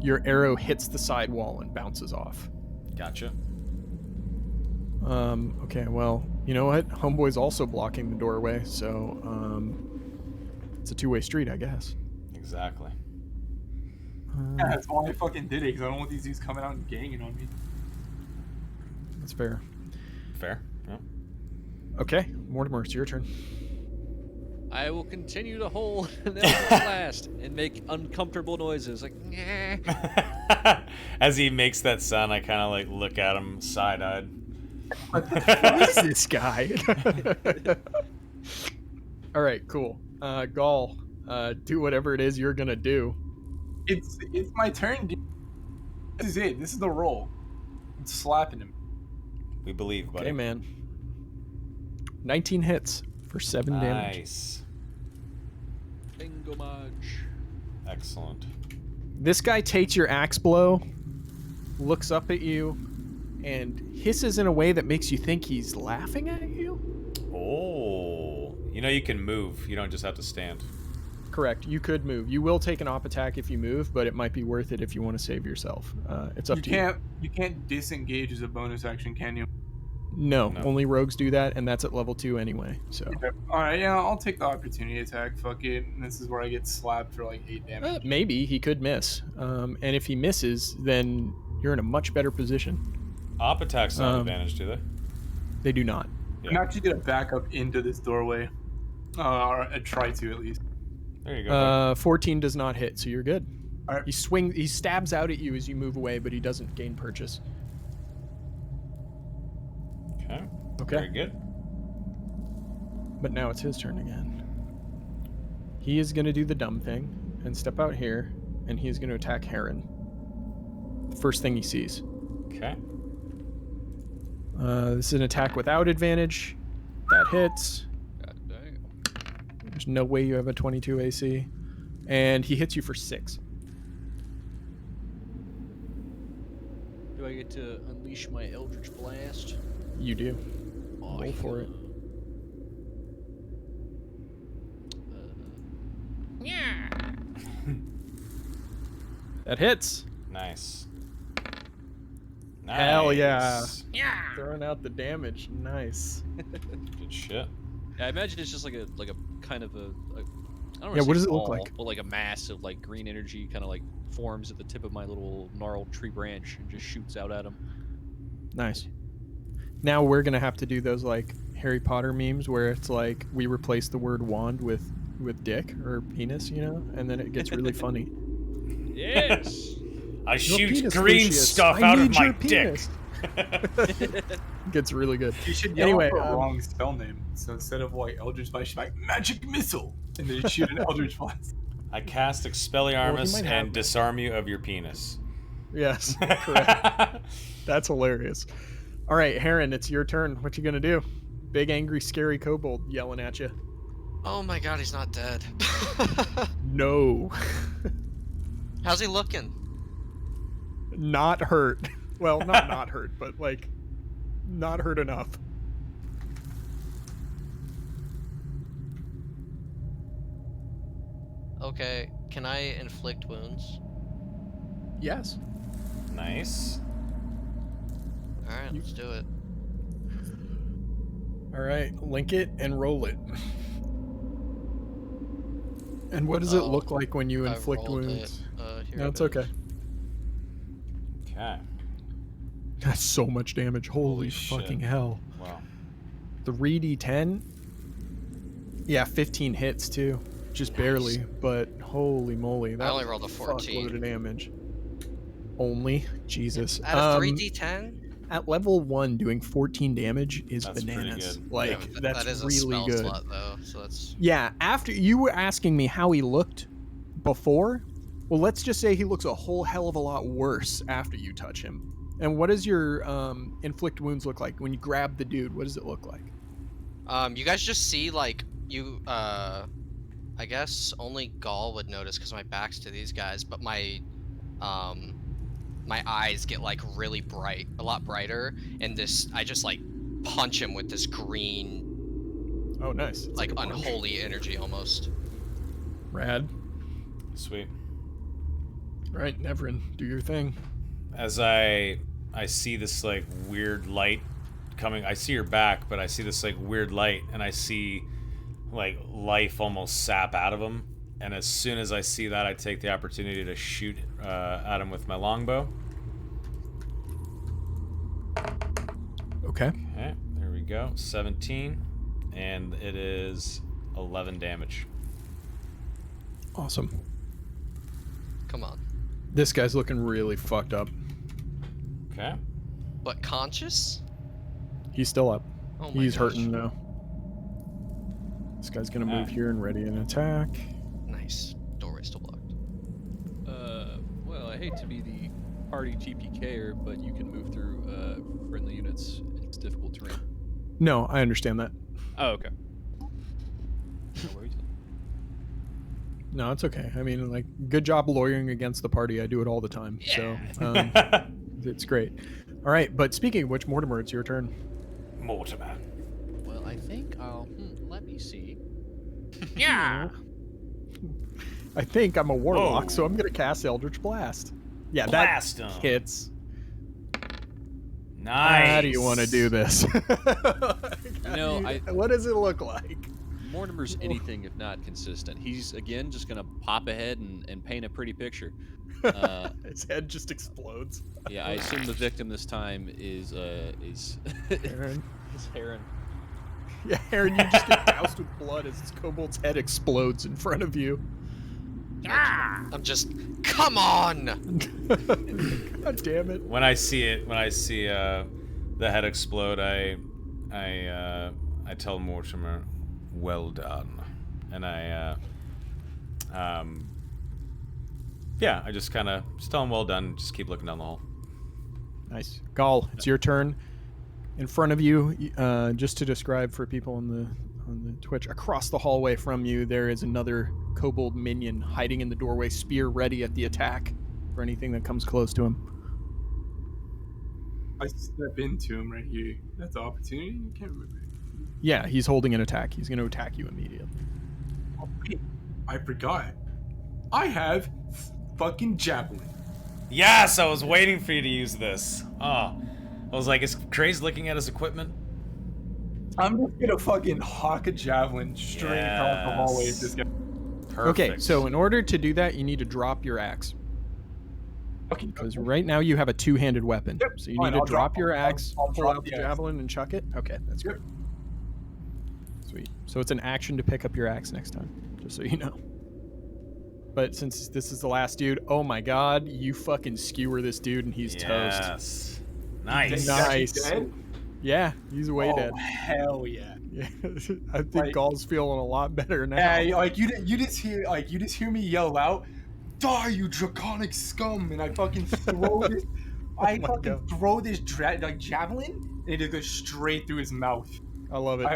Your arrow hits the side wall and bounces off. gotcha. Okay, well, you know what? Homeboy's also blocking the doorway, so it's a two-way street, I guess. Exactly. Yeah, that's why I fucking did it, because I don't want these dudes coming out and ganging on me. That's fair. Fair. Yeah. Okay, Mortimer, it's your turn. I will continue to hold an Eldritch Blast and make uncomfortable noises like "Nyeh." As he makes that sound, I kind of like look at him side-eyed. Who is this guy? All right, cool. Gaul, do whatever it is you're gonna do. It's my turn, dude. This is it. This is the roll. I'm slapping him. We believe, buddy. Okay, man. 19 hits for 7 damage. Nice. Bingo much. Excellent. This guy takes your axe blow, looks up at you, and hisses in a way that makes you think he's laughing at you. Oh, you know you can move. You don't just have to stand. Correct. You could move. You will take an op attack if you move, but it might be worth it if you want to save yourself. It's up to you. You can't disengage as a bonus action, can you? No, No. only rogues do that, and that's at level 2 anyway. So All right, yeah, I'll take the opportunity attack. Fuck it. And this is where I get slapped for like 8 damage. maybe he could miss. And if he misses, then you're in a much better position. Op attacks don't have advantage, do they? They do not. I'm actually gonna back up into this doorway, or I try to at least. There you go. buddy. 14 does not hit, so you're good. All right. He stabs out at you as you move away, but he doesn't gain purchase. Okay. Okay. Very good. But now it's his turn again. He is going to do the dumb thing and step out here, and he is going to attack Heron. The first thing he sees. Okay. This is an attack without advantage. That hits. God damn. There's no way you have a 22 AC. And he hits you for 6. Do I get to unleash my Eldritch Blast? You do. Oh, Roll for it. Yeah. That hits. Nice. Hell yeah. Nice. Yeah. Throwing out the damage. Nice. Good shit. Yeah, I imagine it's just like a kind of a I don't Yeah, know. what does it look like? But like a mass of like green energy kind of like forms at the tip of my little gnarled tree branch and just shoots out at him. Nice. Now we're going to have to do those like Harry Potter memes where it's like we replace the word wand with dick or penis, you know, and then it gets really funny. Yes. I Your shoot penis, green Lucius. stuff I out of need my your dick. penis. Gets really good. You should yell Anyway, out the wrong spell name. So instead of like Eldritch Blast, you should be like magic missile, and then you shoot an Eldritch Blast. I cast Expelliarmus might have and disarm you of your penis. Yes, correct. That's hilarious. All right, Heron, it's your turn. What you gonna do? Big, angry, scary kobold yelling at you. Oh my god, he's not dead. No. How's he looking? not hurt. Well, not hurt, but like not hurt enough. Okay, can I inflict wounds? Yes. Nice. All right, let's do it. All right, link it and roll it. And what does it look like when you I inflict rolled wounds? Here No, it it's is. okay. Okay. That's so much damage. Holy Holy shit. fucking hell. Wow. 3d10? Yeah, 15 hits too. Just barely, but holy moly. That only was rolled a fuckload 14. of damage. Only? Jesus. Out of 3d10? At level 1, doing 14 damage is That's pretty bananas. good. Like, Yeah, that's that is a really spell good. slot though, so that's Yeah, after you were asking me how he looked before, well, let's just say he looks a whole hell of a lot worse after you touch him. And what does your inflict wounds look like when you grab the dude? What does it look like? you guys just see like you I guess only Gaul would notice because my back's to these guys, but my eyes get like really bright, a lot brighter, and I just like punch him with this green, Oh, nice. It's like a punch. unholy energy almost. Rad. Sweet. All right, Nevrin, do your thing. As I see this like weird light coming, I see your back, but I see this like weird light, and I see like life almost sap out of him. And as soon as I see that, I take the opportunity to shoot at him with my longbow. Okay. Okay, there we go. 17, and it is 11 damage. Awesome. Come on. This guy's looking really fucked up. Okay. But conscious? He's still up. Oh my He's gosh. hurting now. This guy's gonna move here and ready an attack. Nice. Doorway still blocked. Well, I hate to be the party TPKer, but you can move through friendly units. It's difficult terrain. No, I understand that. Oh, okay. No worries. No, it's okay. I mean, like, good job lawyering against the party. I do it all the time. So, it's great. All right, but speaking of which, Mortimer, it's your turn. Mortimer. Well, I think I'll. Let me see. Yeah. I think I'm a warlock, Whoa. so I'm gonna cast Eldritch Blast. Yeah, Blast that 'em. hits. Nice. How do you want to do this? You know, what does it look like? Mortimer's anything if not consistent. He's again just gonna pop ahead and paint a pretty picture. His head just explodes. Yeah, I assume the victim this time is Aaron. is Heron. Yeah, Aaron, you just get doused with blood as this kobold's head explodes in front of you. I'm just, come on! God damn it. When I see the head explode, I tell Mortimer, "Well done," and I just kind of tell him, "Well done." And just keep looking down the hall. Nice. Gaul, it's your turn. In front of you, just to describe for people on the Twitch, across the hallway from you, there is another kobold minion hiding in the doorway, spear ready at the attack for anything that comes close to him. I step into him right here. That's the opportunity. I can't remember. Yeah, he's holding an attack. He's going to attack you immediately. Oh, wait, I forgot. I have fucking javelin. Yes, I was waiting for you to use this. Oh, I was like, is Craze looking at his equipment? I'm just gonna fucking hawk a javelin straight across the hallway at this guy. Perfect. Okay, so in order to do that, you need to drop your axe. Okay, Because right now you have a two-handed weapon. Yep, So you fine, need to I'll drop drop- your I'll- axe, I'll pull drop out the the axe. javelin, and chuck it. Okay, that's Yep. great. Sweet. So it's an action to pick up your axe next time, just so you know. But since this is the last dude, oh my god, you fucking skewer this dude and he's toast. Yes. Nice. Nice. Dead? Yeah, he's way dead. Hell yeah. Yeah, I think Like- Gaul's feeling a lot better now. Yeah, like you just hear me yell out, "Die, you draconic scum!" And I fucking throw this, I my fucking God. throw this javelin, and it just goes straight through his mouth. I love it.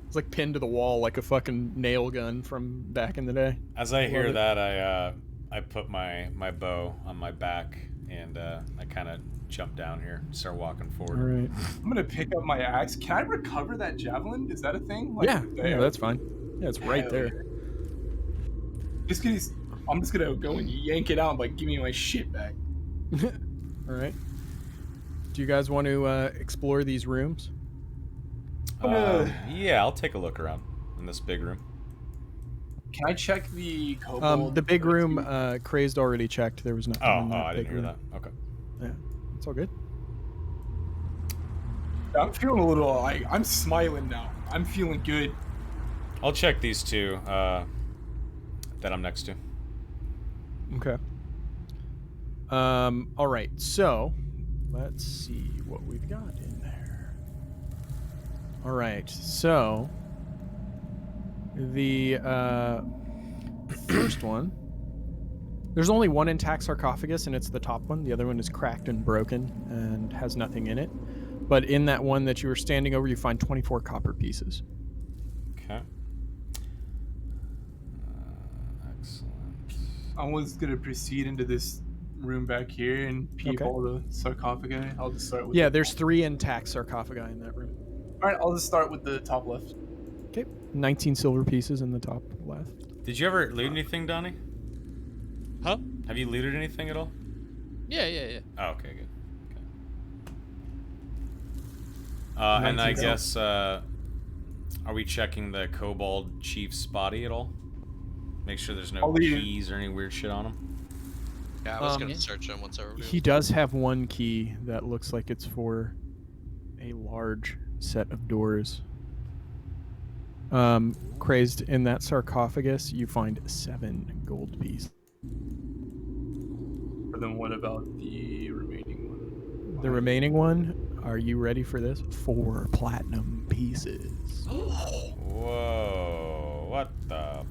It's like pinned to the wall like a fucking nail gun from back in the day. As I hear it. that, I put my bow on my back and I kind of jump down here, start walking All forward. right. I'm gonna pick up my axe. Can I recover that javelin? Is that a thing? Yeah, with the yeah, arrow? that's fine. Yeah, it's right Hell there. yeah. Just cause I'm just gonna go and yank it out and like give me my shit back. All right. Do you guys want to explore these rooms? Yeah, I'll take a look around in this big room. Can I check the kobold? The big room, Crazed already checked. There was nothing Oh, in that I big didn't hear room. that. Okay. Yeah, it's all good. I'm feeling a little like I'm smiling now. I'm feeling good. I'll check these two that I'm next to. Okay. All right. So, let's see what we've got in there. All right. So, the first one. There's only one intact sarcophagus, and it's the top one. The other one is cracked and broken and has nothing in it. But in that one that you were standing over, you find 24 copper pieces. Okay. Excellent. I was gonna proceed into this room back here and peep Okay. all the sarcophagi. I'll just start with Yeah, the there's 3 intact sarcophagi in that room. All right, I'll just start with the top left. Okay. 19 silver pieces in the top left. Did you ever loot anything, Donnie? Huh? Have you looted anything at all? Yeah. Oh, okay, good. Okay. And I 19 guess, are we checking the Kobold Chief's body at all? Make sure there's no I'll leave- keys or any weird shit on him? Yeah, I was Um, gonna search him once I revealed. He does have one key that looks like it's for a large set of doors. Crazed, in that sarcophagus, you find 7 gold pieces. But then what about the remaining one? The remaining one, are you ready for this? 4 platinum pieces. Whoa. What the?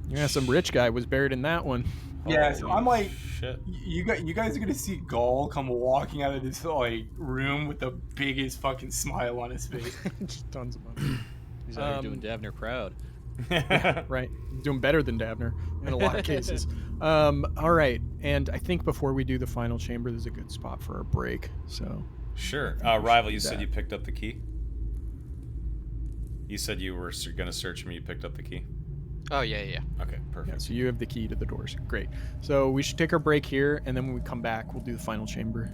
Yeah, some rich guy was buried in that one. Yeah, so Holy I'm like, shit. you guys are gonna see Gaul come walking out of this like room with the biggest fucking smile on his face. Just tons of money. He's out here doing Davner proud. Right. Doing better than Davner in a lot of cases. All right. And I think before we do the final chamber, there's a good spot for a break. So Sure. Rival, you do said that. you picked up the key? You said you were going to search him and you picked up the key? Oh yeah. Okay, yeah, perfect. so you have the key to the doors. Great. So we should take our break here, and then when we come back, we'll do the final chamber.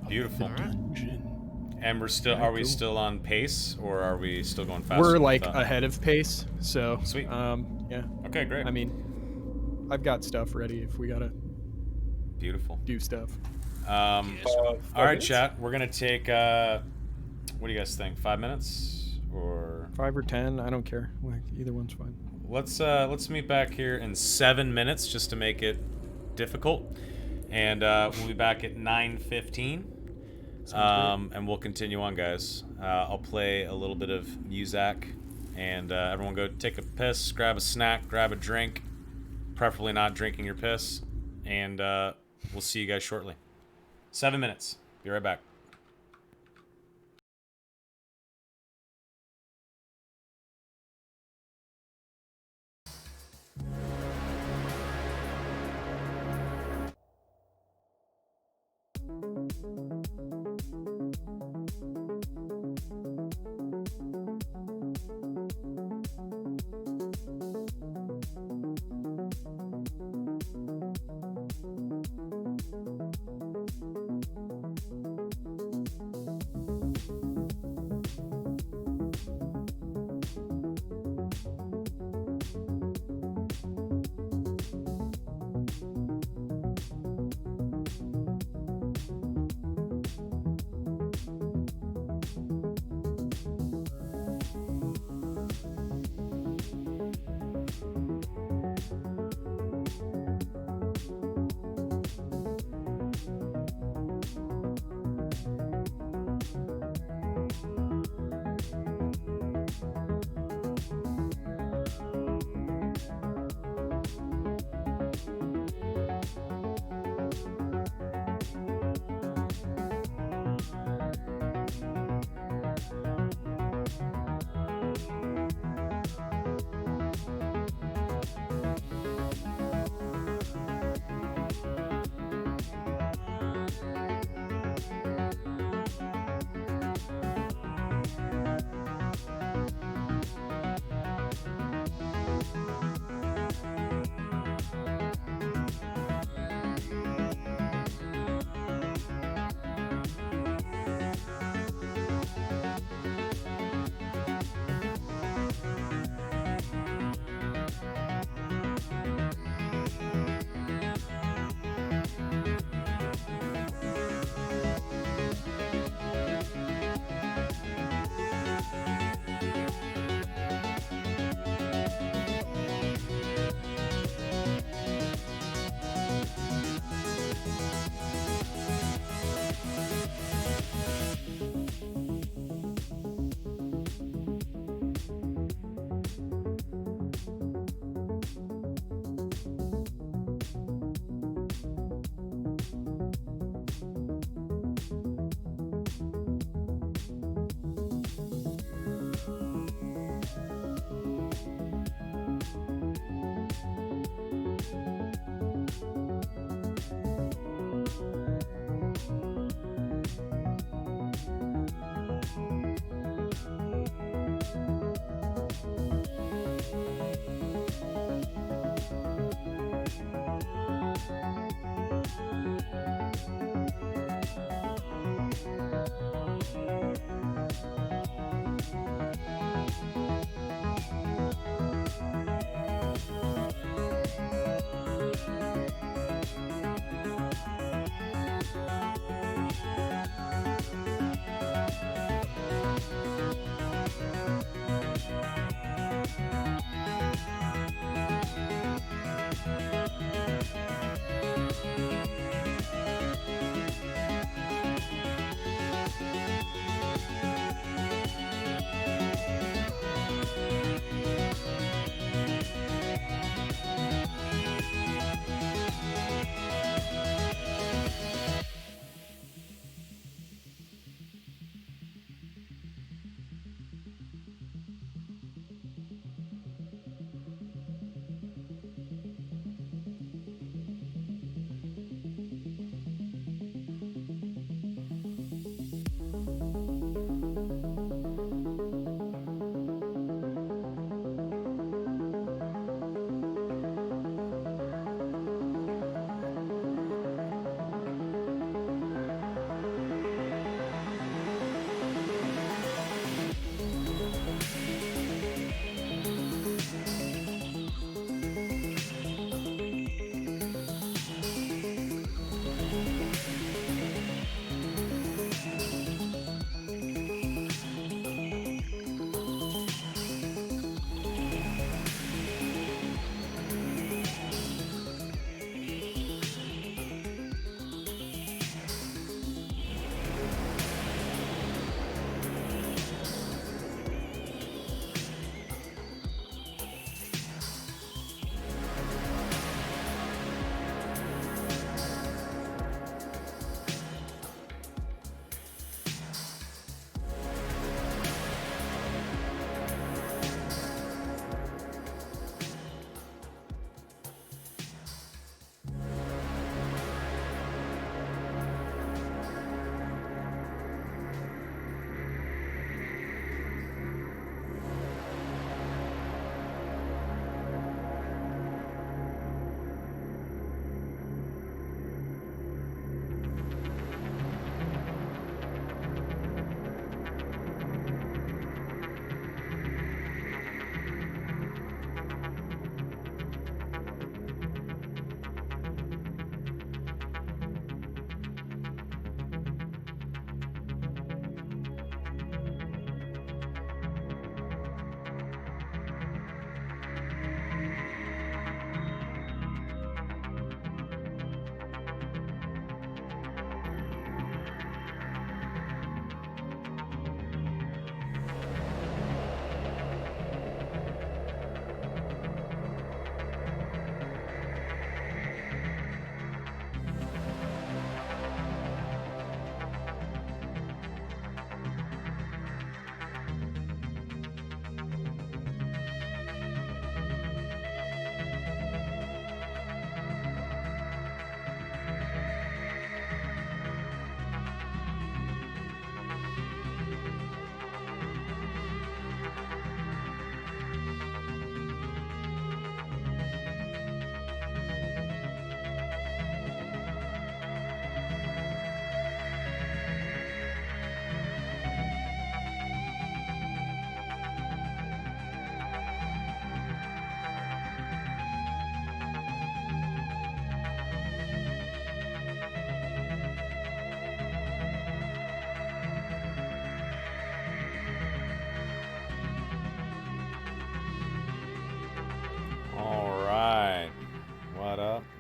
Beautiful. Dungeon. And we're still, Alright, are we cool. still on pace, or are we still going faster? We're than we like thought? ahead of pace. So Sweet. yeah. Okay, great. I mean, I've got stuff ready if we gotta Beautiful. do stuff. All right, chat. We're gonna take. What do you guys think? 5 minutes, or 5 or 10, I don't care. Like either one's fine. let's meet back here in 7 minutes just to make it difficult, and we'll be back at 9:15. And we'll continue on, guys. I'll play a little bit of music, and everyone go take a piss, grab a snack, grab a drink, preferably not drinking your piss, and we'll see you guys shortly. 7 minutes. Be right back.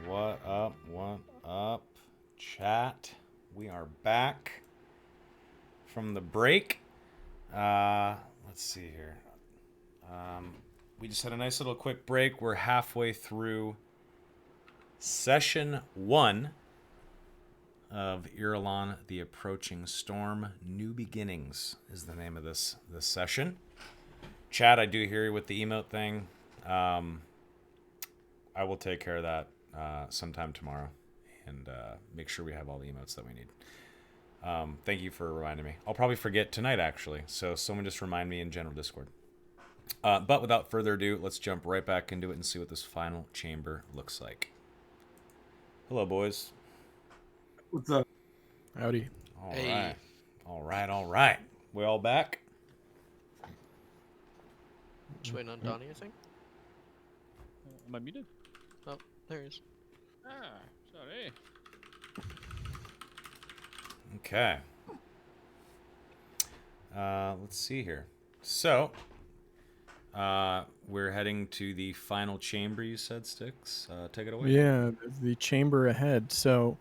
What up? What up? Chat. We are back from the break. Let's see here. We just had a nice little quick break. We're halfway through session 1 of Irilon, the Approaching Storm. New Beginnings is the name of this session. Chad, I do hear you with the emote thing. I will take care of that sometime tomorrow and make sure we have all the emotes that we need. Thank you for reminding me. I'll probably forget tonight, actually. So someone just remind me in general Discord. But without further ado, let's jump right back into it and see what this final chamber looks like. Hello, boys. What's up? Howdy. All Hey. right. All right, all right. We all back? Just waiting on Donnie, I think. Am I muted? Oh, there he is. Ah, sorry. Okay. Let's see here. So, we're heading to the final chamber, you said, Styx. Take it away. Yeah, the chamber ahead. So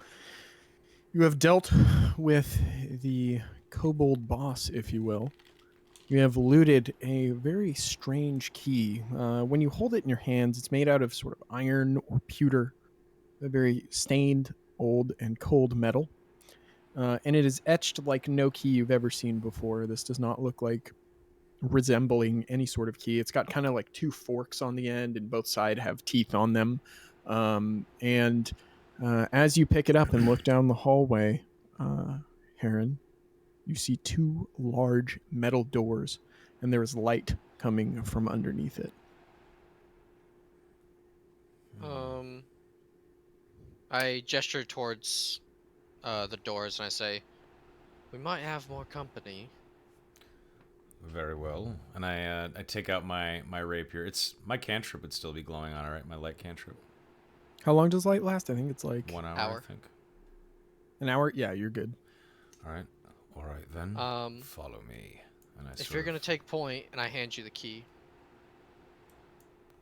you have dealt with the kobold boss, if you will. You have looted a very strange key. When you hold it in your hands, it's made out of sort of iron or pewter, a very stained, old, and cold metal. And it is etched like no key you've ever seen before. This does not look like resembling any sort of key. It's got kind of like two forks on the end, and both sides have teeth on them. And as you pick it up and look down the hallway, Heron, you see two large metal doors, and there is light coming from underneath it. I gesture towards the doors and I say, "We might have more company." Very well. And I take out my rapier. My cantrip would still be glowing on it, right? My light cantrip. How long does light last? I think it's like 1 hour, Hour. I think. an hour. Yeah, you're good. All right. All right, then. Follow me. And If you're gonna take point, and I hand you the key.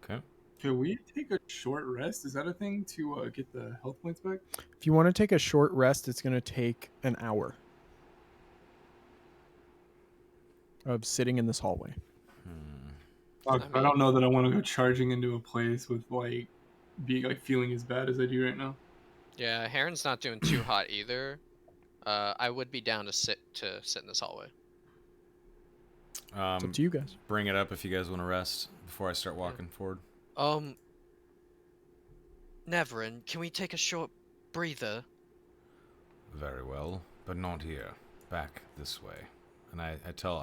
Okay. Can we take a short rest? Is that a thing to get the health points back? If you want to take a short rest, it's going to take an hour of sitting in this hallway. I I don't know that I want to go charging into a place with feeling as bad as I do right now. Yeah, Heron's not doing too hot either. I would be down to sit in this hallway. It's up to you guys. Bring it up if you guys want to rest before I start walking forward. Neverin, can we take a short breather? Very well, but not here. Back this way. And I tell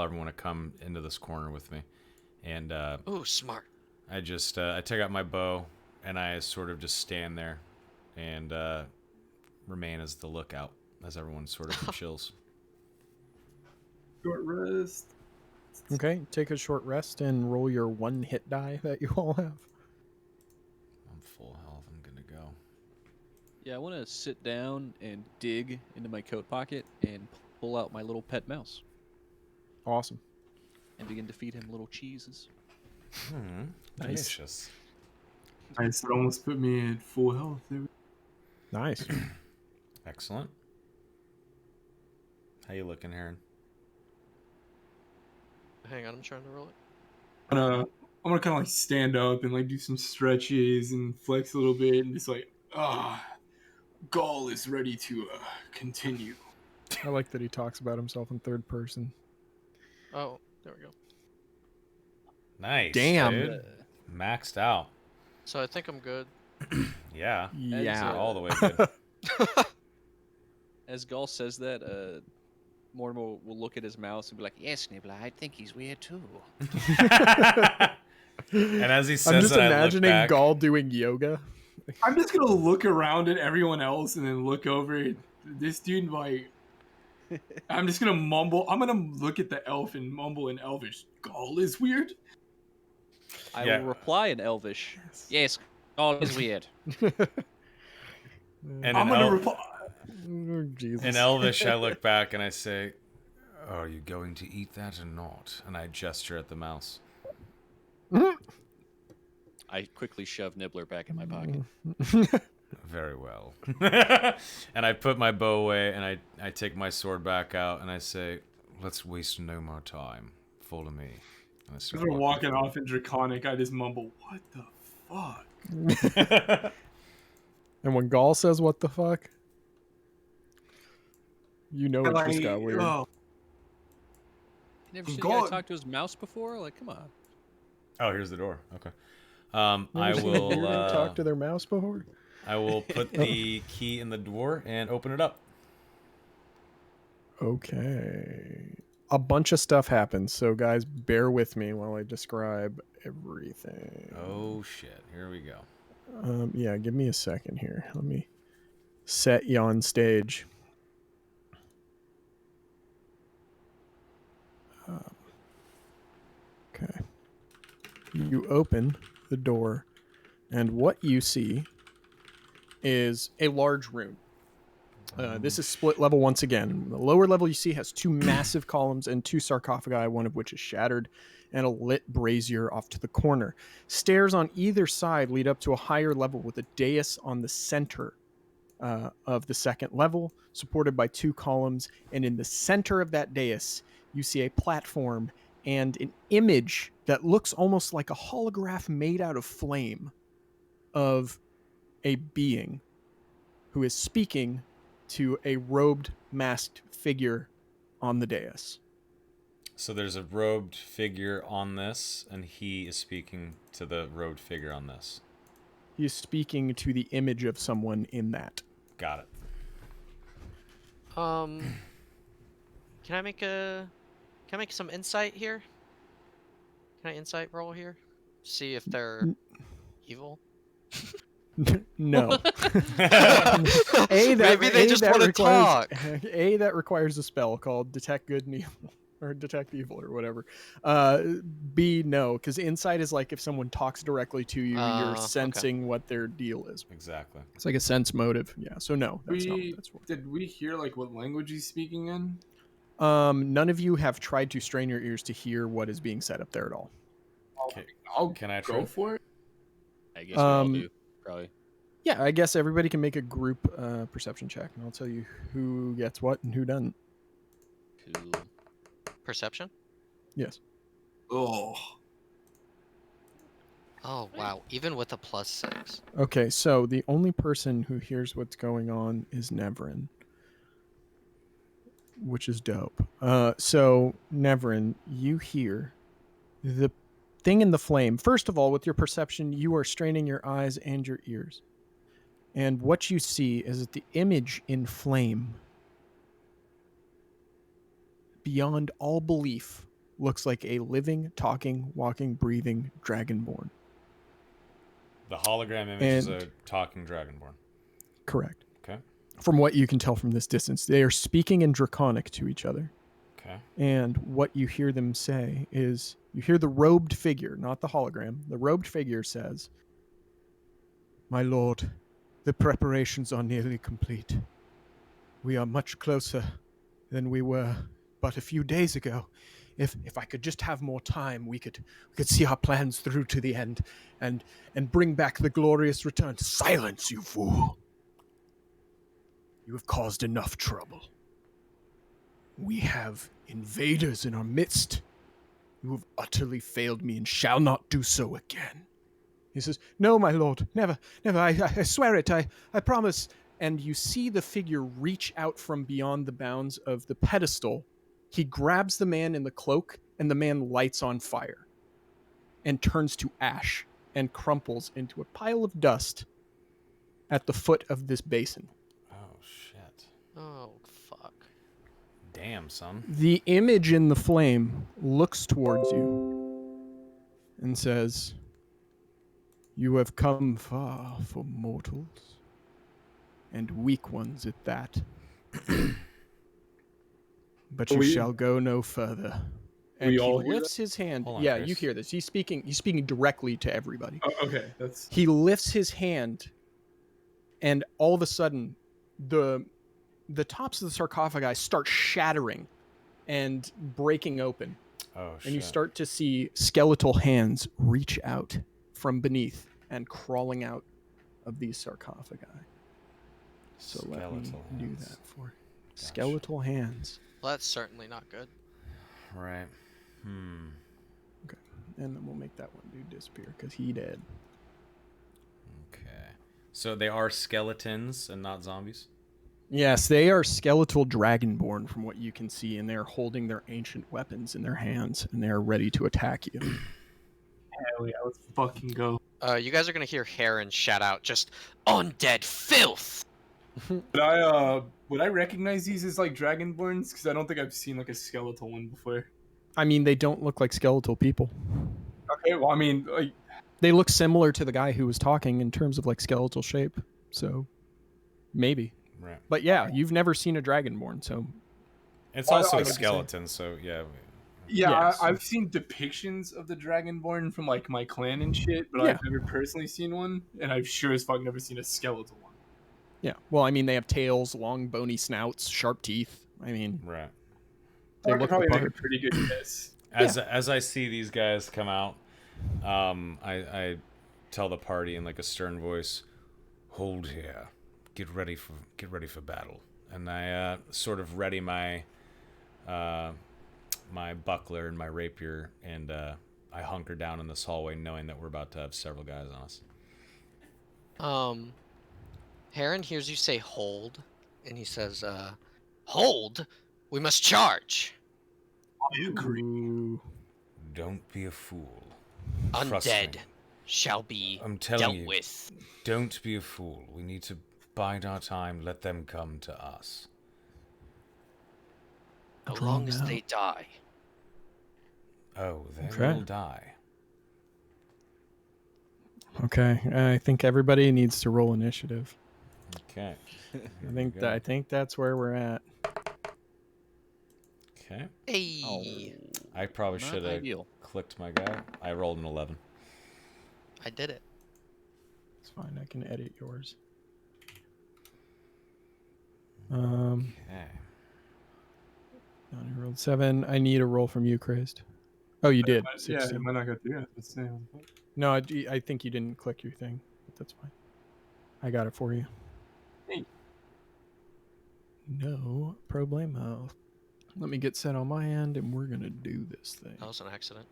everyone to come into this corner with me. And Ooh, smart. I just I take out my bow and I sort of just stand there and remain as the lookout as everyone sort of chills. Short rest. Okay, take a short rest and roll your one hit die that you all have. I'm full health. I'm good to go. Yeah, I want to sit down and dig into my coat pocket and pull out my little pet mouse Awesome. and begin to feed him little cheeses. Nice. Delicious. Nice. It almost put me at full health. Nice. Excellent. How you looking, Heron? Hang on, I'm trying to roll it. I'm gonna kind of like stand up and like do some stretches and flex a little bit and just like, Gaul is ready to continue. I like that he talks about himself in third person. Oh, there we go. Nice. Damn. Dude. Maxed out. So I think I'm good. Yeah. Yeah. All the way good. As Gaul says that, Mortimer will look at his mouse and be like, "Yes, Nibbler, I think he's weird too." And as he says I'm just that, imagining I look back. Gaul doing yoga. I'm just gonna look around at everyone else and then look over at this dude like. I'm just gonna mumble. I'm gonna look at the elf and mumble in Elvish. Gaul is weird. I Yeah. will reply in Elvish. "Yes, Gaul is weird." And I'm gonna reply. Oh, Jesus. in Elvish, I look back and I say, "Are you going to eat that or not?" And I gesture at the mouse. I I quickly shove Nibbler back in my pocket. Very well. And I put my bow away, and I take my sword back out, and I say, let's waste no more time. Follow me. And I As start we're walking forward. off in Draconic, I just mumble, "What the fuck?" And when Gaul says what the fuck, you know And it just got weird. oh, You never seen a God. guy talk to his mouse before? Like, come on. Oh, here's the door. Okay. Never I seen a will bearded talk to their mouse before? I will put the key in the door and open it up. Okay. A bunch of stuff happens, so guys, bear with me while I describe everything. Oh shit! Here we go. Yeah, give me a second here. Let me set you on stage. Okay. You open the door, and what you see is a large room. This is split level once again. The lower level you see has two massive columns and two sarcophagi, one of which is shattered, and a lit brazier off to the corner. Stairs on either side lead up to a higher level with a dais on the center of the second level, supported by two columns. And in the center of that dais, you see a platform and an image that looks almost like a holograph made out of flame of a being who is speaking to a robed, masked figure on the dais. So there's a robed figure on this, and he is speaking to the robed figure on this. He is speaking to the image of someone in that. Got it. Can I make some insight here? Can I insight roll here? See if they're evil. No. Maybe they just want to talk. That requires a spell called Detect Good and Evil, or Detect Evil, or whatever. B, no, because insight is like if someone talks directly to you, you're Okay. sensing what their deal is. Exactly. It's like a sense motive. Yeah, so no, that's not. Did we hear like what language he's speaking in? None of you have tried to strain your ears to hear what is being said up there at all. Okay. I'll Can I go try? for it. I guess we all do, probably. Yeah, I guess everybody can make a group perception check, and I'll tell you who gets what and who doesn't. Cool. Perception? Yes. Oh, Oh wow, even with a +6. Okay, so the only person who hears what's going on is Nevrin, which is dope. So Nevrin, you hear the thing in the flame. First of all, with your perception, you are straining your eyes and your ears. And what you see is that the image in flame, beyond all belief, looks like a living, talking, walking, breathing dragonborn. The hologram image is And- a talking dragonborn. Correct. Okay. From what you can tell from this distance, they are speaking in Draconic to each other. Okay. And what you hear them say is, you hear the robed figure, not the hologram. The robed figure says, "My lord, the preparations are nearly complete. We are much closer than we were but a few days ago. If I could just have more time, we could see our plans through to the end and bring back the glorious return." "Silence, you fool! You have caused enough trouble. We have invaders in our midst. You have utterly failed me and shall not do so again." He says, "No, my lord, never, never, I swear it, I promise." And you see the figure reach out from beyond the bounds of the pedestal. He grabs the man in the cloak, and the man lights on fire and turns to ash and crumples into a pile of dust at the foot of this basin. Oh shit. Oh fuck. Damn, son. The image in the flame looks towards you and says, "You have come far for mortals, and weak ones at that. But you shall go no further." And we he all hear lifts his hand. Hold on, Yeah, Chris. you hear this. He's speaking directly to everybody. Oh, okay, that's He lifts his hand, and all of a sudden, the tops of the sarcophagi start shattering and breaking open. Oh shit. And you start to see skeletal hands reach out from beneath and crawling out of these sarcophagi. So let me Skeletal do hands. that for skeletal hands. Well, that's certainly not good. Right. Okay, and then we'll make that one dude disappear because he dead. Okay. So they are skeletons and not zombies? Yes, they are skeletal dragonborn from what you can see, and they're holding their ancient weapons in their hands, and they are ready to attack you. Hell yeah, let's fucking go. You guys are gonna hear Heron shout out, just undead filth. Would I recognize these as like dragonborns? Because I don't think I've seen like a skeletal one before. I mean, they don't look like skeletal people. Okay, well, I mean, like, They look similar to the guy who was talking in terms of like skeletal shape, so maybe. Right. But yeah, you've never seen a dragonborn, so It's Well, also I a would say- skeleton, so yeah. yeah, Yes. I've seen depictions of the dragonborn from like my clan and shit, but Yeah. I've never personally seen one, and I've sure as fuck never seen a skeletal one. yeah. Well, I mean, they have tails, long bony snouts, sharp teeth. I mean, Right. they I could look the probably make a part. pretty good guess. As I see these guys come out, I tell the party in like a stern voice, "Hold here, get ready for battle." And I sort of ready my my buckler and my rapier, and I hunker down in this hallway, knowing that we're about to have several guys on us. Heron hears you say hold, and he says, hold? We must charge. I agree. Ooh. Don't be a fool. Trust Undead me. shall be I'm telling dealt you. with. Don't be a fool. We need to bide our time. Let them come to us. As Draw long as now. they die. Oh, they Okay. will die. Okay, I think everybody needs to roll initiative. Okay. I think that's where we're at. Okay. Hey, I probably Not should have ideal. clicked my guy. I rolled an 11. I did it. It's fine. I can edit yours. Um, Okay. Donnie rolled 7. I need a roll from you, Crazed. Oh, you did. Yeah, 16. it might not go through. Yeah, let's see. No, I think you didn't click your thing, but that's fine. I got it for you. Hey. No problemo. Let me get set on my end, and we're gonna do this thing. That was an accident.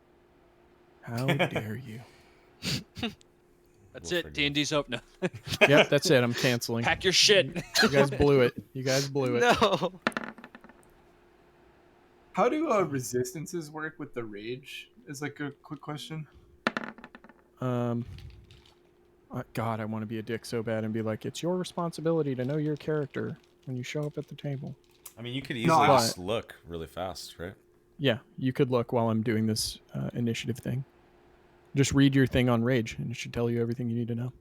How dare you? That's We'll it. forgive. D&D's up now. Yep, that's it. I'm canceling. Pack your shit. You guys blew it. You guys blew it. No. How do resistances work with the rage? Is like a quick question. God, I want to be a dick so bad and be like, it's your responsibility to know your character when you show up at the table. I mean, you could No, easily I- just look really fast, right? Yeah, you could look while I'm doing this initiative thing. Just read your thing on Rage, and it should tell you everything you need to know.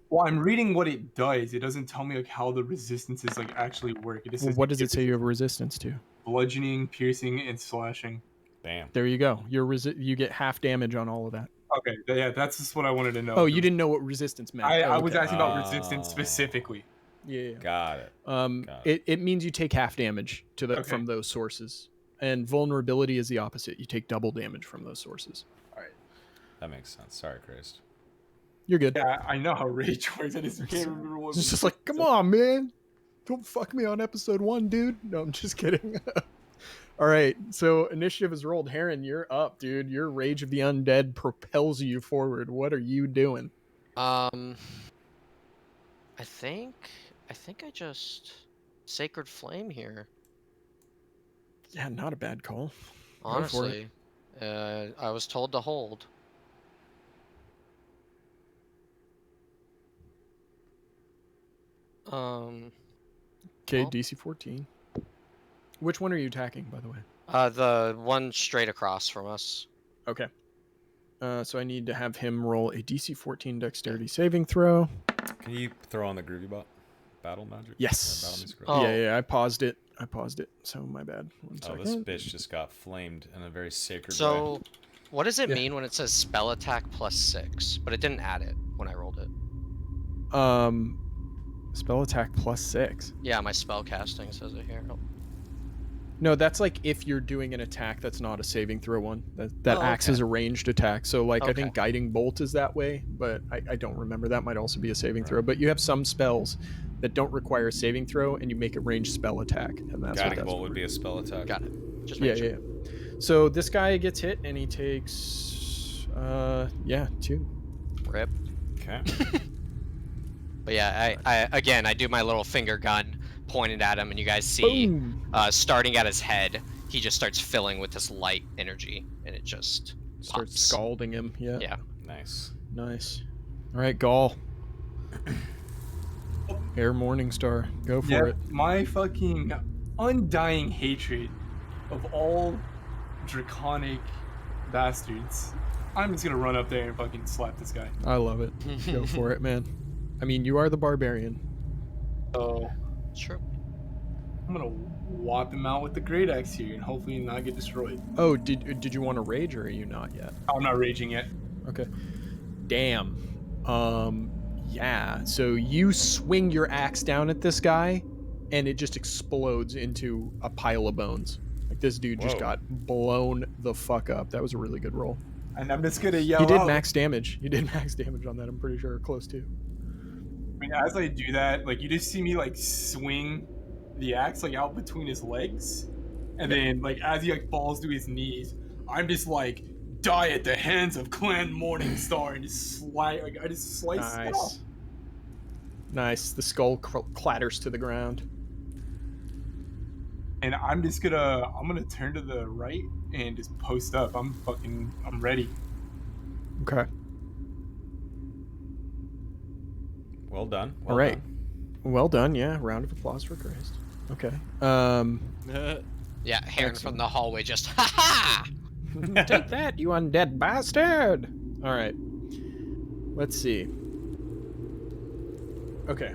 Well, I'm reading what it does. It doesn't tell me like how the resistances like actually work. It just Well, says what does it say you have resistance to? bludgeoning, piercing, and slashing. Bam. There you go. You get half damage on all of that. Okay, yeah, that's just what I wanted to know. Oh, you didn't know what resistance meant. I Oh, was okay. asking about resistance Oh. specifically. Yeah. Got it. Got It means you take half damage Okay. from those sources, and vulnerability is the opposite. You take double damage from those sources. That makes sense. Sorry, Christ. You're good. Yeah, I know how rage works. I just can't remember what. It's just like, come on, man. Don't fuck me on episode 1, dude. No, I'm just kidding. All right. So initiative is rolled. Heron, you're up, dude. Your Rage of the Undead propels you forward. What are you doing? I think I just Sacred Flame here. Yeah, not a bad call. Go for it. Honestly, I was told to hold. Okay, Well- DC 14. Which one are you attacking, by the way? The one straight across from us. Okay. So I need to have him roll a DC 14 Dexterity saving throw. Can you throw on the groovy bot? Battle magic? Yes. Battle music? Oh. Yeah, I paused it. So my bad. One Oh, second. this bitch just got flamed in a very sacred way. So, what does it Yeah. mean when it says spell attack +6? But it didn't add it when I rolled it. Spell attack +6. Yeah, my spell casting says it here. Oh, No, that's like if you're doing an attack that's not a saving throw one. That Oh, acts okay. as a ranged attack. So like I Okay. think guiding bolt is that way, but I don't remember. That might also be a saving throw. But you have some spells that don't require a saving throw, and you make a ranged spell attack, and that's what Guiding that's bolt for. would be a spell attack. Got it. Just Yeah, make sure. yeah. So this guy gets hit, and he takes 2. Rip. Okay. But yeah, I do my little finger gun pointed at him, and you guys see, Boom! starting at his head, he just starts filling with this light energy, and it just Starts pops. scalding him. Yeah. Yeah. Nice. Nice. All right, Gaul. Air Morningstar. Go for Yeah, it. my fucking undying hatred of all draconic bastards. I'm just gonna run up there and fucking slap this guy. I love it. Go for it, man. I mean, you are the barbarian. So True. I'm gonna whop him out with the great axe here and hopefully not get destroyed. Oh, did you want to rage or are you not yet? I'm not raging yet. Okay. Damn. Yeah. So you swing your axe down at this guy, and it just explodes into a pile of bones. Like this dude just Whoa. got blown the fuck up. That was a really good roll. And I'm just gonna yell You did out. max damage. You did max damage on that. I'm pretty sure, close to. I mean, as I do that, like you just see me like swing the axe like out between his legs, and then like as he like falls to his knees, I'm just like die at the hands of Clan Morningstar and just slice like I just slice it off. Nice. Nice. The skull clatters to the ground. And I'm gonna turn to the right and just post up. I'm ready. Okay. Well done. All right. Well done. Yeah. Round of applause for Christ. Okay. Yeah, Heron Excellent. from the hallway just ha ha. Take that, you undead bastard! All right. Let's see. Okay.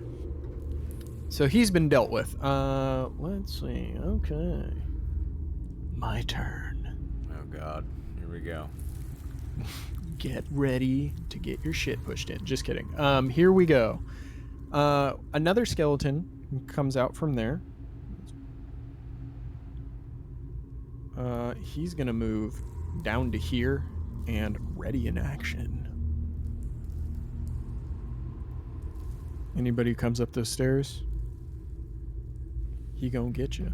So he's been dealt with. Let's see. Okay. My turn. Oh god. Here we go. Get ready to get your shit pushed in. Just kidding. Here we go. Another skeleton comes out from there. He's gonna move down to here and ready in action. Anybody who comes up those stairs, he gonna get you.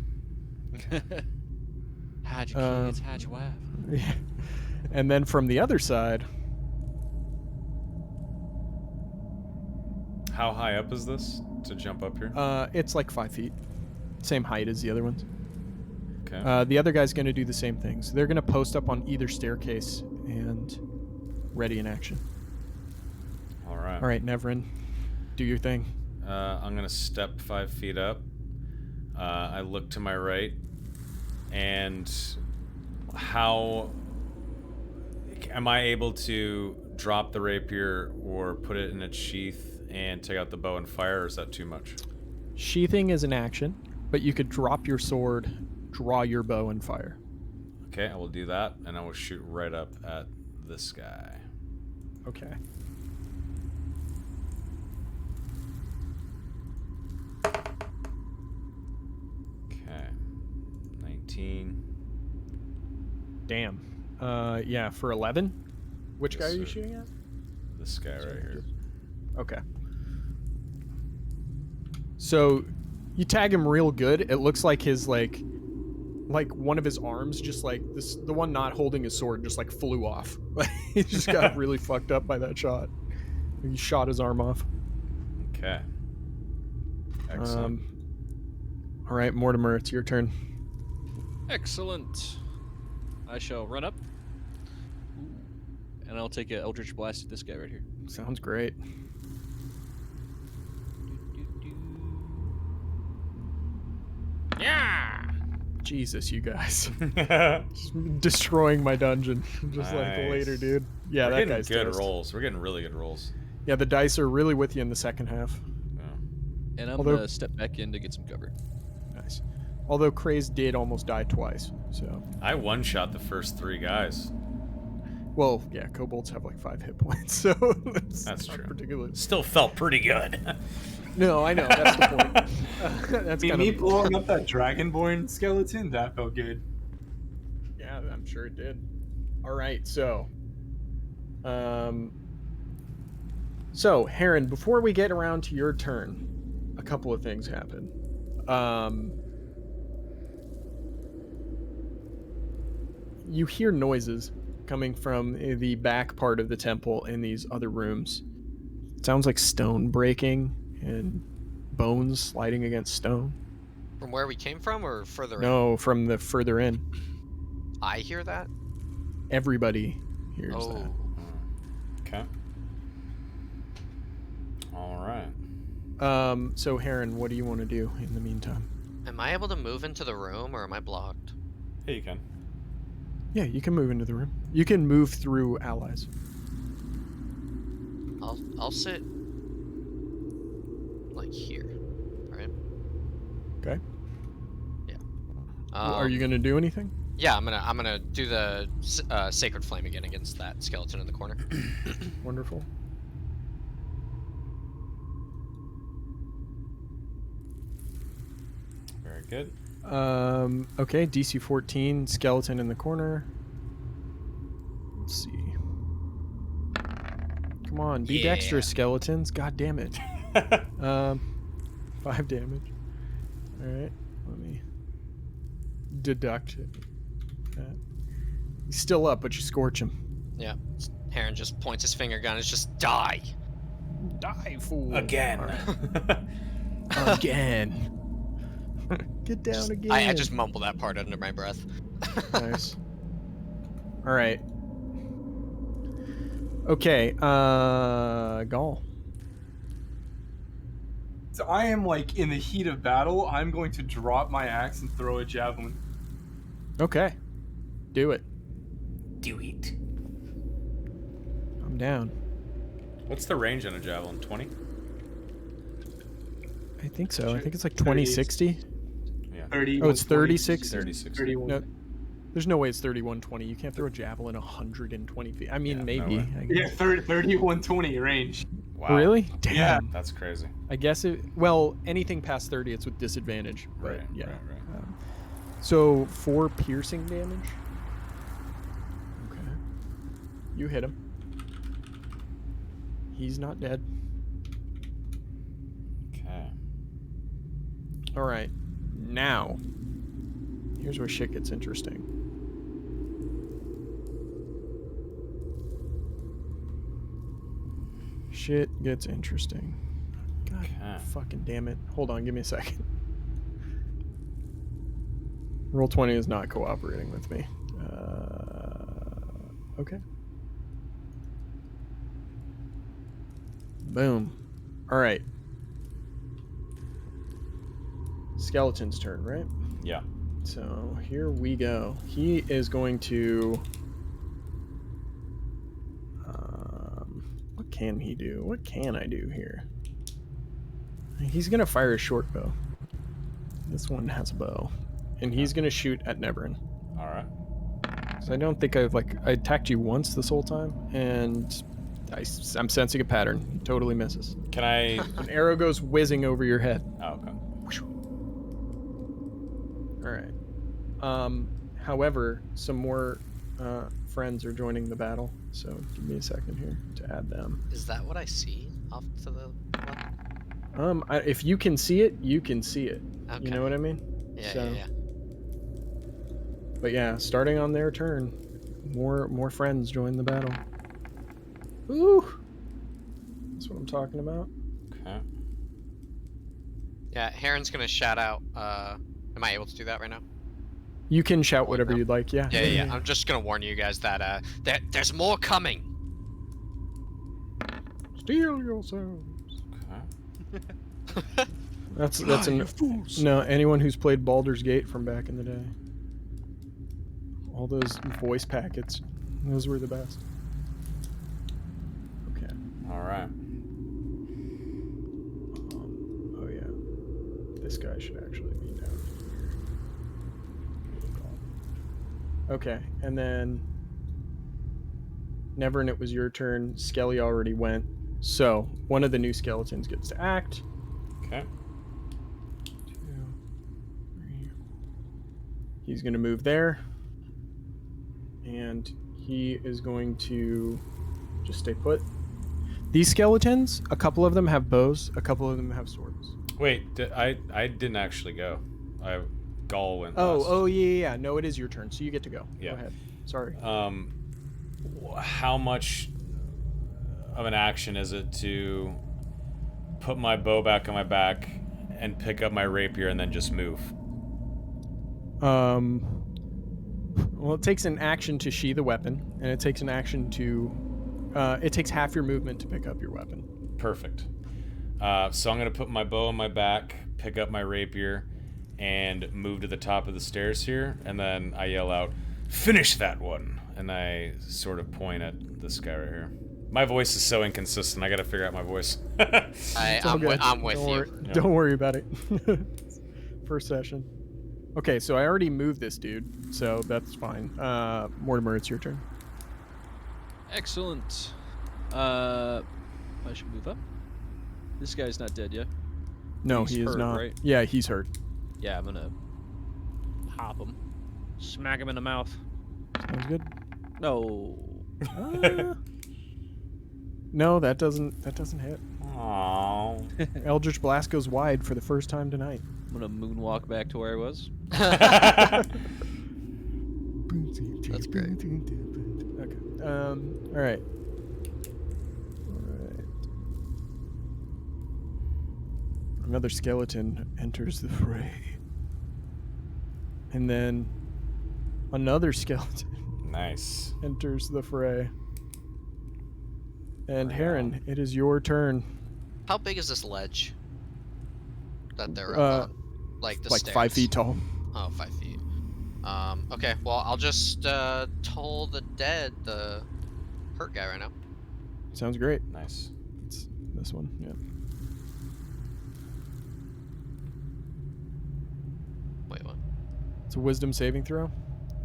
Hide your kids, hide your wife. Yeah. And then from the other side, How high up is this to jump up here? it's like 5 feet, same height as the other ones. Okay. The other guy's gonna do the same thing. So they're gonna post up on either staircase and ready in action. All right. All right, Nevrin, do your thing. I'm gonna step 5 feet up. I look to my right, and how am I able to drop the rapier or put it in its sheath and take out the bow and fire, or is that too much? Sheathing is an action, but you could drop your sword, draw your bow, and fire. Okay, I will do that, and I will shoot right up at this guy. Okay. Okay. 19. Damn. Yeah, for 11? Which Yes, guy are you sir. shooting at? This guy right here. Okay. So you tag him real good. It looks like his like one of his arms just like this, the one not holding his sword just like flew off. He just got really fucked up by that shot. He shot his arm off. Okay. Excellent. All right, Mortimer, it's your turn. Excellent. I shall run up. And I'll take an Eldritch Blast at this guy right here. Sounds great. Yeah! Jesus, you guys. Just destroying my dungeon. Just like Nice. later, dude. Yeah, We're that getting guy's good toast. rolls. We're getting really good rolls. Yeah, the dice are really with you in the second half. Yeah. And I'm Although- going to step back in to get some cover. Nice. Although Craze did almost die twice, so... I one-shot the first 3 guys. Well, yeah, kobolds have like 5 hit points, so it's That's not true. particularly... Still felt pretty good. No, I know. That's the point. That's kind Me of blowing up that Dragonborn skeleton, that felt good. yeah. I'm sure it did. All right, so Heron, before we get around to your turn, a couple of things happen. You hear noises coming from the back part of the temple in these other rooms. It sounds like stone breaking and bones sliding against stone. From where we came from or further in? No, from the further in. I hear that? Everybody hears Oh. that. Okay. All right. So Heron, what do you want to do in the meantime? Am I able to move into the room or am I blocked? Yeah, you can. Yeah, you can move into the room. You can move through allies. I'll sit like here, right? Okay. Yeah. Are you gonna do anything? Yeah, I'm gonna do the sacred flame again against that skeleton in the corner. Wonderful. Very good. Okay, DC 14, skeleton in the corner. Let's see. Come on, be Yeah. dexterous, skeletons. God damn it. 5 damage. Alright, let me deduct that. He's still up, but you scorch him. Yeah. Heron just points his finger gun. It's just die. Die, fool. Again. Alright. Again. Get down again. I just mumble that part under my breath. Nice. All right. Okay. Gaul. So I am like in the heat of battle. I'm going to drop my axe and throw a javelin. Okay. Do it. Do it. I'm down. What's the range on a javelin? 20? I think so. I Sure. think it's like 30. 2060. Yeah. 30. Oh, it's 36? 36. 31. No, there's no way it's 3120. You can't throw a javelin 120 feet. I mean, Yeah, maybe. no way. I Yeah, guess. 3120 range. Wow. Really? Damn. Yeah. That's crazy. I guess it. Well, anything past 30, it's with disadvantage. But Right. yeah. Right. So 4 piercing damage. Okay. You hit him. He's not dead. Okay. All right. Now, here's where shit gets interesting. Shit gets interesting. God Okay. fucking damn it. Hold on, give me a second. Roll 20 is not cooperating with me. Okay. Boom. All right. Skeleton's turn, right? Yeah. So here we go. He is going to. What can he do? What can I do here? He's gonna fire a short bow. This one has a bow, and he's gonna shoot at Neverin. All right. So I don't think I attacked you once this whole time, and I'm sensing a pattern. He totally misses. Can I? An arrow goes whizzing over your head. Oh, okay. All right. However, some more friends are joining the battle, so give me a second here to add them. Is that what I see off to the left? If you can see it, you can see it. Okay. You know what I mean? Yeah, So- yeah. But yeah, starting on their turn, more friends join the battle. Ooh, that's what I'm talking about. Okay. Yeah, Heron's gonna shout out. Am I able to do that right now? You can shout Like whatever now? you'd like. Yeah. Yeah. I'm just gonna warn you guys that there's more coming. Steel yourselves. Okay. That's no, anyone who's played Baldur's Gate from back in the day. All those voice packets, those were the best. Okay. All right. Oh yeah, this guy should actually be down here. Okay, and then Neverin, it was your turn. Skelly already went, so one of the new skeletons gets to act. Okay. 2, 3. He's going to move there. And he is going to just stay put. These skeletons, a couple of them have bows, a couple of them have swords. Wait, I didn't actually go. Gaul went Oh, last. yeah. No, it is your turn, so you get to go. Yeah. Go ahead. Sorry. How much of an action is it to put my bow back on my back and pick up my rapier and then just move? Well, it takes an action to sheath the weapon, and it takes an action to. It takes half your movement to pick up your weapon. Perfect. So I'm gonna put my bow on my back, pick up my rapier, and move to the top of the stairs here, and then I yell out, "Finish that one!" And I sort of point at this guy right here. My voice is so inconsistent. I gotta figure out my voice. I'm with Don't you. worry, don't worry about it. First session. Okay, so I already moved this dude, so that's fine. Mortimer, it's your turn. Excellent. I should move up. This guy's not dead yet. No, He's he is hurt, not. right? Yeah, he's hurt. Yeah, I'm gonna pop him. Smack him in the mouth. Sounds good. No. No, that doesn't hit. Aww. Eldritch Blast goes wide for the first time tonight. I'm gonna moonwalk back to where I was. That's great. Okay. All right. Another skeleton enters the fray. And then another skeleton Nice. enters the fray. And Heron, it is your turn. How big is this ledge that they're up on? Like the Like stairs? 5 feet tall. Oh, 5 feet. Okay, well, I'll just toll the hurt guy right now. Sounds great. Nice. It's this one, yeah. Wait, what? It's a wisdom saving throw.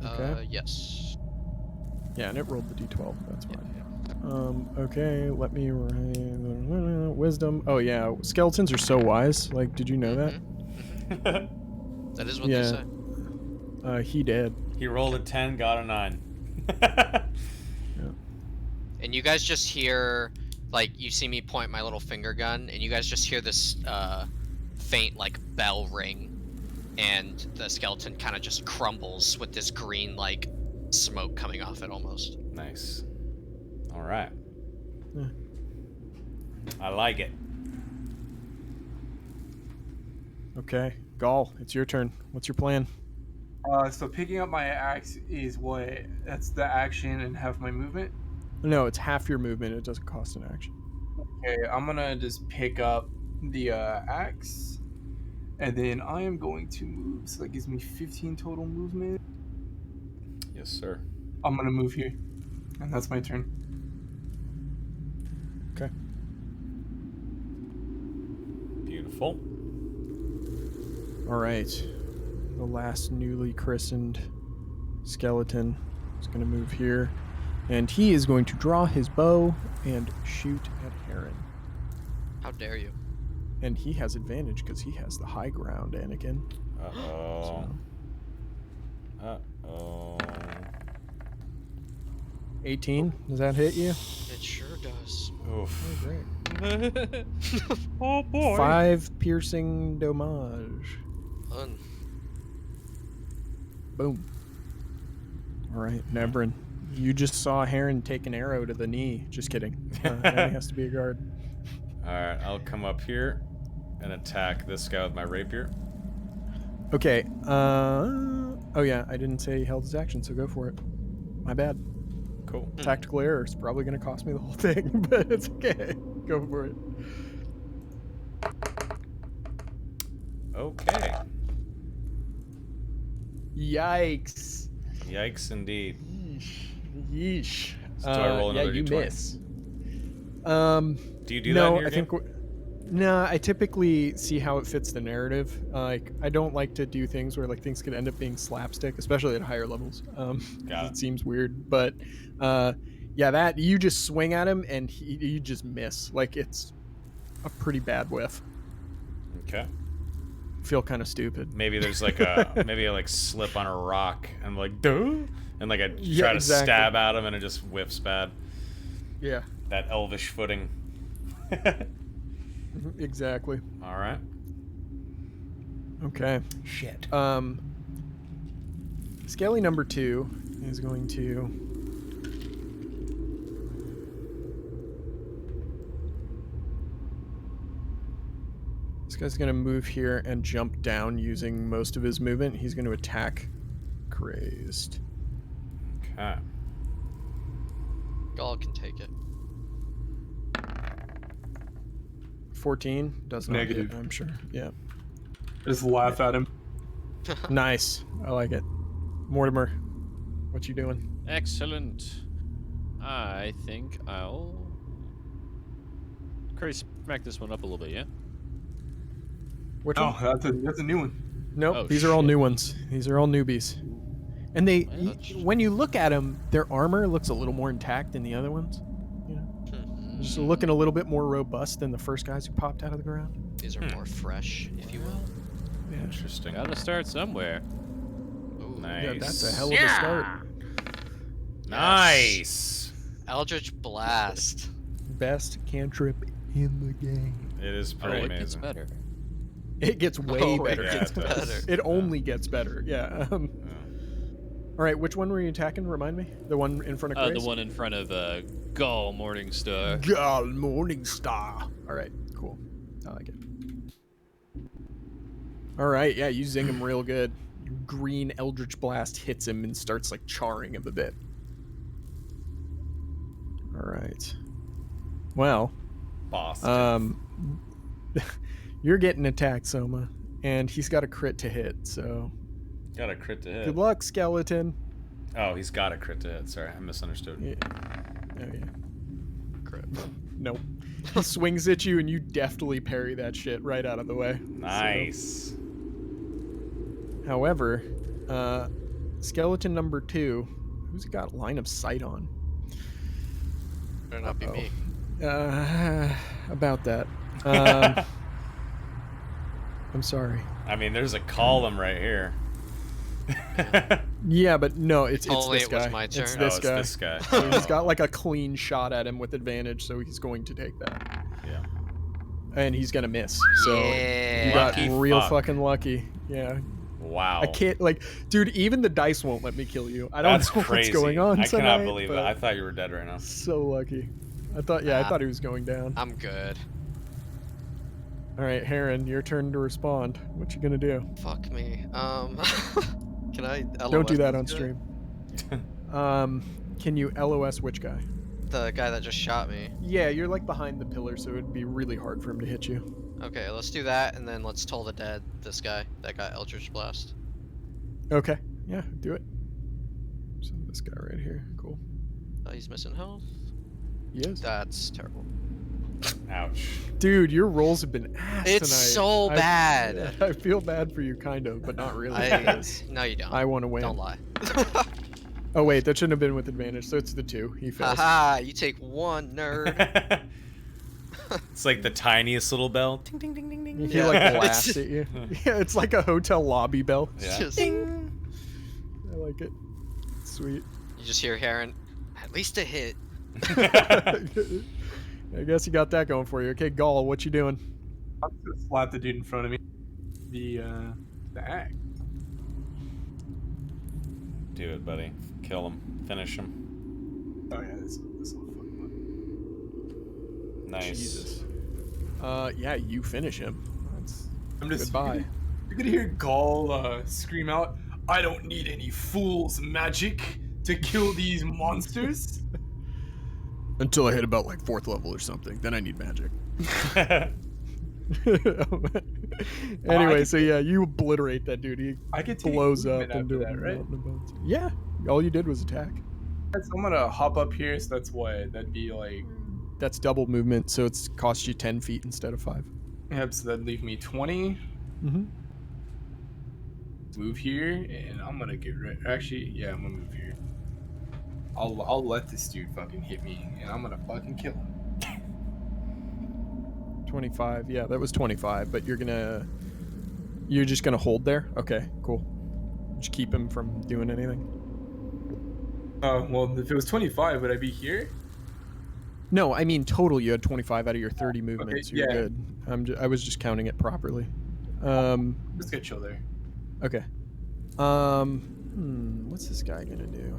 Okay. Yes. Yeah, and it rolled the d12. That's fine. Okay, let me write wisdom. Oh yeah, skeletons are so wise. Like, did you know that? That is what Yeah. they say. He did. He rolled a 10, got a 9. And you guys just hear, like, you see me point my little finger gun, and you guys just hear this faint, like, bell ring, and the skeleton kind of just crumbles with this green, like, smoke coming off it almost. Nice. All right. Yeah. I like it. Okay, Gaul, it's your turn. What's your plan? So picking up my axe is what? That's the action and half my movement. No, it's half your movement. It doesn't cost an action. Okay, I'm gonna just pick up the axe, and then I am going to move. So that gives me 15 total movement. Yes, sir. I'm gonna move here, and that's my turn. Okay. Beautiful. All right. The last newly christened skeleton is going to move here, and he is going to draw his bow and shoot at Heron. How dare you? And he has advantage because he has the high ground, Anakin. Uh-oh. So, Uh-oh. 18. Does that hit you? It sure does. Oof. Oh, great. Oh boy. 5 piercing damage. Fun. Boom. All right, Nebrin. You just saw Heron take an arrow to the knee. Just kidding. Now he has to be a guard. Alright, I'll come up here and attack this guy with my rapier. Okay. Oh yeah, I didn't say he held his action, so go for it. My bad. Cool. Tactical error is probably going to cost me the whole thing, but it's okay. Go for it. Okay. Yikes. Yikes indeed. Yeesh. So do I roll another yeah, you d20? miss. Do you do that No, in your I think. game? No, I typically see how it fits the narrative. Like, I don't like to do things where like things could end up being slapstick, especially at higher levels. 'Cause Got it. it seems weird, but yeah, that you just swing at him and you just miss. Like, it's a pretty bad whiff. Okay. Feel kind of stupid. Maybe there's like maybe I like slip on a rock and I'm like, duh, and like I try Yeah, to exactly. stab at him and it just whiffs bad. Yeah, That elvish footing. exactly. All right. Okay. Shit. Skelly number 2 is going to this guy's going to move here and jump down using most of his movement. He's going to attack Crazed. Okay. Gall can take it. 14 does not Negative. hit, I'm sure. Yeah. Just laugh at him. Nice. I like it. Mortimer, what you doing? Excellent. I think I'll smack this one up a little bit, yeah? Which Oh, one? that's a new one. Nope, Oh, these are all shit. new ones. These are all newbies. And they, Well, that's- when you look at them, their armor looks a little more intact than the other ones. You know, just looking a little bit more robust than the first guys who popped out of the ground. These are more fresh, if you will. Yeah, Interesting. Gotta start somewhere. Ooh. Nice. yeah, that's a hell of a start. Nice. Eldritch Blast. Best cantrip in the game. It is Oh, pretty it gets amazing. better. It gets way Oh, better. Yeah, gets it does. better. It only gets better. Yeah. Yeah. All right, which one were you attacking? Remind me. The one in front of The Grace? one in front of Gull Morningstar. Gal Morningstar. All right, cool. I like it. All right, yeah, you zing him real good. Green Eldritch Blast hits him and starts like charring him a bit. All right. Well, Boston. you're getting attacked, Soma, and he's got a crit to hit. So Got a crit to hit. good luck, skeleton. Oh, he's got a crit to hit. Sorry, I misunderstood. Yeah. Oh yeah. Crit. Nope. He swings at you, and you deftly parry that shit right out of the way. Nice. However, skeleton number 2, who's he got line of sight on? Better not be me. About that. I'm sorry. I mean, there's a column right here. Yeah, but no, it's Only this it was guy. my It's turn. this Oh, it's guy. this guy. So he's Oh, got like a clean shot at him with advantage, so he's going to take that, yeah. and he's gonna miss. So Yeah. you got Lucky real fuck. fucking lucky. Yeah, Wow. I can't like, dude. Even the dice won't let me kill you. I don't That's know crazy. what's going on I tonight. cannot believe but that. I thought you were dead right now. So lucky. I thought, yeah, I Nah. thought he was going down. I'm good. All right, Heron, your turn to respond. What you gonna do? Fuck me. Can I? Don't do LOS that this on guy? stream. Can you LOS which guy? The guy that just shot me. Yeah, you're like behind the pillar, so it'd be really hard for him to hit you. Okay, let's do that, and then let's toll the dead. This guy that got Eldritch Blast. Okay, yeah, do it. So this guy right here, cool. Oh, he's missing health. Yes. That's terrible. Ouch. Dude, your rolls have been ass It's tonight. so bad. I feel bad for you, kind of, but not really. No, you don't. I want to win. Don't lie. Oh wait, that shouldn't have been with advantage. So it's the 2. He fails. Haha, you take one, nerd. It's like the tiniest little bell. Ding, ding, ding, ding, ding. He Yeah. like blasts at you. Yeah, it's like a hotel lobby bell. Yeah. Just- I like it. Sweet. You just hear Heron. At least a hit. I guess you got that going for you. Okay, Gall, what you doing? I'm just gonna slap the dude in front of me. The axe. Do it, buddy. Kill him. Finish him. Oh yeah, this will fuck him Nice. Jesus. Yeah, you finish him. That's up. I'm just goodbye. You're gonna hear Gaul scream out, "I don't need any fool's magic to kill these monsters." Until I hit about like 4th level or something, then I need magic. Anyway, so yeah, you obliterate that dude. He I could take blows up movement into after a that, right? mountain of bones. Yeah, all you did was attack. So I'm gonna hop up here. So that's what that'd be like. That's double movement, so it's cost you 10 feet instead of 5. Yep. So that'd leave me 20. Mm-hmm. Move here, and I'm gonna get rid. Actually, yeah, I'm gonna move here. I'll let this dude fucking hit me, and I'm gonna fucking kill him. 25. Yeah, that was 25. But you're just gonna hold there. Okay, cool. Just keep him from doing anything. Well, if it was 25, would I be here? No, I mean total. You had 25 out of your 30 movements. Okay, You're yeah. good. I was just counting it properly. Let's get chill there. Okay. What's this guy gonna do?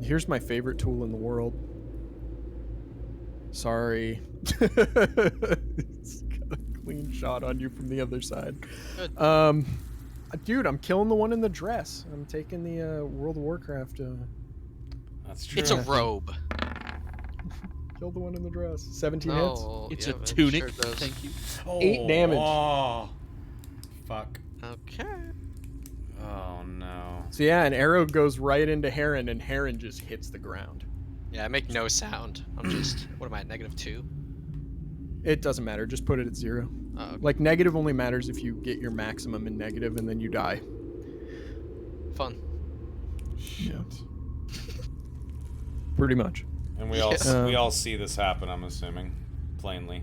Here's my favorite tool in the world. Sorry. It's got a clean shot on you from the other side. Good. Dude, I'm killing the one in the dress. I'm taking the World of Warcraft. That's true. It's a robe. Kill the one in the dress. 17 hits. Oh, It's yeah, a it tunic. sure does. Thank you. 8 damage. Oh, fuck. Okay. Oh no. So yeah, an arrow goes right into Heron, and Heron just hits the ground. Yeah, I make no sound. I'm just. What am I? -2? It doesn't matter. Just put it at 0. Oh, okay. Like, negative only matters if you get your maximum in negative, and then you die. Fun. Shit. Pretty much. And we all Yeah. we all see this happen. I'm assuming, plainly.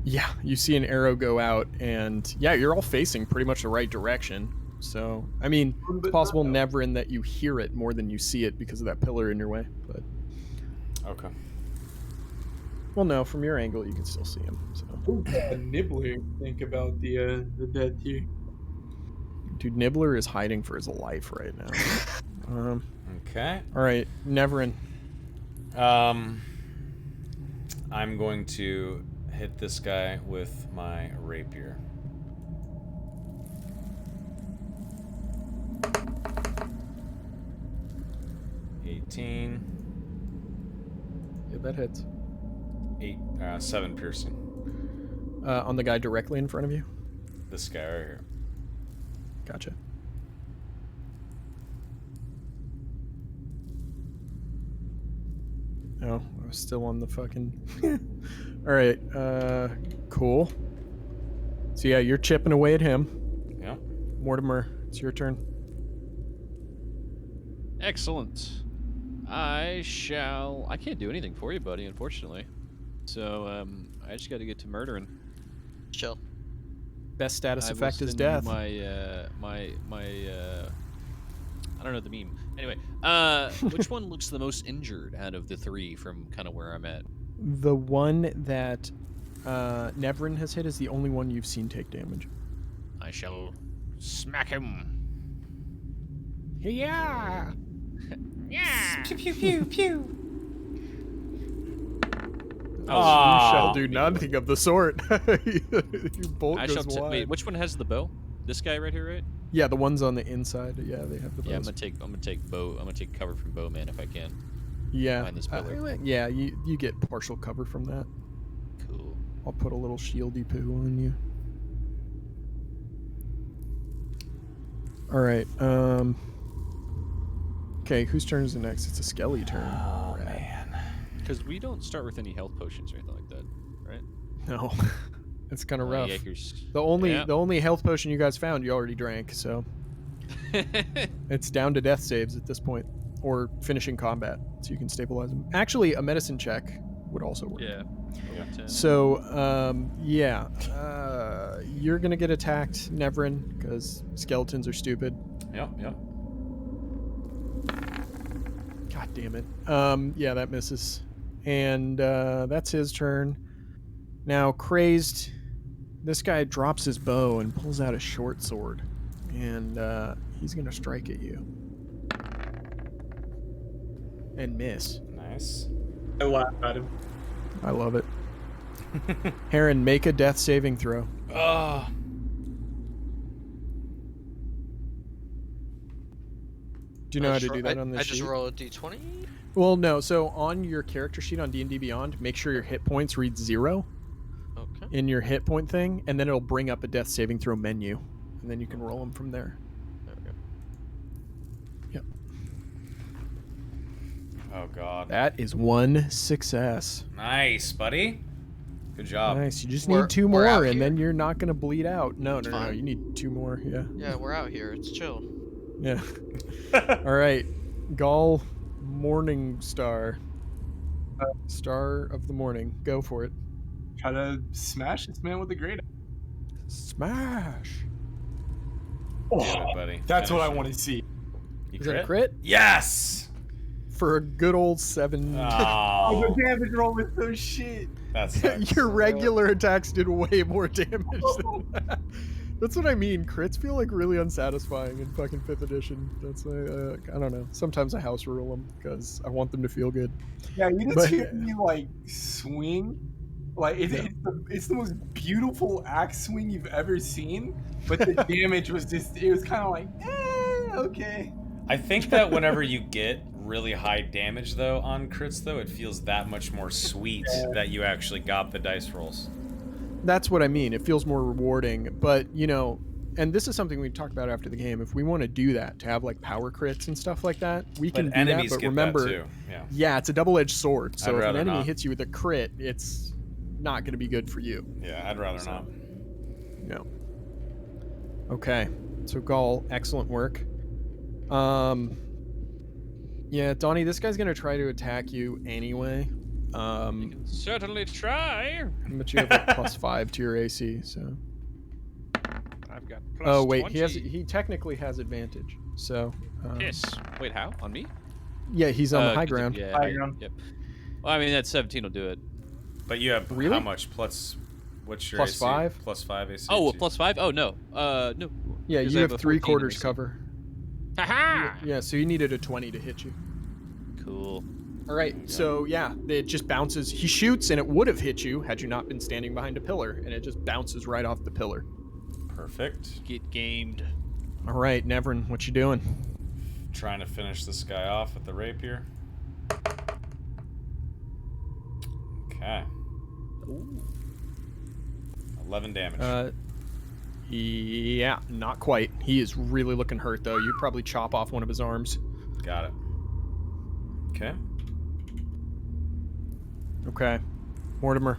Yeah, you see an arrow go out, and yeah, you're all facing pretty much the right direction. So, I mean, it's possible, Neverin, that you hear it more than you see it because of that pillar in your way. But, Okay. well, no, from your angle, you can still see him. So, A nibbler. Think about the death here. dude, Nibbler is hiding for his life right now. Okay. All right, Neverin. I'm going to hit this guy with my rapier. $18. Yeah, that hits. 7 piercing. On the guy directly in front of you. This guy right here. Gotcha. Oh, I was still on the fucking... All right, cool. So yeah, you're chipping away at him. Yep. Mortimer, it's your turn. Excellent. I can't do anything for you, buddy, unfortunately. So, I just got to get to murdering. Chill. Best status I will effect is send you death. I don't know the meme. Anyway, which one looks the most injured out of the 3 from kind of where I'm at? The one that Neverin has hit is the only one you've seen take damage. I shall smack him. Yeah. Yeah. Pew pew pew pew. You Aw. shall do nothing of the sort. Your bolt I goes shall wide. wait. Which one has the bow? This guy right here, right? Yeah, the ones on the inside. Yeah, they have the bows. Yeah, I'm gonna take bow. I'm gonna take cover from bowman if I can. Yeah. behind this pillar. Yeah, you get partial cover from that. Cool. I'll put a little shieldy poo on you. All right. Okay, whose turn is it next? It's a Skelly turn. Oh man. Because we don't start with any health potions or anything like that, right? No, it's kind of rough. Jaegers. The only Yeah. the only health potion you guys found, you already drank. So it's down to death saves at this point, or finishing combat, so you can stabilize them. Actually, a medicine check would also work. Yeah. So, you're gonna get attacked, Neverin, because skeletons are stupid. Yep. God damn it. Yeah, that misses. And that's his turn. Now, crazed, this guy drops his bow and pulls out a short sword. And he's gonna strike at you. And miss. Nice. I laugh at him. I love it. Heron, make a death saving throw. Oh. Do you know how to do that on this I sheet? just roll a d20. Well, no. So on your character sheet on D&D Beyond, make sure your hit points read 0 Okay. in your hit point thing, and then it'll bring up a death saving throw menu, and then you can roll them from there. There we go. Yep. Oh god. That is 1 success. Nice, buddy. Good job. Nice. You just We're- need 2 we're more, out and here? then you're not gonna bleed out. No, It's no, no, no. fine. You need 2 more. Yeah. Yeah, we're out here. It's chill. Yeah. All right. Gaul Morning Star. Star of the morning. Go for it. try to smash this man with a great. Smash. Do it, buddy. That's what I Finish want to see. You Is that a crit? Yes. For a good old 7. Oh, Oh, the damage roll was so shit. that sucks. Your regular attacks did way more damage than that. That's what I mean. Crits feel like really unsatisfying in fucking 5th edition. That's I don't know. Sometimes I house rule them because I want them to feel good. Yeah, you just But- hear me like swing. Like it's the most beautiful axe swing you've ever seen, but the damage was it was kind of like, okay. I think that whenever you get really high damage though on crits though, it feels that much more sweet that you actually got the dice rolls. That's what I mean. It feels more rewarding. But, you know, and this is something we talked about after the game. If we want to do that, to have like power crits and stuff like that, we can But do enemies that. But get remember, that too. Yeah. yeah, it's a double-edged sword. So I'd if an rather enemy not. hits you with a crit, it's not going to be good for you. Yeah, I'd rather not. No. Okay. So Gaul, excellent work. Yeah, Donnie, this guy's gonna try to attack you anyway. Certainly try. But you have like +5 to your AC, so. I've got Oh wait, 20. he technically has advantage. So. Yes. Wait, how? On me? Yeah, he's on the high 'cause ground. Yeah. High ground. Yep. Well, I mean, that 17 will do it. But you have Really? how much plus? What's your Plus AC? 5? Plus 5 AC. Oh, too? +5? Oh, no. No. Yeah, Because you I have a 3 14 quarters AC. cover. Haha! Yeah, so you needed a 20 to hit you. Cool. All right, so yeah, it just bounces. He shoots, and it would have hit you had you not been standing behind a pillar, and it just bounces right off the pillar. Perfect. Get gamed. All right, Nevrin, what you doing? Trying to finish this guy off with the rapier. Okay. 11 damage. Yeah, not quite. He is really looking hurt, though. You'd probably chop off one of his arms. Got it. Okay. Okay. Mortimer.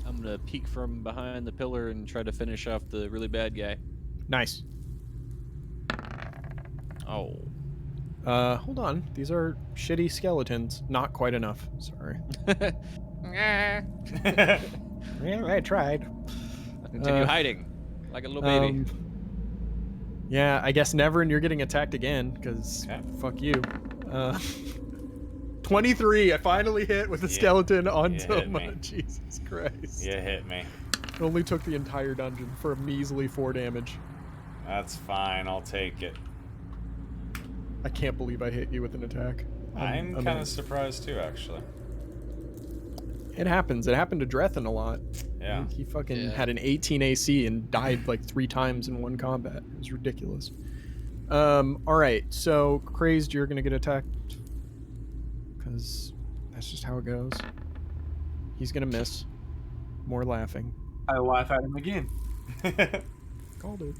I'm gonna peek from behind the pillar and try to finish off the really bad guy. Nice. Oh. Hold on. These are shitty skeletons. Not quite enough. Sorry. Yeah, I tried. Continue hiding like a little baby. Yeah, I guess Nevrin, you're getting attacked again, because Okay. fuck you. 23, I finally hit with the Yeah, skeleton on you hit Toma. me. Jesus Christ. You hit me. It only took the entire dungeon for a measly 4 damage. That's fine. I'll take it. I can't believe I hit you with an attack. I'm kind of surprised too, actually. It happens. It happened to Drethin a lot. Yeah. He fucking Yeah. had an 18 AC and died like 3 times in one combat. It was ridiculous. All right. So crazed, you're gonna get attacked because that's just how it goes. He's gonna miss. More laughing. I laugh at him again. Called it.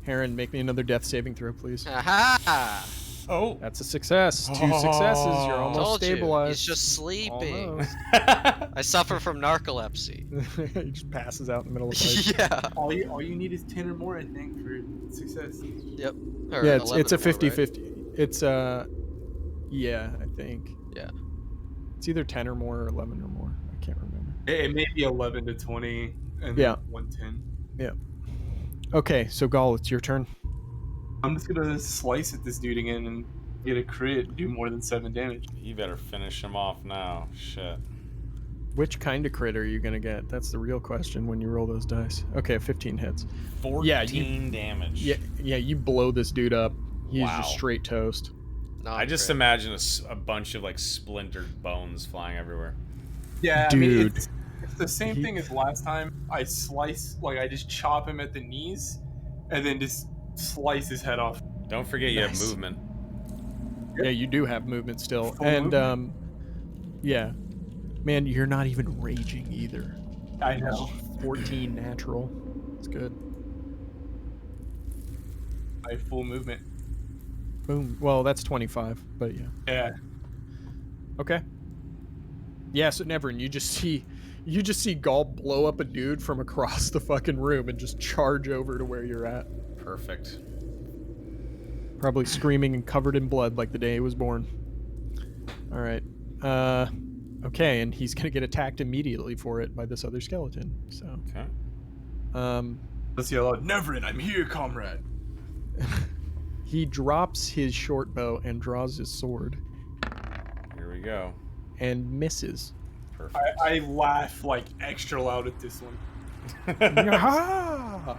Heron, make me another death saving throw, please. Aha! Oh. That's a success. 2 successes. You're almost Told you, stabilized. he's just sleeping. Almost. I suffer from narcolepsy. He just passes out in the middle of the fight. Yeah. All you need is 10 or more, I think, for success. Yep. Or Yeah, it's 11 a or more, right? 50-50. It's yeah, I think. Yeah. It's either 10 or more or 11 or more. I can't remember. It may be 11 to 20 and Yeah. 110. Okay, so Gaul, it's your turn. I'm just gonna slice at this dude again and get a crit, do more than 7 damage. You better finish him off now. Shit. Which kind of crit are you gonna get? That's the real question when you roll those dice. Okay, 15 hits. 14 Yeah, you- damage. Yeah, you blow this dude up. He's Wow. just straight toast. I just Non-crit. imagine a bunch of like splintered bones flying everywhere. Yeah, I mean, Dude. it's the same He- thing as last time. I slice, like, I just chop him at the knees and then just slice his head off. Don't forget you have Nice. movement. Yeah, you do have movement still. Full And movement. yeah. Man, you're not even raging either. I know. 14 natural. It's good. I have full movement. Boom. Well, that's 25, but yeah. Yeah. Okay. Yeah, so Nevrin, you just see Gaul blow up a dude from across the fucking room and just charge over to where you're at. Perfect. Probably screaming and covered in blood like the day he was born. All right. Okay, and he's gonna get attacked immediately for it by this other skeleton. So, Okay. Let's yell out, Neverin, I'm here, comrade. he drops his short bow and draws his sword Here we go. and misses. Perfect. I laugh like extra loud at this one. Yaha!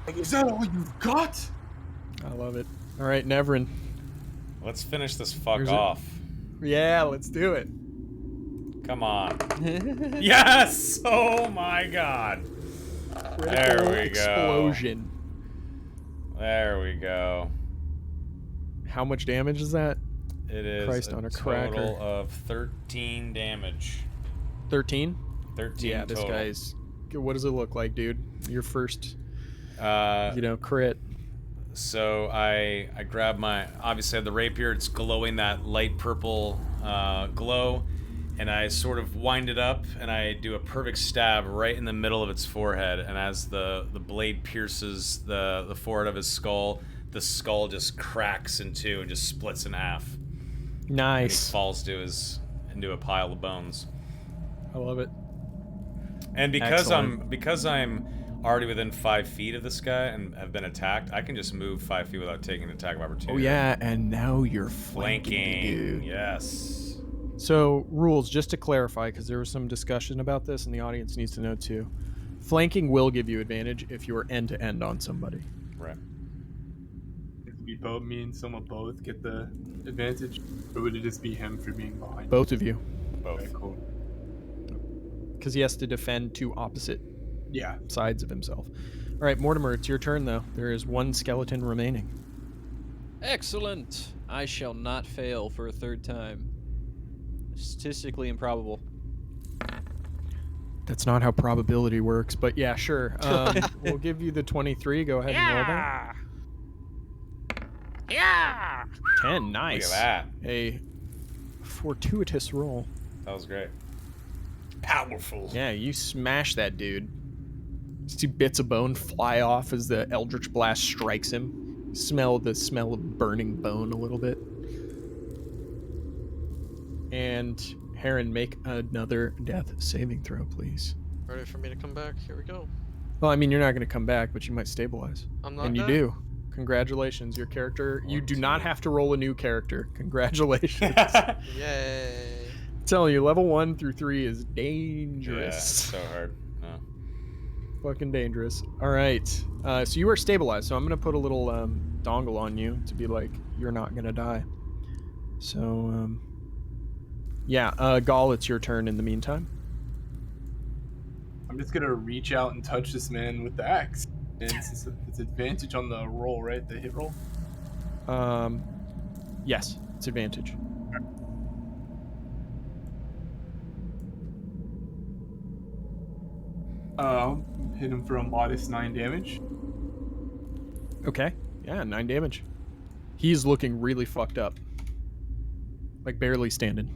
Like, is that all you've got? I love it. All right, Neverin. Let's finish this fuck Here's it. off. Yeah, let's do it. Come on. Yes! Oh my god. There Critical we go. explosion. There we go. How much damage is that? It is Christ a on a total cracker. of 13 damage. 13? 13 Yeah, this total. guy's. What does it look like, dude? Your first, Uh, crit. So I grab obviously I have the rapier, it's glowing that light purple glow, and I sort of wind it up and I do a perfect stab right in the middle of its forehead, and as the blade pierces the forehead of his skull, the skull just cracks in two and just splits in half. And he Nice. falls into a pile of bones. I love it. And because Excellent. I'm already within 5 feet of this guy and have been attacked, I can just move 5 feet without taking an attack of opportunity. Oh yeah, and now you're flanking, Flanking, dude. yes. So rules, just to clarify, because there was some discussion about this, and the audience needs to know too. Flanking will give you advantage if you are end to end on somebody. Right. Me and someone both get the advantage, or would it just be him for being behind? Both of you, Both. Okay, cool. because he has to defend two opposite Yeah. sides of himself. All right, Mortimer, it's your turn though. There is one skeleton remaining. Excellent. I shall not fail for a third time. Statistically improbable. That's not how probability works, but yeah, sure. We'll give you the 23. Go ahead and roll that. Yeah. 10, nice. Look at A fortuitous roll. that. That was great. Powerful. Yeah, you smash that dude. See bits of bone fly off as the Eldritch Blast strikes him. Smell the smell of burning bone a little bit. And Heron, make another death saving throw, please. Ready for me to come back? Here we go. Well, I mean, you're not going to come back, but you might stabilize. I'm not And you dead. do. Congratulations, your character. You do not have to roll a new character. Congratulations. Yay. I'm telling you, level 1 through 3 is Yeah, dangerous. it's so hard. No. Fucking dangerous. All right. So you are stabilized. So I'm going to put a little dongle on you to be like, you're not going to die. So, yeah. Gall, it's your turn in the meantime. I'm just gonna reach out and touch this man with the axe. And it's advantage on the roll, right? The hit roll. Yes, it's advantage. Hit him for a modest 9 damage. Okay. Yeah, 9 damage. He's looking really fucked up. Like barely standing.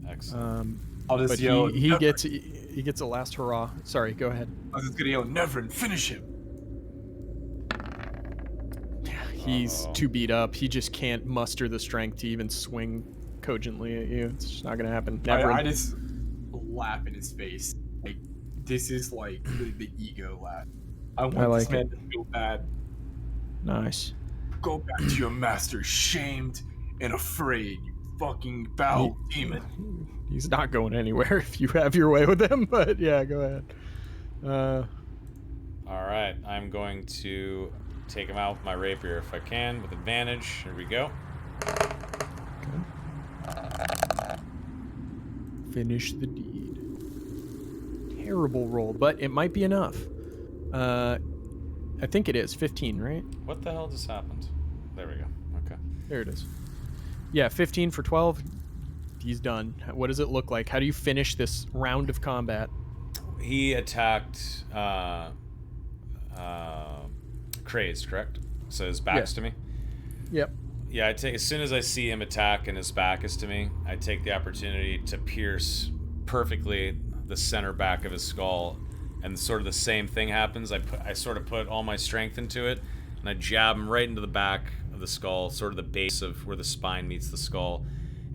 Excellent. I'll just But yell. he "Neverin." gets a last hurrah. Sorry, go ahead. I was just gonna yell, Neverin, finish him. He's Uh-oh. too beat up. He just can't muster the strength to even swing cogently at you. It's just not gonna happen. Never. I just laugh in his face. Like, this is like the ego laugh. I want like this man it. to feel bad. Nice. Go back to your master, shamed and afraid, you fucking foul demon. He's not going anywhere if you have your way with him. But yeah, go ahead. All right, I'm going to take him out with my rapier if I can, with advantage. Here we go. Finish the deed. Terrible roll, but it might be enough. I think it is 15, right? What the hell just happened? There we go. Okay. There it is. Yeah, 15 for 12. He's done. What does it look like? How do you finish this round of combat? He attacked Crazed, correct? So his back's Yeah. to me? Yep. Yeah, as soon as I see him attack and his back is to me, I take the opportunity to pierce perfectly the center back of his skull, and sort of the same thing happens. I sort of put all my strength into it, and I jab him right into the back of the skull, sort of the base of where the spine meets the skull,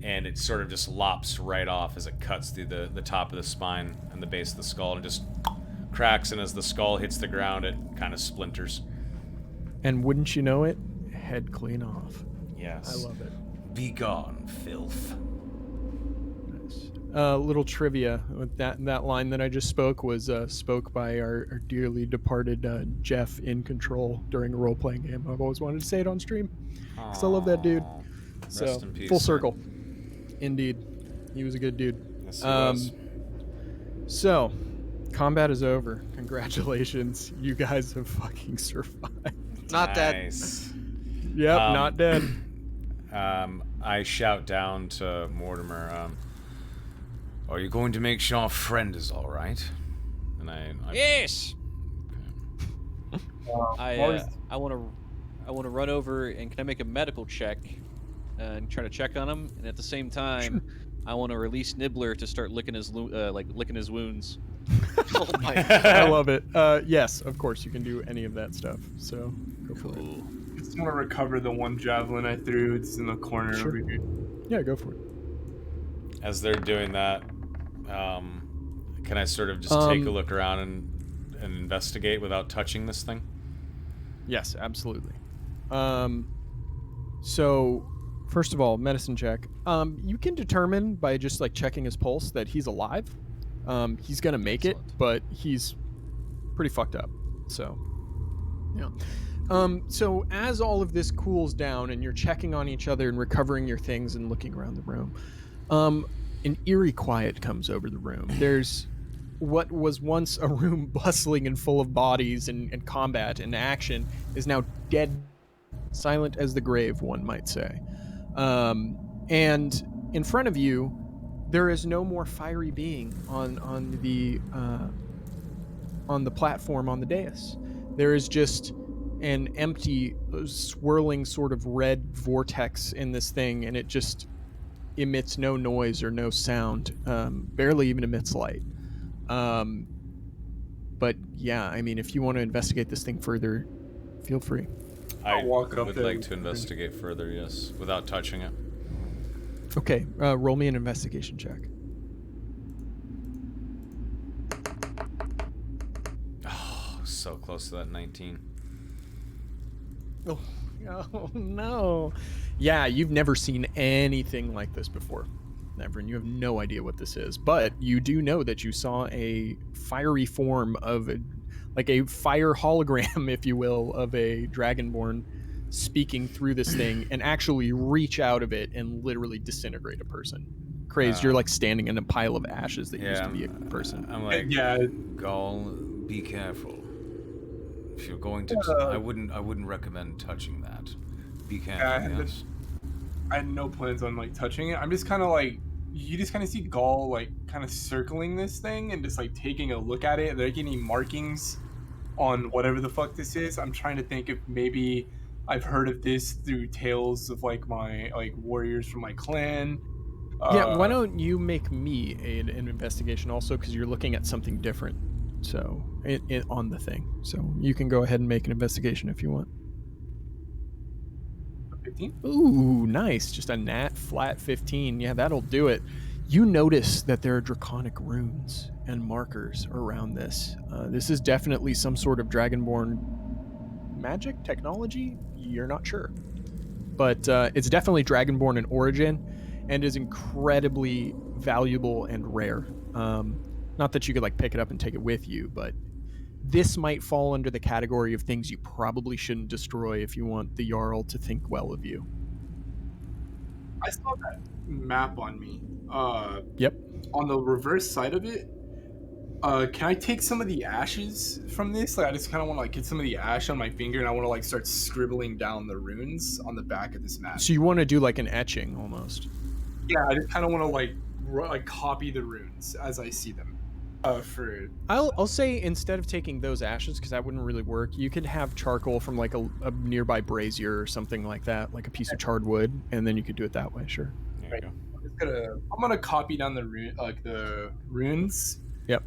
and it sort of just lops right off as it cuts through the top of the spine and the base of the skull, and it just cracks, and as the skull hits the ground, it kind of splinters. And wouldn't you know it, head clean off. Yes. I love it. Be gone, filth. Nice. Little trivia with that line that I just spoke was spoke by our dearly departed Jeff in Control during a role playing game. I've always wanted to say it on stream because I love that dude. Aw. So Rest in peace, full sir. circle. Indeed, he was a good dude. Yes, he was. So, combat is over. Congratulations, you guys have fucking survived. Not dead. Nice. Yep, Um, not dead. I shout down to Mortimer, are you going to make sure our friend is all right? And I Yes. Mars- I want to run over and can I make a medical check and try to check on him? And at the same time, I want to release Nibbler to start licking his licking his wounds. Oh my I love it. Yes, of course you can do any of that stuff. So go for it. I just want to recover the one javelin I threw. It's in the corner Sure. over here. Yeah, go for it. As they're doing that, can I sort of just take a look around and investigate without touching this thing? Yes, absolutely. So, first of all, medicine check. You can determine by just like checking his pulse that he's alive. He's gonna make it, but he's pretty fucked up. So, yeah. So as all of this cools down and you're checking on each other and recovering your things and looking around the room, an eerie quiet comes over the room. There's what was once a room bustling and full of bodies and combat and action is now dead, silent as the grave, one might say. And in front of you, there is no more fiery being on the platform on the dais. There is just an empty, swirling sort of red vortex in this thing, and it just emits no noise or no sound, barely even emits light. But yeah, I mean, if you want to investigate this thing further, feel free. I I'll walk up would there like with to the- investigate further, yes, without touching it. Okay, roll me an investigation check. Oh, so close to that 19. Oh no. Yeah, you've never seen anything like this before. Never, and you have no idea what this is. But you do know that you saw a fiery form of like a fire hologram, if you will, of a dragonborn speaking through this thing and actually reach out of it and literally disintegrate a person. Crazed, you're like standing in a pile of ashes that used to be a person. I'm like, Yeah, Gall, be careful. If you're going to, I wouldn't recommend touching that. Be careful. Yes. I had no plans on like touching it. I'm just kind of like, you just kind of see Gaul like kind of circling this thing and just like taking a look at it. Are there any markings on whatever the fuck this is? I'm trying to think if maybe I've heard of this through tales of like my like warriors from my clan. Yeah, why don't you make me an investigation also, because you're looking at something different. So on the thing, so you can go ahead and make an investigation if you want. 15? Ooh, nice, just a nat flat 15. Yeah, that'll do it. You notice that there are draconic runes and markers around this. This is definitely some sort of dragonborn magic technology. You're not sure, but it's definitely dragonborn in origin and is incredibly valuable and rare. Not that you could like pick it up and take it with you, but this might fall under the category of things you probably shouldn't destroy if you want the Jarl to think well of you. I saw that map on me. Yep. On the reverse side of it, can I take some of the ashes from this? Like, I just kind of want to like get some of the ash on my finger, and I want to like start scribbling down the runes on the back of this map. So you want to do like an etching almost. Yeah, I just kind of want to like copy the runes as I see them. For I'll say instead of taking those ashes, because that wouldn't really work, you could have charcoal from like a nearby brazier or something like that, like a piece of charred wood, and then you could do it that way. Sure. There you go. I'm gonna copy down the runes. Yep.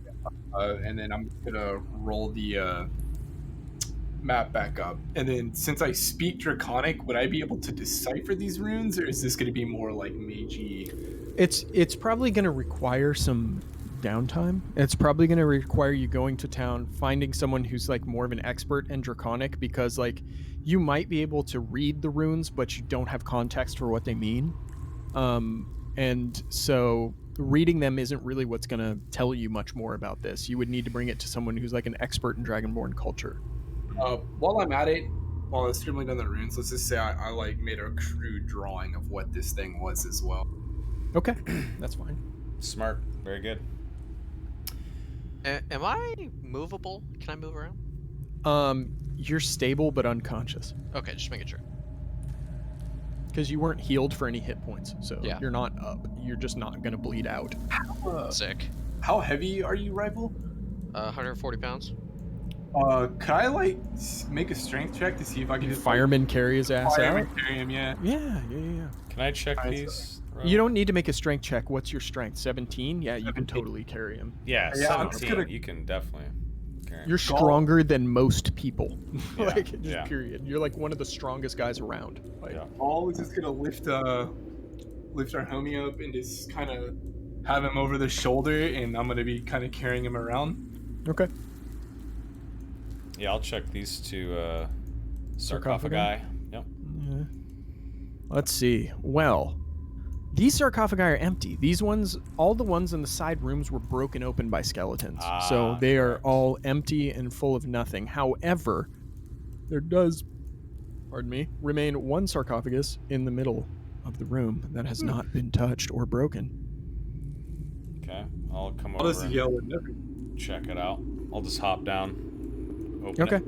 And then I'm gonna roll the map back up. And then since I speak Draconic, would I be able to decipher these runes, or is this going to be more like magey? It's probably going to require some downtime. It's probably going to require you going to town, finding someone who's like more of an expert in Draconic, because like you might be able to read the runes, but you don't have context for what they mean. And so reading them isn't really what's going to tell you much more about this. You would need to bring it to someone who's like an expert in Dragonborn culture. While I'm at it, while I was scribbling down the runes, let's just say I like made a crude drawing of what this thing was as well. Okay, that's fine. Smart. Very good. Am I movable? Can I move around? You're stable but unconscious Okay, just making sure. because you weren't healed for any hit points, so Yeah. you're not up. You're just not going to bleed out. Sick. How heavy are you, Rival? 140 pounds. Could I like make a strength check to see if I can just Fireman carry his ass fireman out. carry him? Yeah. Yeah. Can I check Alright, these? You don't need to make a strength check. What's your strength? 17? Yeah, you can 17. totally carry him. Yeah, Yeah, I'm just 17. gonna- You can definitely. Carry. You're stronger than most people. Yeah, Like, just yeah. period. You're like one of the strongest guys around. Like, Yeah. Paul is just gonna lift our homie up and just kind of have him over the shoulder, and I'm gonna be kind of carrying him around. okay. Yeah, I'll check these two Sarcophagi? sarcophagi. Yep. Yeah. Let's see. Well, these sarcophagi are empty. These ones, all the ones in the side rooms were broken open by skeletons. So Ah, they are correct. all empty and full of nothing. However, there does, pardon me, remain one sarcophagus in the middle of the room that has not been touched or broken. Okay. I'll come I'll over just and yell at everyone. check it out. I'll just hop down. Open Okay. it.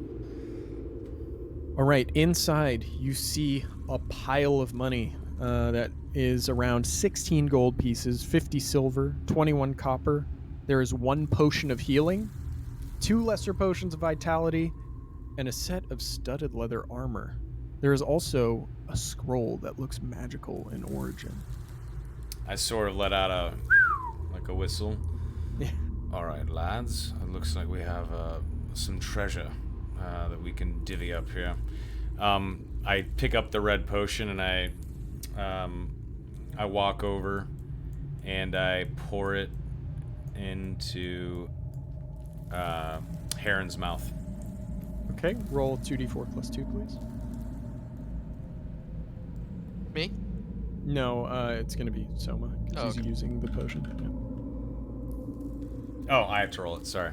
All right. Inside, you see a pile of money that is around 16 gold pieces, 50 silver, 21 copper. There is one potion of healing, 2 lesser potions of vitality, and a set of studded leather armor. There is also a scroll that looks magical in origin. I sort of let out a whistle. Yeah. All right, lads. It looks like we have some treasure that we can divvy up here. I pick up the red potion and I walk over and I pour it into Heron's mouth. Okay, roll 2d4 plus 2, please. Me? No, it's going to be Soma, because Oh, he's okay. using the potion. Oh, I have to roll it. Sorry.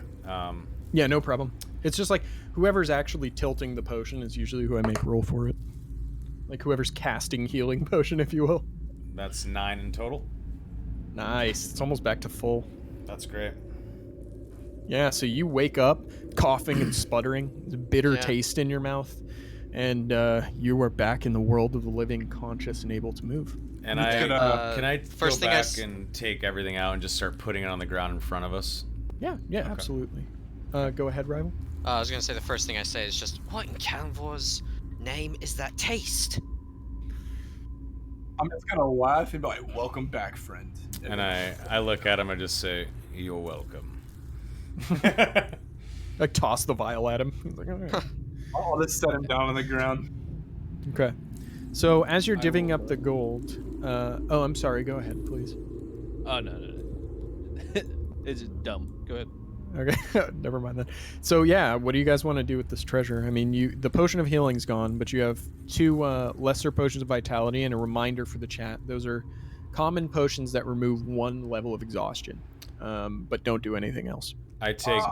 Yeah, no problem. It's just like whoever's actually tilting the potion is usually who I make roll for it. Like whoever's casting healing potion, if you will. That's 9 in total. Nice. It's almost back to full. That's great. Yeah, so you wake up coughing and sputtering, there's a bitter Yeah. taste in your mouth, and you are back in the world of the living, conscious and able to move. And It's I gonna- can I first go thing I back s- and take everything out and just start putting it on the ground in front of us? Yeah, absolutely. Go ahead, Rival. I was gonna say the first thing I say is just, what in Calvor's name is that taste? I'm just gonna laugh and be like, "Welcome back, friend." And I look at him and just say, "You're welcome." I toss the vial at him. He's like, all right. I'll just set him down on the ground. Okay. So as you're I divvying will up the gold, oh, I'm sorry. Go ahead, please. Oh no. It's dumb. Go ahead. Okay, never mind then. So yeah, what do you guys want to do with this treasure? I mean, the potion of healing's gone, but you have 2 lesser potions of vitality and a reminder for the chat. Those are common potions that remove 1 level of exhaustion, but don't do anything else. I take.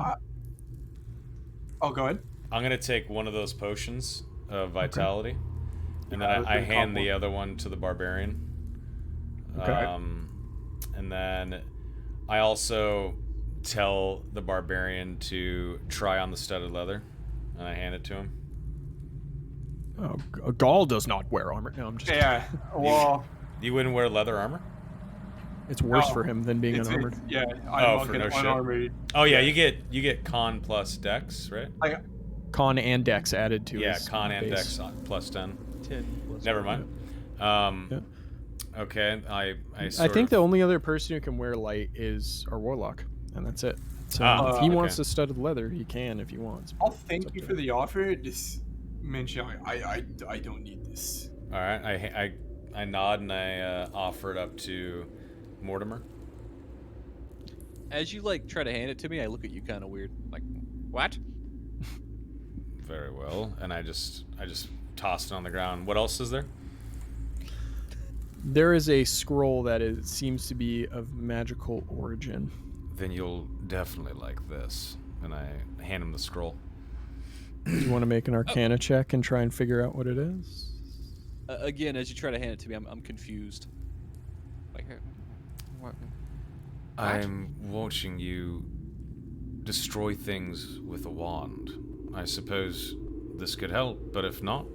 Oh, go ahead. I'm gonna take one of those potions of vitality, and then Yeah, I pretty hand common. the other one to the barbarian. Okay. And then I also tell the barbarian to try on the studded leather, and I hand it to him. Oh, Gaul does not wear armor. No, I'm just. Yeah. Well, You wouldn't wear leather armor? It's worse No, for him than being it's, unarmored. yeah. Oh, I'm for like no an shit. unarmored. Oh yeah, you get con plus dex, right? Con and dex added to Yeah, his con and base. dex plus 10. 10 plus Never mind. Okay, I I sort think of, the only other person who can wear light is our warlock, and that's it. So if he okay. wants the studded leather, he can if he wants. I'll It's thank up you to for him. the offer. Just mention I don't need this. All right. I nod and I offer it up to Mortimer. As you like try to hand it to me, I look at you kind of weird. Like, what? Very well. And I just tossed it on the ground. What else is there? There is a scroll that seems to be of magical origin. Then you'll definitely like this. And I hand him the scroll. Do you want to make an Arcana check and try and figure out what it is? Again, as you try to hand it to me, I'm confused. Like, what? I'm watching you destroy things with a wand. I suppose this could help, but if not,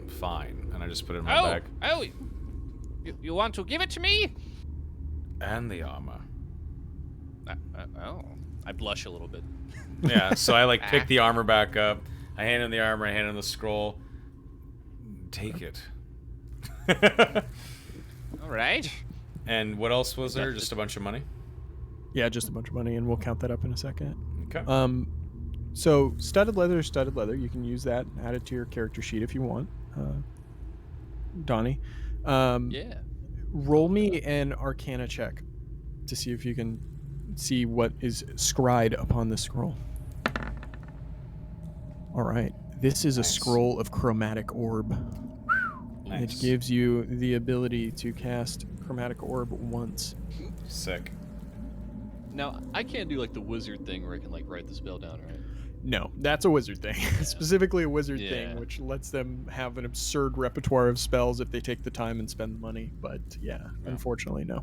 fine. And I just put it in my bag. Oh, you want to give it to me? And the armor. Oh. I blush a little bit. Yeah, so I like pick the armor back up. I hand him the armor, I hand him the scroll. Take it. All right. And what else was there? Just a bunch of money? Yeah, just a bunch of money, and we'll count that up in a second. Okay. So studded leather is studded leather. You can use that, add it to your character sheet if you want. Donnie. Yeah. Roll me an Arcana check to see if you can see what is scried upon the scroll. All right. This is a Nice. scroll of chromatic orb. Nice. It gives you the ability to cast chromatic orb once. Sick. Now, I can't do like the wizard thing where I can like write the spell down, right? No, that's a wizard thing. Specifically a wizard Yeah. thing, which lets them have an absurd repertoire of spells if they take the time and spend the money. But yeah, unfortunately, no.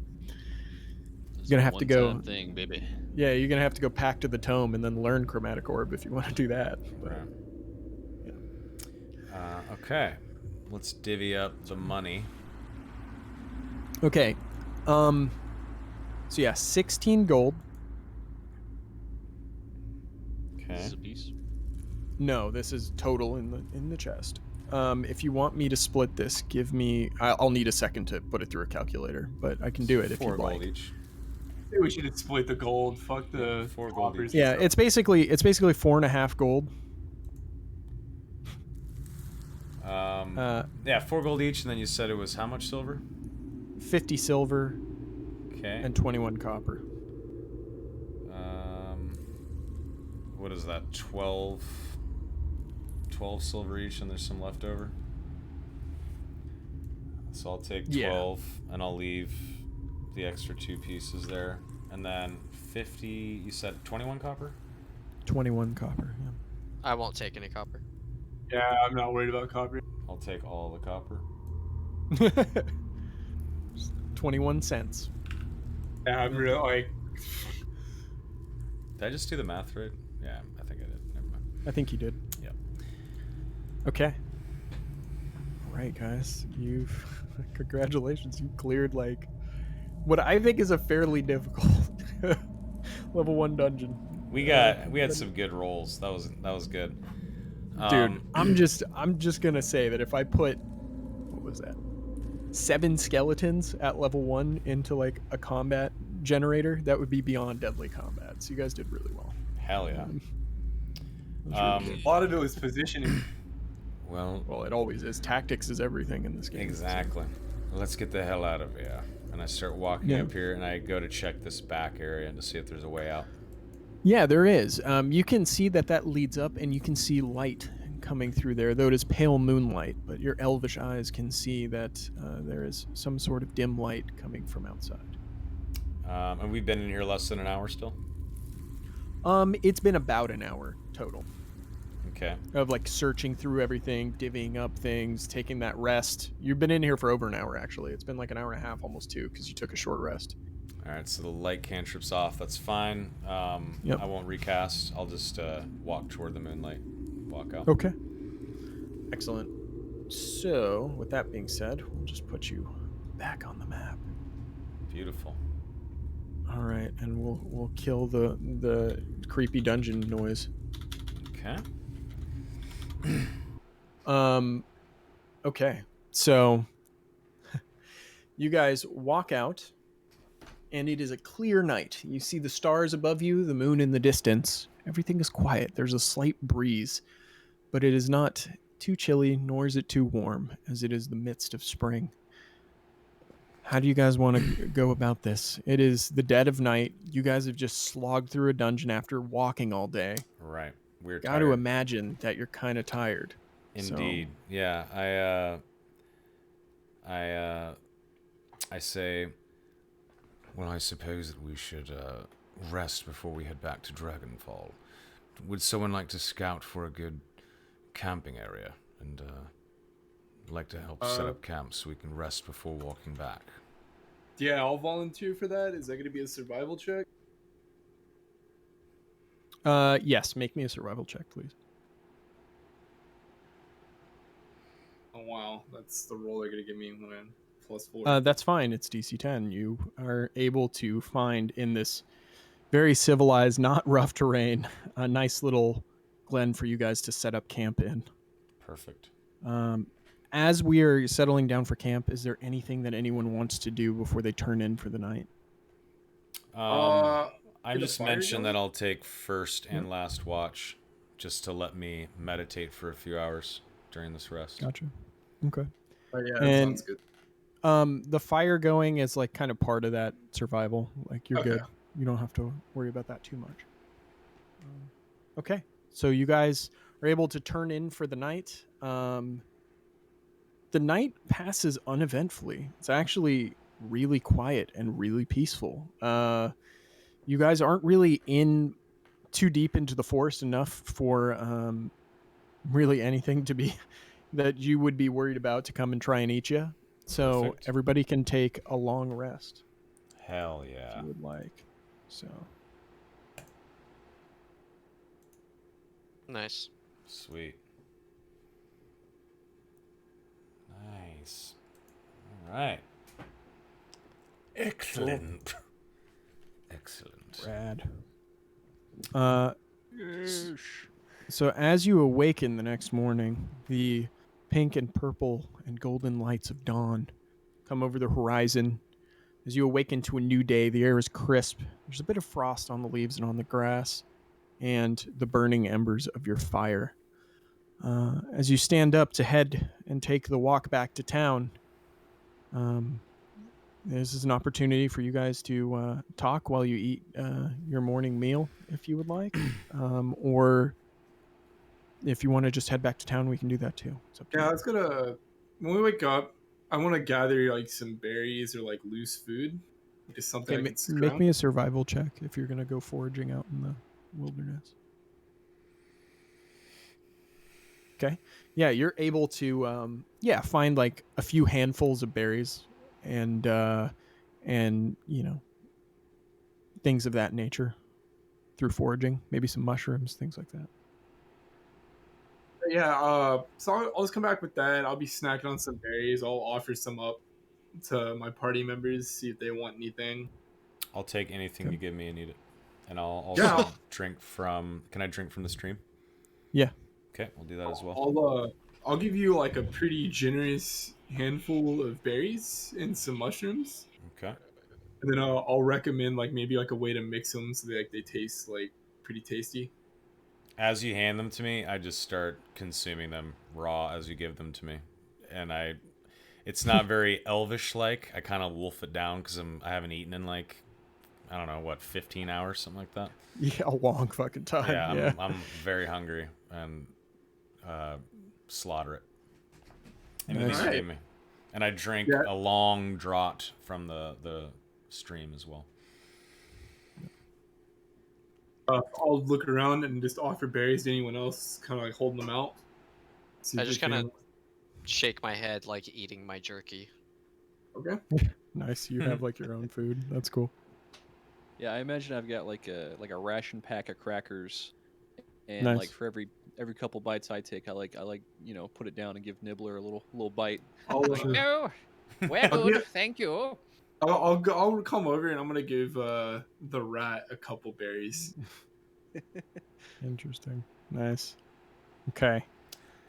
It's Gonna a have to go- one-time thing, baby. Yeah, you're gonna have to go back to the tome and then learn chromatic orb if you want to do that. But, Right. Okay. Let's divvy up the money. okay. So yeah, 16 gold. This Okay. is a piece. No, this is total in the chest. If you want me to split this, give me. I'll need a second to put it through a calculator, but I can do it if 4 you'd gold like. each. Maybe we should have split the gold. Fuck the 4 gold offers. each. Yeah, it's basically 4.5 gold. Yeah, 4 gold each, and then you said it was how much silver? 50 silver Okay. and 21 copper. What is that? 12 silver each, and there's some left over. So I'll take 12, and I'll leave the extra 2 pieces there, and then 50. You said 21 copper. 21 copper. I won't take any copper. Yeah, I'm not worried about copy. I'll take all the copper. Yeah. 21 cents. Yeah, I'm really like. Did I just do the math right? Yeah, I think I did. Never mind. I think you did. Yeah. Okay. All right, guys. Congratulations. You cleared like what I think is a fairly difficult level 1 dungeon. We had some good rolls. That was good. Dude, I'm just gonna say that if I put what was that 7 skeletons at level 1 into like a combat generator, that would be beyond deadly combat. So you guys did really well. Hell yeah. A lot of it was positioning. Well, it always is. Tactics is everything in this game. Exactly. Let's get the hell out of here. And I start walking up here, and I go to check this back area to see if there's a way out. Yeah, there is. You can see that leads up, and you can see light coming through there, though it is pale moonlight. But your elvish eyes can see that there is some sort of dim light coming from outside. And we've been in here less than an hour still? It's been about an hour total Okay. of like searching through everything, divvying up things, taking that rest. You've been in here for over an hour, actually. It's been like an hour and a half, almost 2, because you took a short rest. Alright, so the light cantrip's off. That's fine. Yep. I won't recast. I'll just walk toward the moonlight. Walk out. Okay. Excellent. So, with that being said, we'll just put you back on the map. Beautiful. All right, and we'll kill the creepy dungeon noise. Okay. Okay. So you guys walk out and it is a clear night. You see the stars above you, the moon in the distance. Everything is quiet. There's a slight breeze, but it is not too chilly, nor is it too warm, as it is the midst of spring. How do you guys want to go about this? It is the dead of night. You guys have just slogged through a dungeon after walking all day. Right. We're Got tired. to imagine that you're kind of tired. Indeed. So, Yeah. I say, well, I suppose that we should rest before we head back to Dragonfall. Would someone like to scout for a good camping area and like to help set up camp so we can rest before walking back? Yeah, I'll volunteer for that. Is that going to be a survival check? yes, make me a survival check, please. Oh wow, that's the roll they're going to give me when I'm +4. That's fine. It's DC 10. You are able to find in this very civilized, not rough terrain, a nice little glen for you guys to set up camp in. Perfect. As we are settling down for camp, is there anything that anyone wants to do before they turn in for the night? I get a just fire mentioned going? that I'll take first and last watch just to let me meditate for a few hours during this rest. Gotcha. Okay. Oh, yeah, that And sounds good. the fire going is like kind of part of that survival. Like you're Okay. good. You don't have to worry about that too much. Okay. So you guys are able to turn in for the night. The night passes uneventfully. It's actually really quiet and really peaceful. You guys aren't really in too deep into the forest enough for really anything to be that you would be worried about to come and try and eat you. So Perfect. everybody can take a long rest Hell if yeah. you would like. So Nice. Sweet. Nice. All right. Excellent. Excellent. rad. So as you awaken the next morning, the pink and purple and golden lights of dawn come over the horizon. As you awaken to a new day, the air is crisp. There's a bit of frost on the leaves and on the grass, and the burning embers of your fire. As you stand up to head and take the walk back to town, this is an opportunity for you guys to talk while you eat your morning meal, if you would like, or if you want to just head back to town, we can do that too. It's up to Yeah, I you. was gonna. When we wake up, I want to gather like some berries or like loose food, just something Okay, I can make scrounge. me a survival check if you're gonna go foraging out in the wilderness. Okay, yeah, you're able to find like a few handfuls of berries and you know, things of that nature through foraging, maybe some mushrooms, things like that. Yeah, so I'll just come back with that. I'll be snacking on some berries. I'll offer some up to my party members, see if they want anything. I'll take anything Okay. you give me and eat it. And I'll also Yeah. drink from... Can I drink from the stream? Yeah. Okay, we'll do that as well. I'll give you like a pretty generous handful of berries and some mushrooms, Okay. and then I'll recommend like maybe like a way to mix them so they taste like pretty tasty. As you hand them to me, I just start consuming them raw as you give them to me. And it's not very elvish-like. I kind of wolf it down because I haven't eaten in like, I don't know, what, 15 hours, something like that? Yeah, a long fucking time. Yeah, Yeah. I'm very hungry and slaughter it. Anything Nice. you give me. And I drink Yeah. a long draught from the stream as well. I'll look around and just offer berries to anyone else, kind of like holding them out. See I if just they kind can- of shake my head like eating my jerky. Okay. Nice. You have like your own food. That's cool. Yeah, I imagine I've got like a ration pack of crackers, and Nice. like for every couple bites I take, I like put it down and give Nibbler a little bite. I'll, No, we're I'll good, get- thank you. I'll come over and I'm gonna give the rat a couple berries. Interesting. Nice. Okay.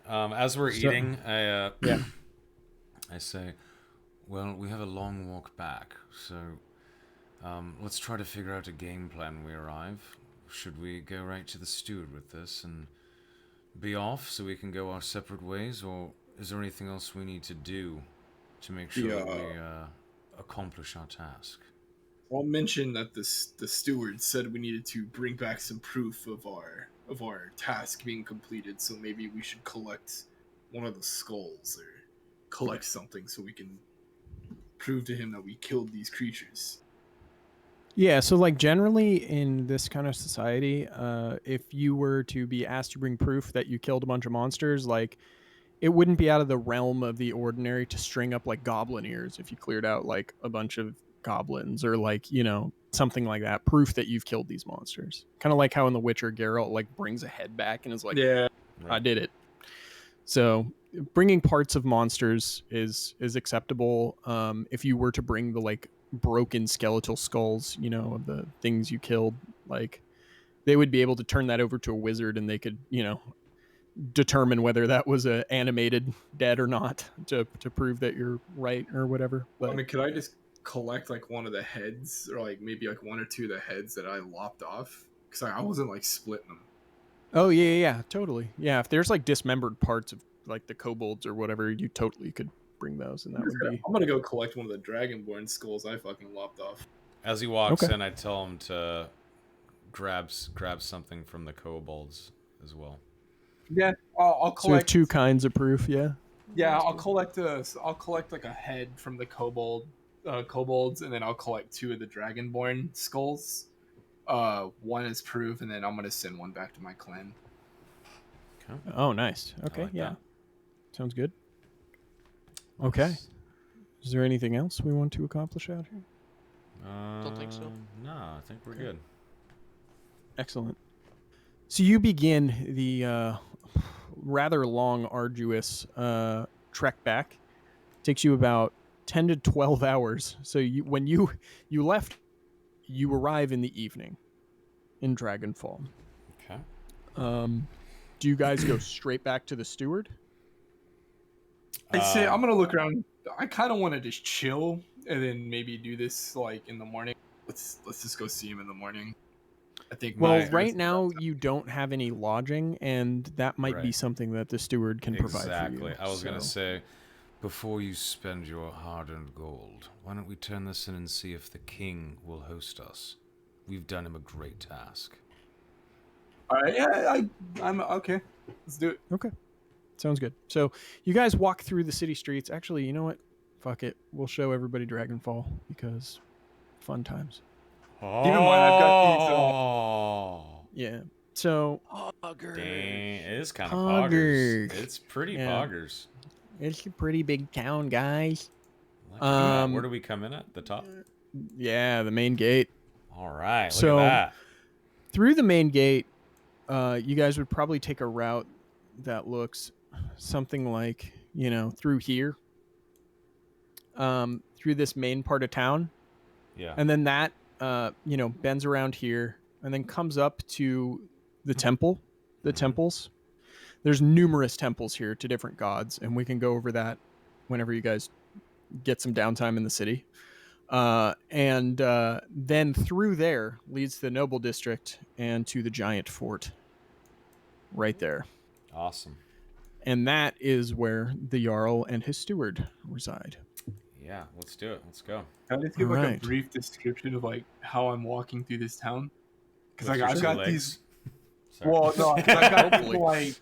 As we're So- eating, Yeah. I say, well, we have a long walk back, so Let's try to figure out a game plan when we arrive. Should we go right to the steward with this and be off so we can go our separate ways, or is there anything else we need to do to make sure that we accomplish our task? I'll mention that the steward said we needed to bring back some proof of our task being completed. So maybe we should collect one of the skulls or collect something so we can prove to him that we killed these creatures. Yeah, so like generally in this kind of society, if you were to be asked to bring proof that you killed a bunch of monsters, like it wouldn't be out of the realm of the ordinary to string up like goblin ears if you cleared out like a bunch of goblins or like, you know, something like that. Proof that you've killed these monsters. Kind of like how in The Witcher Geralt like brings a head back and is like, Yeah. I did it. So bringing parts of monsters is acceptable. If you were to bring the like broken skeletal skulls, you know, of the things you killed, like they would be able to turn that over to a wizard and they could, you know, determine whether that was a animated dead or not to prove that you're right or whatever. But I mean, could I just collect like one of the heads, or like maybe like one or two of the heads that I lopped off? Because I wasn't like splitting them. oh yeah, totally. Yeah, if there's like dismembered parts of like the kobolds or whatever, you totally could bring those, and that would be I'm gonna go collect one of the dragonborn skulls I fucking lopped off. As he walks Okay. in, I tell him to grab something from the kobolds as well. Yeah, I'll so we have collect two kinds of proof. Yeah. Yeah, I'll collect like a head from the kobolds, and then I'll collect two of the dragonborn skulls. One is proof, and then I'm gonna send one back to my clan. Okay. Oh, nice. Okay, like yeah. that. Sounds good. Okay. Is there anything else we want to accomplish out here? Don't think so. No, I think we're good. Excellent. So you begin the rather long, arduous trek back. Takes you about 10 to 12 hours. So when you left, you arrive in the evening in Dragonfall. Okay. Do you guys go straight back to the steward? I say I'm gonna look around. I kind of want to just chill and then maybe do this like in the morning. Let's just go see him in the morning. I think. Well, right now you don't have any lodging, and that might be Right. something that the steward can provide for Exactly. you. I was gonna so- say, before you spend your hard-earned gold, why don't we turn this in and see if the king will host us? We've done him a great task. All right. Yeah, I'm okay. Let's do it. Okay. Sounds good. So you guys walk through the city streets. Actually, you know what? Fuck it. We'll show everybody Dragonfall because fun times. Keep in mind, I've got Oh, Yeah. So dang! It is kind of Poggers. poggers. It's pretty Yeah. poggers. it's a pretty big town, guys. Look at that. Where do we come in at? The top? Yeah, the main gate. All right. Look So- at Through the main gate, you guys would probably take a route that looks something like, you know, through here. Through this main part of town. that. Yeah. And then that, you know, bends around here and then comes up to the temple, the temples. There's numerous temples here to different gods, and we can go over that whenever you guys get some downtime in the city. And then through there leads to the noble district and to the giant fort right there. Awesome. And that is where the Jarl and his steward reside. Yeah. Let's do it. Let's go. Can I just give like Alright. a brief description of like how I'm walking through this town? Because What's like your I've got legs? these. Sorry. Well, no, 'cause I've got Hopefully.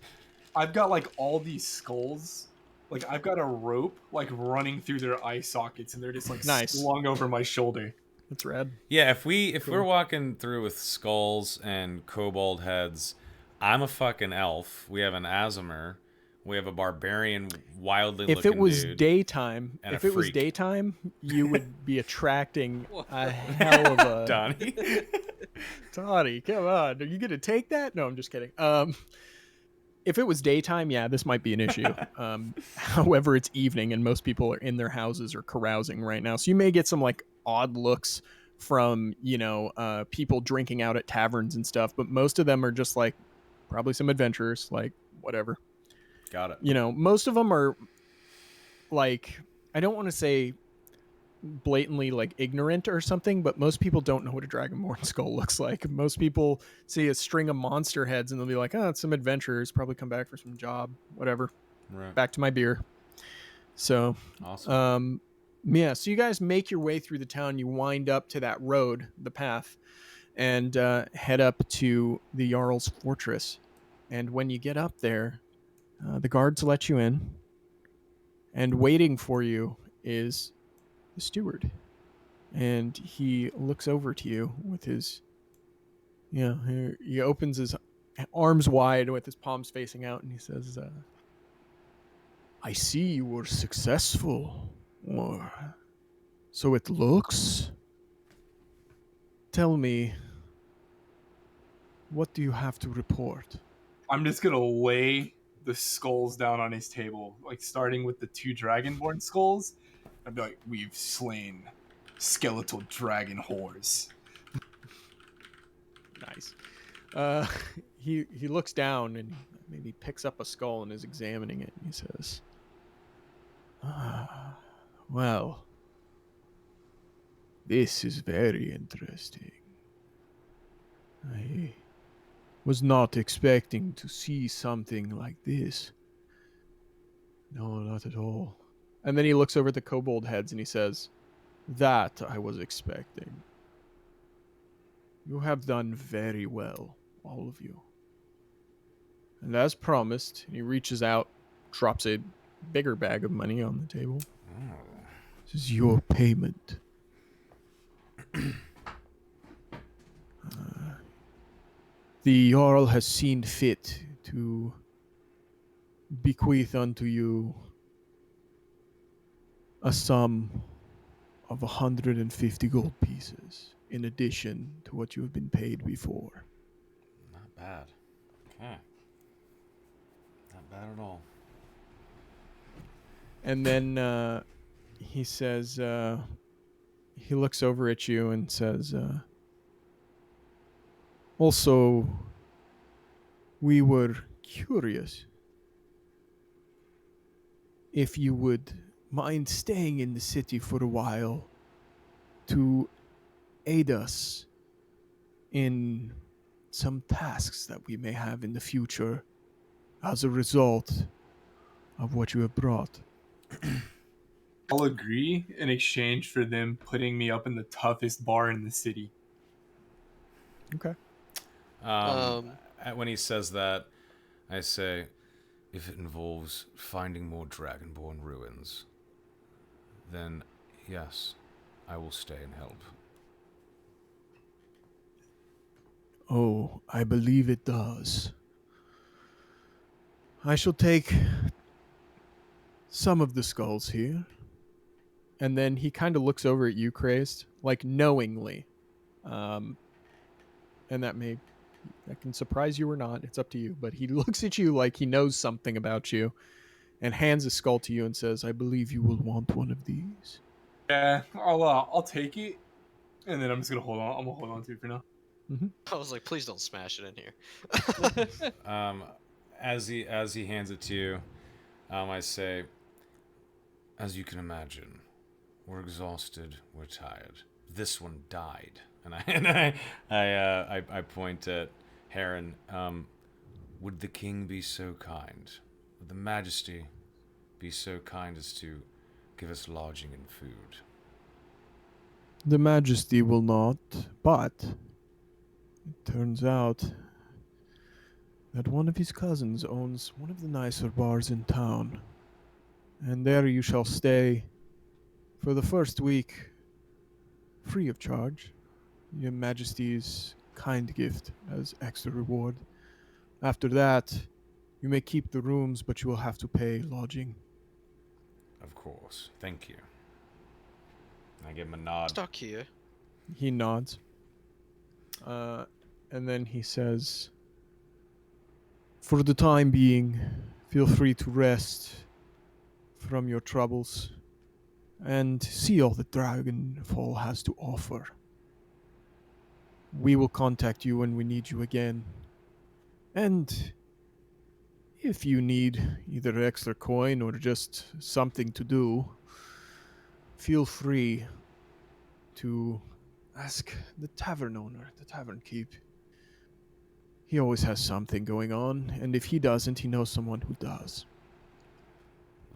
I've got like all these skulls. Like I've got a rope like running through their eye sockets, and they're just like Nice. slung over my shoulder. That's rad. Yeah, if we're walking through with skulls and kobold heads, I'm a fucking elf. We have an Aasimar. We have a barbarian, wildly If looking it was dude. daytime, and a if it was freak. daytime, you would be attracting a hell of a Donnie. Toddy, come on. Are you going to take that? No, I'm just kidding. If it was daytime, yeah, this might be an issue. However, it's evening and most people are in their houses or carousing right now. So you may get some like odd looks from, you know, people drinking out at taverns and stuff, but most of them are just like probably some adventurers, like whatever. Got it. You know, most of them are like, I don't want to say blatantly like ignorant or something, but most people don't know what a dragonborn skull looks like. Most people see a string of monster heads and they'll be like, oh, it's some adventurers, probably come back for some job, whatever. Right. Back to my beer. So, Awesome. yeah, so you guys make your way through the town. You wind up to that road, the path, and head up to the Jarl's fortress. And when you get up there, the guards let you in, and waiting for you is the steward. And he looks over to you with his, he opens his arms wide with his palms facing out, and he says, I see you were successful, or so it looks. Tell me, what do you have to report? I'm just gonna lay the skulls down on his table, like starting with the 2 dragonborn skulls. I'd be like, we've slain skeletal dragon whores. Nice. He looks down and maybe picks up a skull and is examining it. And he says, well, this is very interesting. I was not expecting to see something like this. No, not at all. And then he looks over at the kobold heads and he says, that I was expecting. You have done very well, all of you. And as promised, he reaches out, drops a bigger bag of money on the table. This is your payment. The Jarl has seen fit to bequeath unto you a sum of 150 gold pieces, in addition to what you have been paid before. Not bad. Okay. Not bad at all. And then he says, he looks over at you and says, also, we were curious if you would mind staying in the city for a while to aid us in some tasks that we may have in the future as a result of what you have brought. I'll agree in exchange for them putting me up in the toughest bar in the city. Okay. When he says that, I say, if it involves finding more dragonborn ruins, then yes, I will stay and help. Oh, I believe it does. I shall take some of the skulls here. And then he kind of looks over at you, Crazed, like knowingly. And that can surprise you or not. It's up to you. But he looks at you like he knows something about you and hands a skull to you and says, I believe you will want one of these. Yeah, I'll take it, and then I'm just gonna hold on. I'm gonna hold on to it for now. I was like, please don't smash it in here. As he hands it to you, I say, as you can imagine, we're exhausted, we're tired. This one died, and I point at Heron. Would the king be so kind? Would the Majesty be so kind as to give us lodging and food? The Majesty will not, but it turns out that one of his cousins owns one of the nicer bars in town. And there you shall stay for the first week, free of charge. Your Majesty's kind gift as extra reward. After that, you may keep the rooms, but you will have to pay lodging. Of course. Thank you. I give him a nod. Stuck here. He nods. And then he says, for the time being, feel free to rest from your troubles and see all that Dragonfall has to offer. We will contact you when we need you again. And if you need either extra coin or just something to do, feel free to ask the tavern owner, the tavern keep. He always has something going on, and if he doesn't, he knows someone who does.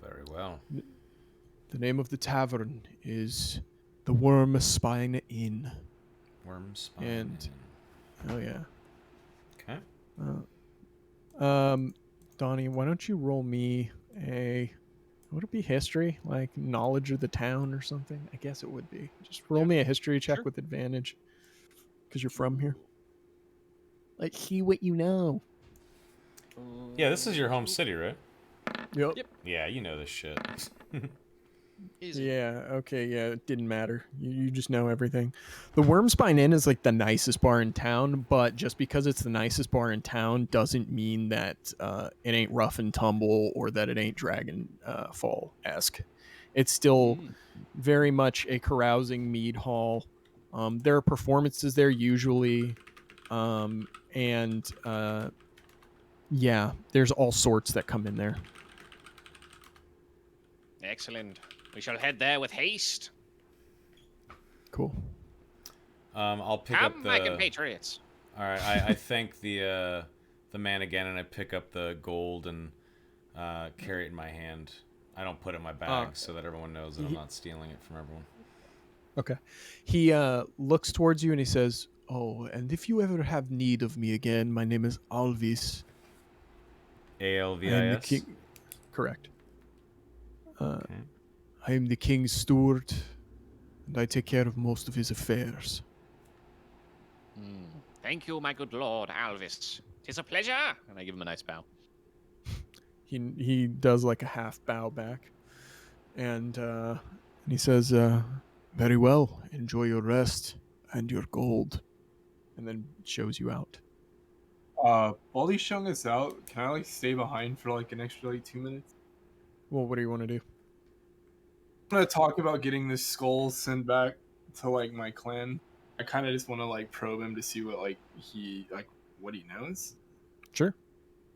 Very well. The name of the tavern is the Worm Spine Inn. Worm spine. And- Oh yeah. Okay. Donnie, why don't you roll me a? Would it be history, like knowledge of the town or something? I guess it would be. Just roll me a history check Sure. with advantage, because you're from here. Like, see what you know. Yeah, this is your home city, right? Yep. Yep. Yeah, you know this shit. Easy. Yeah, okay, yeah, it didn't matter. You just know everything. The Wormspine Inn is like the nicest bar in town, but just because it's the nicest bar in town doesn't mean that it ain't rough and tumble or that it ain't Dragon Fall-esque. It's still very much a carousing mead hall. There are performances there usually, and yeah, there's all sorts that come in there. Excellent. We shall head there with haste. Cool. I'll pick Come, up my the. compatriots. All right, I thank the man again, and I pick up the gold and carry it in my hand. I don't put it in my bag so that everyone knows that I'm not stealing it from everyone. Okay. He looks towards you and he says, "Oh, and if you ever have need of me again, my name is Alvis. I am the ALVIS. king." Correct. Okay. I am the king's steward, and I take care of most of his affairs. Thank you, my good lord, Alvis. 'Tis a pleasure. And I give him a nice bow. He does like a half bow back, and he says, "Very well. Enjoy your rest and your gold," and then shows you out. While he's showing us out, can I like stay behind for like an extra like 2 minutes? Well, what do you want to do? I'm gonna talk about getting this skull sent back to like my clan. I kind of just want to like probe him to see what what he knows. Sure.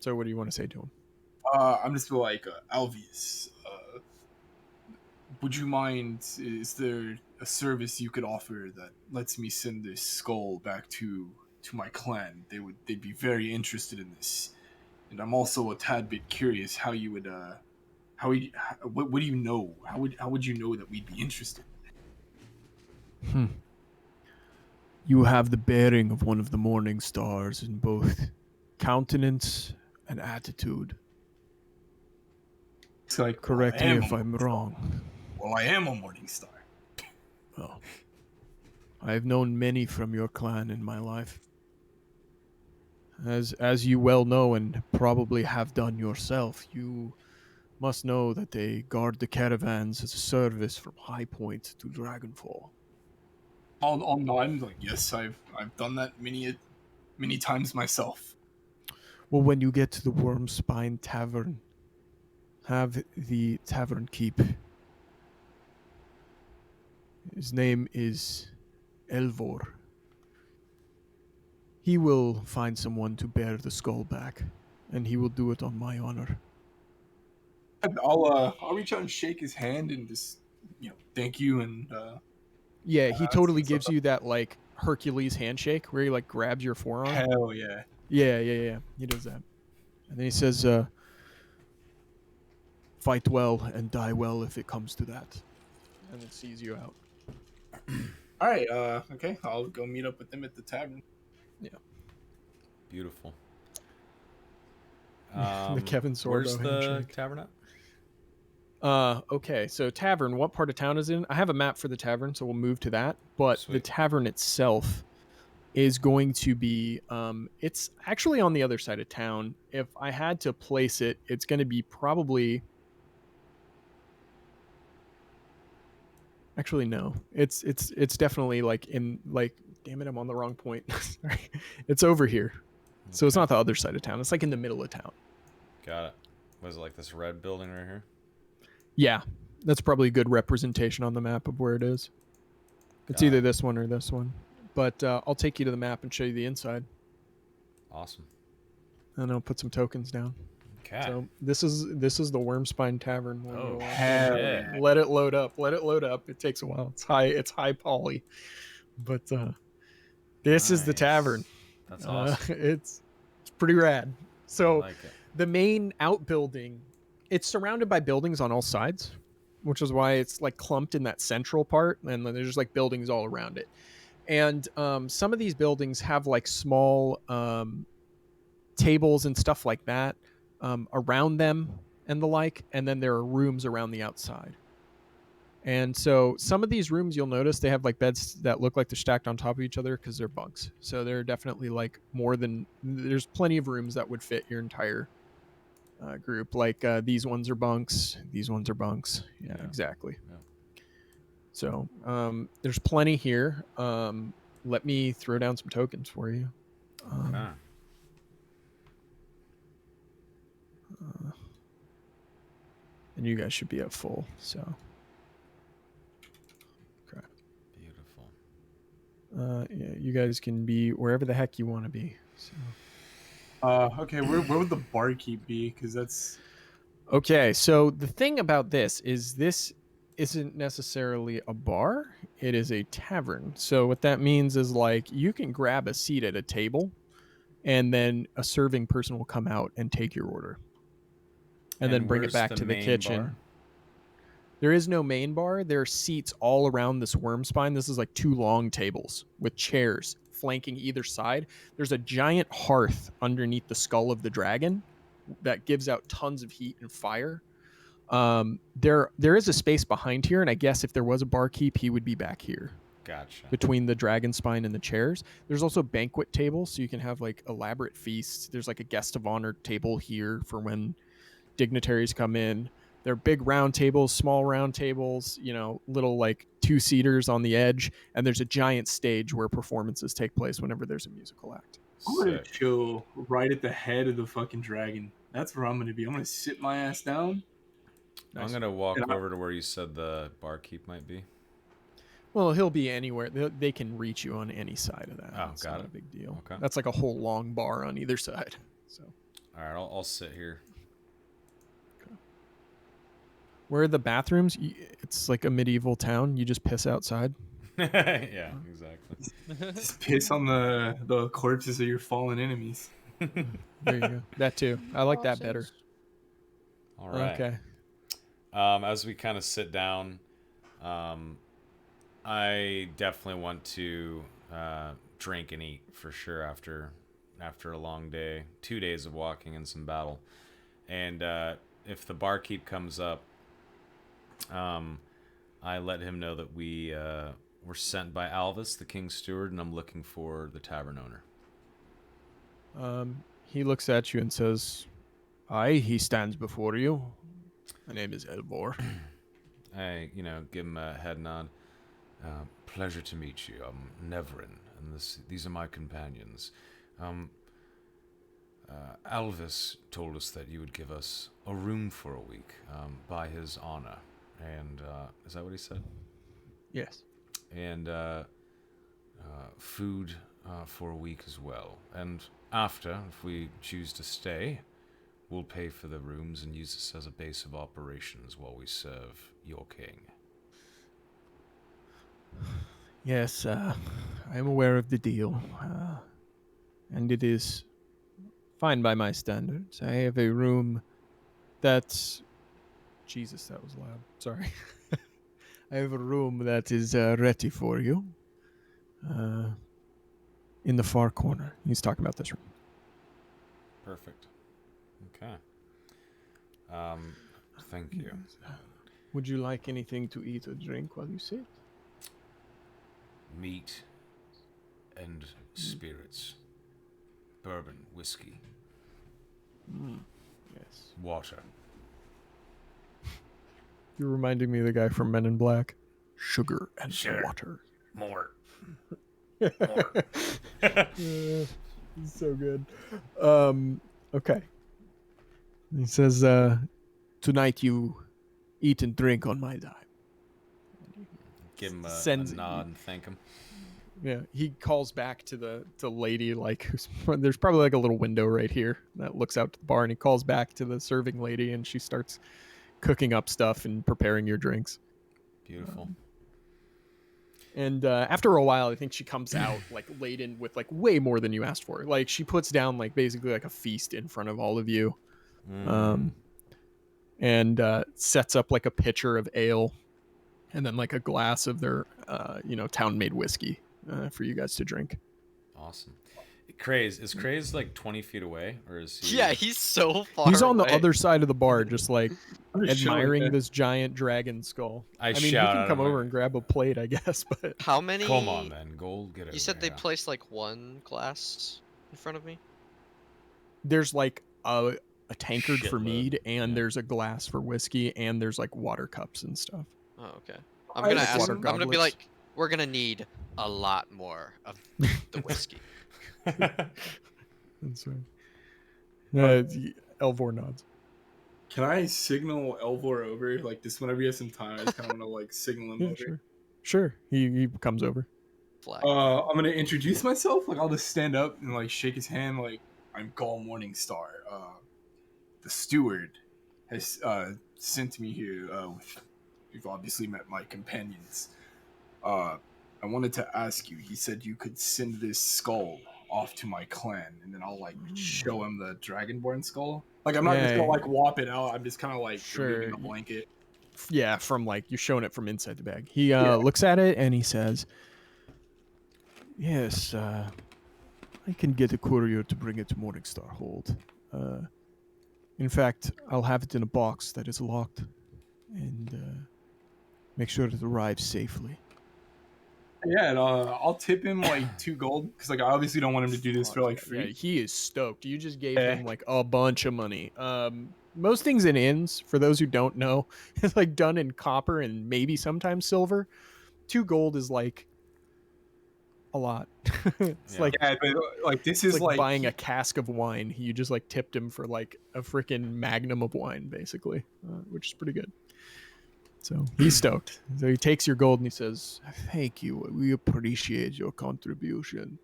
So, what do you want to say to him? I'm just like Alvius. Would you mind? Is there a service you could offer that lets me send this skull back to my clan? They'd be very interested in this, and I'm also a tad bit curious how you would what do you know? How would you know that we'd be interested? You have the bearing of one of the morning stars in both countenance and attitude. It's like, Correct well, me I am if a I'm morning star. wrong. Well, I am a morning star. Well, I've known many from your clan in my life. As you well know and probably have done yourself, you must know that they guard the caravans as a service from High Point to Dragonfall. I'll nod like, yes, I've done that many times myself. Well, when you get to the Wormspine Tavern, have the tavern keep. His name is Elvor. He will find someone to bear the skull back, and he will do it on my honor. I'll reach out and shake his hand and just thank you and Yeah, he totally that's gives you that like Hercules handshake where he like grabs your forearm. hell yeah. Yeah. He does that. And then he says, "Fight well and die well if it comes to that." And then sees you out. All right, okay, I'll go meet up with them at the tavern. Beautiful. The Kevin Sorbo Where's the handshake. tavern at? Okay, so tavern, what part of town is it in? I have a map for the tavern, so we'll move to that. But the Sweet. tavern itself is going to be, it's actually on the other side of town. If I had to place it, it's going to be probably, actually no, it's definitely like in like, damn it, I'm on the wrong point. Sorry. It's over here. So it's not the other side of town. It's like in the middle of town. Got it. Was it like this red building right here? Yeah, that's probably a good representation on the map of where it is. It's Got either it. this one or this one. But I'll take you to the map and show you the inside. Awesome. And I'll put some tokens down. Okay. So this is the Wormspine Tavern. When Oh, you walk in. hell yeah. Let it load up. Let it load up. It takes a while. It's high poly, but this is the Nice. tavern. That's awesome. It's pretty rad. I So like it. the main outbuilding, it's surrounded by buildings on all sides, which is why it's like clumped in that central part, and then there's just like buildings all around it. And some of these buildings have like small tables and stuff like that around them and the like, and then there are rooms around the outside. And so some of these rooms you'll notice they have like beds that look like they're stacked on top of each other because they're bunks. So they're definitely like there's plenty of rooms that would fit your entire group. Like these ones are bunks, these ones are bunks. Yeah. Exactly. Yeah. So there's plenty here. Let me throw down some tokens for you. Okay. And you guys should be at full. So Beautiful. yeah, you guys can be wherever the heck you want to be. So. Okay, where would the barkeep be? Because that's Okay, so the thing about this isn't necessarily a bar, it is a tavern. So what that means is like you can grab a seat at a table and then a serving person will come out and take your order. And then bring it where's back the to the main kitchen. bar? There is no main bar. There are seats all around this worm spine. This is like 2 long tables with chairs flanking either side. There's a giant hearth underneath the skull of the dragon that gives out tons of heat and fire. There is a space behind here, and I guess if there was a barkeep, he would be back here Gotcha. between the dragon spine and the chairs. There's also banquet tables, so you can have like elaborate feasts. There's like a guest of honor table here for when dignitaries come in. They're big round tables, small round tables, little like 2-seaters on the edge, and there's a giant stage where performances take place whenever there's a musical act. I'm gonna Sick. chill right at the head of the fucking dragon. That's where I'm gonna be. I'm gonna sit my ass down. I'm gonna walk And over to where you said the barkeep might be. Well, he'll be anywhere. They can reach you on any side of that. Oh, It's got not it. a big deal. Okay. That's like a whole long bar on either side. So, All right, I'll sit here. where are the bathrooms? It's like a medieval town. You just piss outside. Yeah, exactly. just piss on the corpses of your fallen enemies. There you go. That too. I like that better. All right. Okay. As we kind of sit down, I definitely want to drink and eat for sure after a long day, 2 days of walking and some battle. And if the barkeep comes up, I let him know that we were sent by Alvis, the king's steward, and I'm looking for the tavern owner. He looks at you and says, "Aye, he stands before you. My name is Elbor." I, give him a head nod. Pleasure to meet you. I'm Neverin, and these are my companions. Alvis told us that you would give us a room for a week, by his honor. And, is that what he said? Yes. And, food, for a week as well. And after, if we choose to stay, we'll pay for the rooms and use this as a base of operations while we serve your king. Yes, I am aware of the deal, and it is fine by my standards. I have a room that's... Jesus, that was loud. Sorry. I have a room that is ready for you in the far corner. He's talking about this room. Perfect. Okay. Thank you. Would you like anything to eat or drink while you sit? Meat and spirits. Bourbon, whiskey, Yes. water. You're reminding me of the guy from Men in Black. Sugar and Sure. water. More. He's so good. Okay. He says, tonight you eat and drink on my dime. Give him a Sends- nod and thank him. Yeah, he calls back to the lady, like there's probably like a little window right here that looks out to the bar, and he calls back to the serving lady, and she starts cooking up stuff and preparing your drinks. Beautiful. And after a while, I think she comes out like laden with like way more than you asked for. Like she puts down like basically like a feast in front of all of you, Mm. and sets up like a pitcher of ale, and then like a glass of their town made whiskey for you guys to drink. Awesome. Is Craze like 20 feet away, or is he? Yeah, he's so far. He's on the away. other side of the bar, just like I'm just chilling admiring there. this giant dragon skull. I mean, he shout can at come him, over like, and grab a plate, I guess, but How many? Come on, then. Gold, get over You said they here. placed like one glass in front of me. there's like a tankard for Shitload, mead, and yeah. there's a glass for whiskey, and there's like water cups and stuff. Oh, okay. I'm I gonna like ask. water I'm gonna be goblets. like, we're gonna need a lot more of the whiskey. That's right. Elvor nods. Can I signal Elvor over? Like, just whenever you have some time, I just kind of want to, like, signal him Yeah, over. sure. He comes over. Flag. I'm going to introduce myself. Like, I'll just stand up and, like, shake his hand. Like, I'm Gall Morningstar. The steward has sent me here. You've obviously met my companions. I wanted to ask you. He said you could send this skull off to my clan, and then I'll like show him the dragonborn skull. Like I'm not just Yeah. gonna like whop it out. I'm just kind of like Sure. removing the blanket. Yeah, from like you're showing it from inside the bag. He looks at it and he says, "Yes, I can get a courier to bring it to Morningstar Hold. In fact, I'll have it in a box that is locked, and make sure it arrives safely." Yeah, and I'll tip him like 2 gold because like I obviously don't want him to do this for like Yeah, free. he is stoked. You just gave Yeah. him like a bunch of money. Most things in inns, for those who don't know, is like done in copper and maybe sometimes silver. 2 gold is like a lot. It's Yeah. like Yeah, but like this it's is like like buying a cask of wine. You just like tipped him for like a freaking magnum of wine, basically, which is pretty good. So he's stoked. So he takes your gold and he says, "Thank you. We appreciate your contribution."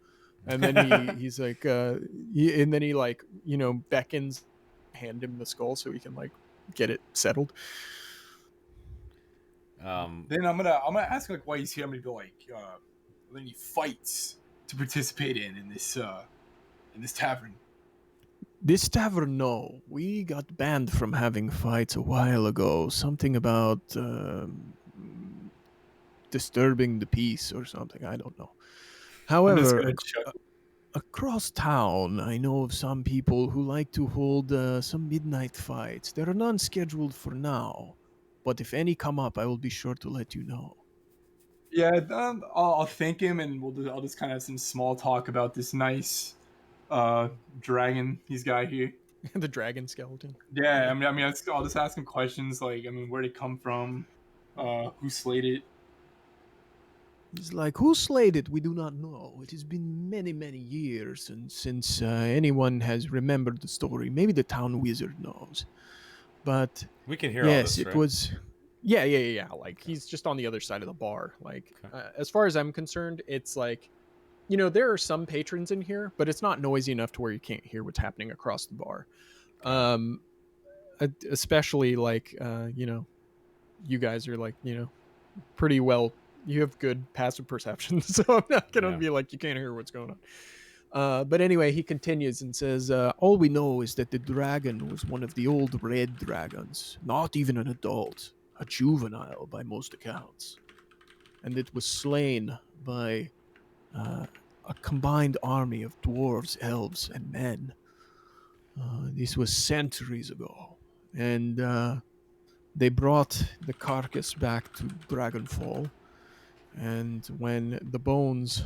And then he's like, and then he like beckons, hand him the skull so he can like get it settled. Then I'm gonna ask like why he's here. I'm gonna be like, are there any fights to participate in this tavern? This tavern, no. We got banned from having fights a while ago. Something about disturbing the peace or something. I don't know. I'm just However, gonna chuckle. across town, I know of some people who like to hold some midnight fights. There are none scheduled for now, but if any come up, I will be sure to let you know. Yeah, I'll thank him, and I'll just kind of have some small talk about this nice dragon he's got here. The dragon skeleton. Yeah, I mean, I'll just ask him questions like, I mean, where'd it come from? Who slayed it? He's like, "Who slayed it? We do not know. It has been many, many years, and since anyone has remembered the story, maybe the town wizard knows. But We can hear all yes, this, it right? was. Yeah. Like he's just on the other side of the bar. Like Okay. as far as I'm concerned, it's like, there are some patrons in here, but it's not noisy enough to where you can't hear what's happening across the bar. Especially like you guys are like pretty well. You have good passive perception, so I'm not gonna Yeah. be like you can't hear what's going on. But anyway, he continues and says, "All we know is that the dragon was one of the old red dragons, not even an adult, a juvenile by most accounts, and it was slain by a combined army of dwarves, elves, and men. This was centuries ago, and they brought the carcass back to Dragonfall, and when the bones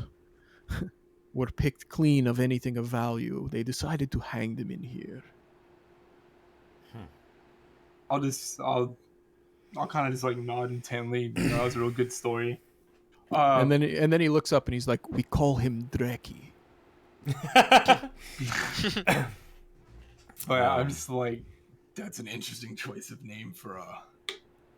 were picked clean of anything of value, they decided to hang them in here." I'll kind of just like nod intently. That was a real good story. And then he looks up and he's like, "We call him Dreki." But I'm just like, that's an interesting choice of name for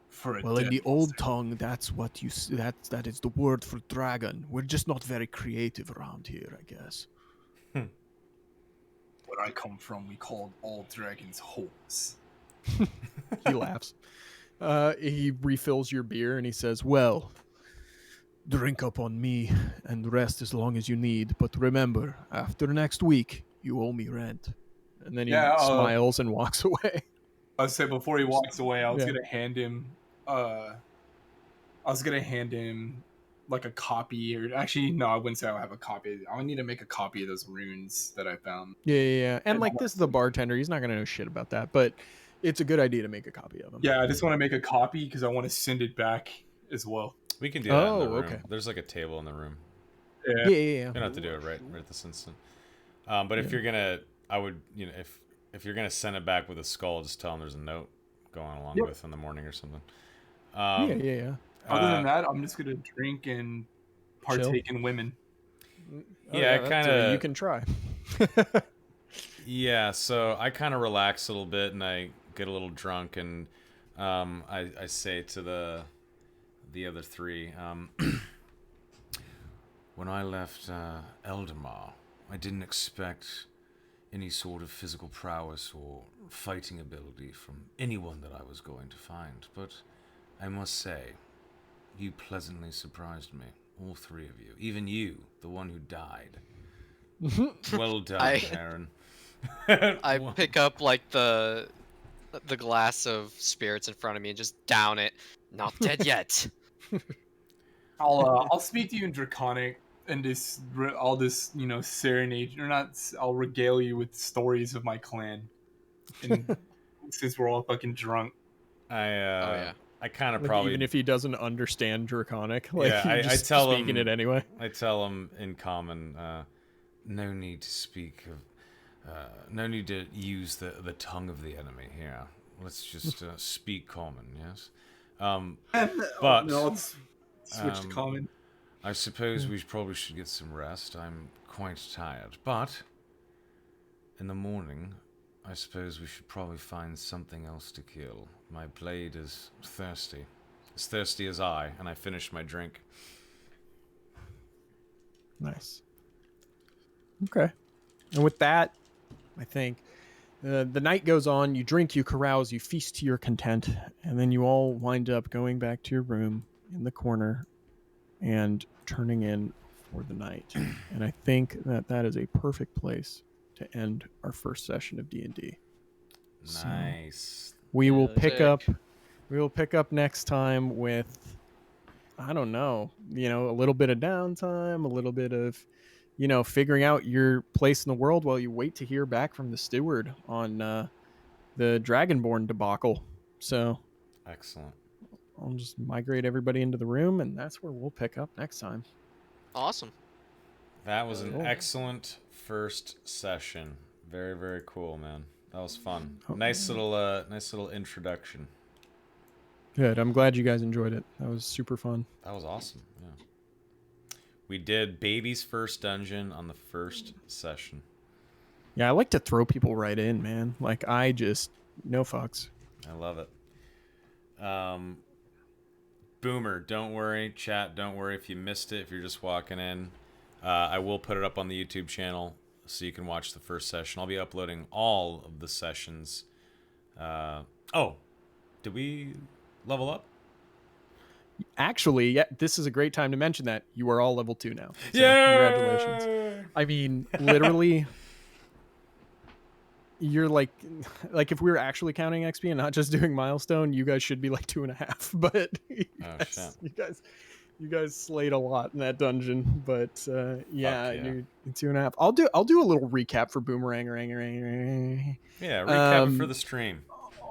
for a Well, in dead the old monster. tongue, that's what you that is the word for dragon. We're just not very creative around here, I guess. Where I come from, we called all dragons whores. He laughs. He refills your beer and he says, "Well, drink up on me and rest as long as you need. But remember, after next week, you owe me rent." And then he Yeah, smiles and walks away. I said before he walks away, I was Yeah. gonna hand him. I was gonna hand him like a copy, or actually, no, I wouldn't say I'll have a copy. I would need to make a copy of those runes that I found. Yeah. And And like, this is the bartender. He's not gonna know shit about that, but it's a good idea to make a copy of him. Yeah, I just want to make a copy because I want to send it back as well. We can do that in the Oh, room. okay. There's like a table in the room. Yeah. You don't have to do it right this instant. But if Yeah. you're gonna, I would, if you're gonna send it back with a skull, just tell them there's a note going along with in the morning or something. Yeah. Other than that, I'm just gonna drink and Chill. partake in women. Yeah, that's, kinda- you can try. Yeah, so I kind of relax a little bit and I get a little drunk and I say to the other three, when I left Eldamar, I didn't expect any sort of physical prowess or fighting ability from anyone that I was going to find, but I must say, you pleasantly surprised me, all three of you, even you, the one who died. Well done, Aaron. I pick up like the glass of spirits in front of me and just down it. Not dead yet. I'll speak to you in Draconic and I'll just serenade or not. I'll regale you with stories of my clan. And since we're all fucking drunk, I kind of Like, probably even if he doesn't understand Draconic, like, Yeah, you're I just tell speaking him- it anyway. I tell him in common, no need to speak of, no need to use the tongue of the enemy here. Let's just speak common, yes. But no, I'll switch to um, common. I suppose we probably should get some rest. I'm quite tired, but in the morning, I suppose we should probably find something else to kill. My blade is thirsty, as thirsty as I, and I finish my drink. Nice. Okay. And with that, I think the night goes on. You drink, you carouse, you feast to your content, and then you all wind up going back to your room in the corner and turning in for the night. And I think that is a perfect place to end our first session of D&D. So- Nice. We will Yeah, pick sick. up. We will pick up next time with, I don't know, a little bit of downtime, a little bit of, figuring out your place in the world while you wait to hear back from the steward on the Dragonborn debacle. So Excellent. I'll just migrate everybody into the room, and that's where we'll pick up next time. Awesome. That was an Cool. excellent first session. Very, very cool, man. That was fun. Oh. Nice little introduction. Good. I'm glad you guys enjoyed it. That was super fun. That was awesome. Yeah. We did baby's first dungeon on the first session. Yeah, I like to throw people right in, man. Like, I just, no fucks. I love it. Boomer, don't worry. Chat, don't worry if you missed it, if you're just walking in. I will put it up on the YouTube channel so you can watch the first session. I'll be uploading all of the sessions. Did we level up? Actually, yeah, this is a great time to mention that you are all level 2 now. So congratulations. I mean, literally, you're like if we were actually counting XP and not just doing milestone, you guys should be like 2.5. But you guys slayed a lot in that dungeon. But yeah. you're 2.5. I'll do a little recap for Boomerang. Yeah, recap it for the stream.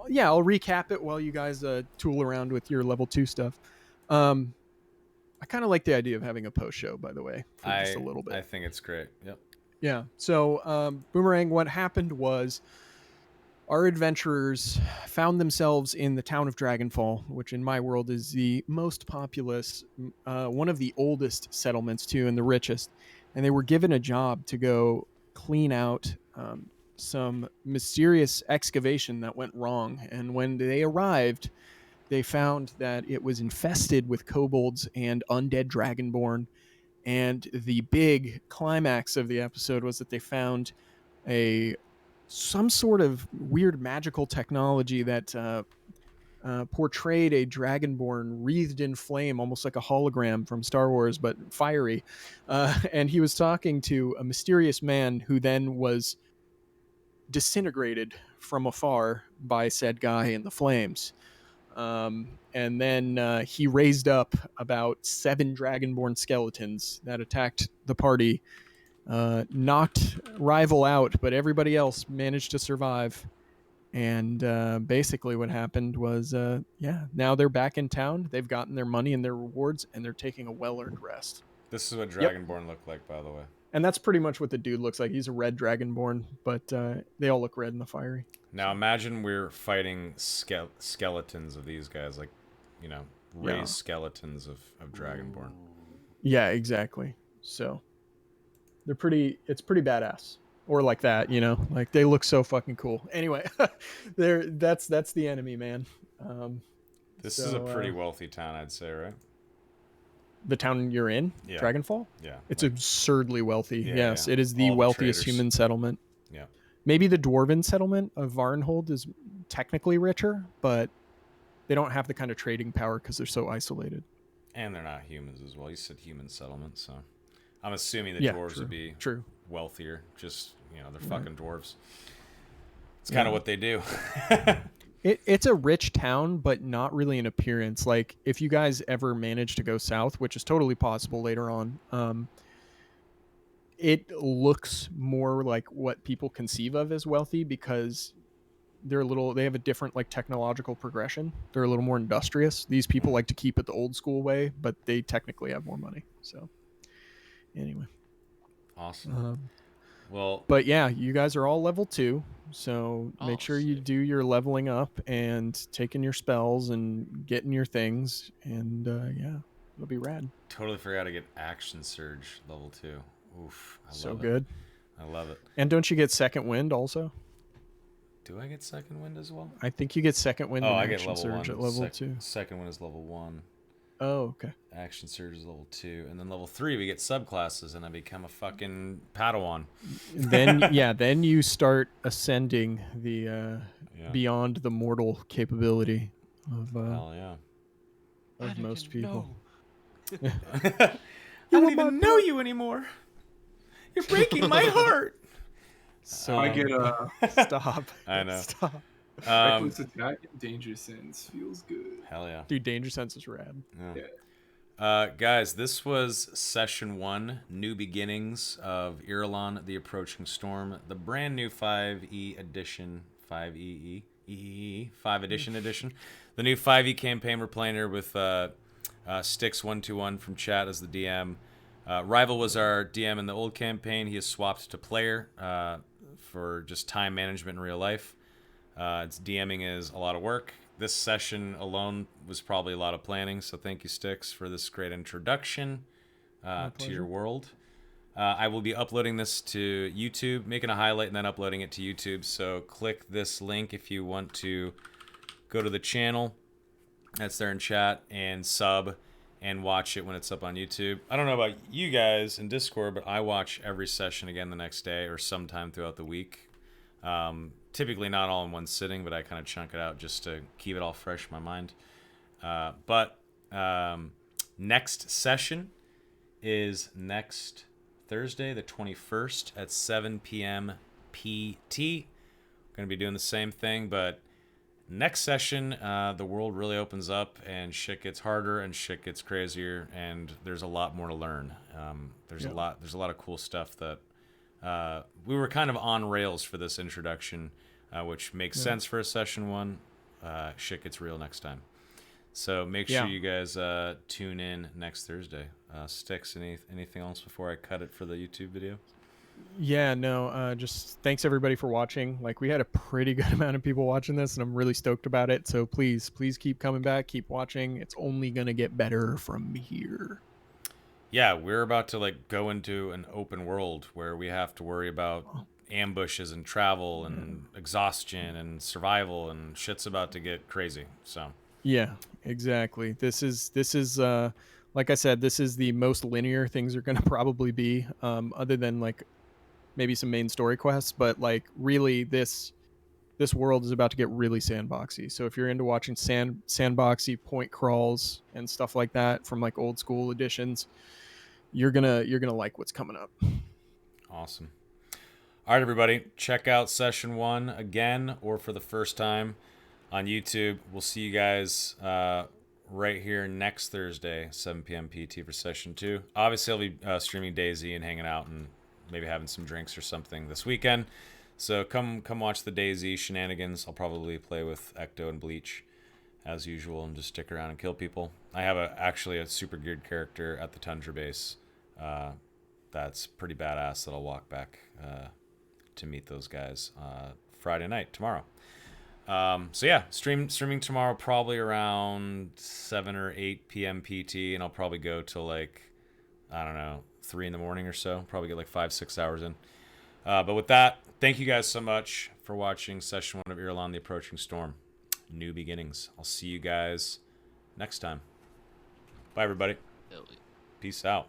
Yeah, I'll recap it while you guys tool around with your level 2 stuff. I kind of like the idea of having a post show, by the way, for just a little bit. I think it's great. Yep. Yeah. So, Boomerang, what happened was our adventurers found themselves in the town of Dragonfall, which in my world is the most populous, one of the oldest settlements too, and the richest. And they were given a job to go clean out some mysterious excavation that went wrong. And when they arrived, they found that it was infested with kobolds and undead dragonborn. And the big climax of the episode was that they found a some sort of weird magical technology that portrayed a dragonborn wreathed in flame, almost like a hologram from Star Wars, but fiery. And he was talking to a mysterious man who then was disintegrated from afar by said guy in the flames. And then he raised up about 7 dragonborn skeletons that attacked the party, knocked rival out, but everybody else managed to survive. And basically, what happened was, now they're back in town. They've gotten their money and their rewards, and they're taking a well-earned rest. This is what Yep. Dragonborn looked like, by the way. And that's pretty much what the dude looks like. He's a red dragonborn, but they all look red in the fiery. Now imagine we're fighting skeletons of these guys, like, raised skeletons of Dragonborn. Yeah, exactly. So it's pretty badass. Or like that, like they look so fucking cool. Anyway, that's the enemy, man. This is a pretty wealthy town, I'd say, right? The town you're in, Yeah. Dragonfall? Yeah. It's absurdly wealthy. Yeah, Yes, yeah. it is the All the wealthiest traders. human settlement. Yeah. Maybe the dwarven settlement of Varnhold is technically richer, but they don't have the kind of trading power because they're so isolated. And they're not humans as well. You said human settlement, so I'm assuming the Yeah, dwarves true, would be true. wealthier. Just, they're fucking dwarves. It's kind of what they do. It's a rich town, but not really in appearance. Like, if you guys ever manage to go south, which is totally possible later on, it looks more like what people conceive of as wealthy because they have a different like technological progression. They're a little more industrious. These people like to keep it the old school way, but they technically have more money. So anyway. Awesome. Well, but yeah, you guys are all level 2, so make sure you sick. do your leveling up and taking your spells and getting your things, and it'll be rad. totally forgot to get Action Surge level 2. Oof, I So love good. it. I love it. And don't you get second wind also? Do I get second wind as well? I think you get second wind Oh, and I get action level surge 1. at level 2. Second one is level 1. Oh, okay. Action Surge is level 2. And then level 3, we get subclasses, and I become a fucking Padawan. Then you start ascending the beyond the mortal capability of Hell yeah. of most people. I don't even know you anymore. You're breaking my heart. So I get stop. I know. Stop. reckless attack and danger sense. Feels good. Hell yeah. Dude, danger sense is rad. Guys, this was session 1, New Beginnings of Irilon, The Approaching Storm, the brand new 5E edition, 5EE, 5 edition, the new 5E campaign. We're playing here with Styx121 from chat as the DM. Rival was our DM in the old campaign. He has swapped to player for just time management in real life. It's DMing is a lot of work. This session alone was probably a lot of planning, so thank you, Styx, for this great introduction to your world. I will be uploading this to YouTube, making a highlight and then uploading it to YouTube, so click this link if you want to go to the channel. That's there in chat, and sub and watch it when it's up on YouTube. I don't know about you guys in Discord, but I watch every session again the next day or sometime throughout the week. Typically not all in one sitting, but I kind of chunk it out just to keep it all fresh in my mind. But next session is next Thursday, the 21st at 7 p.m. PT. Going to be doing the same thing, but next session, the world really opens up and shit gets harder and shit gets crazier, and there's a lot more to learn. There's a lot of cool stuff that we were kind of on rails for this introduction, which makes sense for a session 1. Shit gets real next time. So make sure you guys tune in next Thursday. Styx, anything else before I cut it for the YouTube video? Yeah, no, just thanks everybody for watching. Like, we had a pretty good amount of people watching this, and I'm really stoked about it. So please keep coming back, keep watching. It's only gonna get better from here. Yeah, we're about to go into an open world where we have to worry about ambushes and travel and exhaustion and survival, and shit's about to get crazy. So Yeah, exactly. This is like I said, this is the most linear things are going to probably be, other than like maybe some main story quests, but like really this world is about to get really sandboxy. So if you're into watching sandboxy point crawls and stuff like that from like old school editions, you're gonna like what's coming up. Awesome. All right, everybody, check out session 1 again or for the first time on YouTube. We'll see you guys right here next Thursday, 7 p.m. PT for session 2. Obviously, I'll be streaming DayZ and hanging out and maybe having some drinks or something this weekend. So come watch the DayZ shenanigans. I'll probably play with Ecto and Bleach as usual and just stick around and kill people. I have actually a super geared character at the Tundra base that's pretty badass that I'll walk back to meet those guys Friday night, tomorrow. So yeah, streaming tomorrow probably around 7 or 8 p.m. PT, and I'll probably go till like, I don't know, 3 in the morning or so. Probably get like 5-6 hours in. But with that, thank you guys so much for watching session 1 of Irilon, the Approaching Storm. New beginnings. I'll see you guys next time. Bye, everybody. Peace out.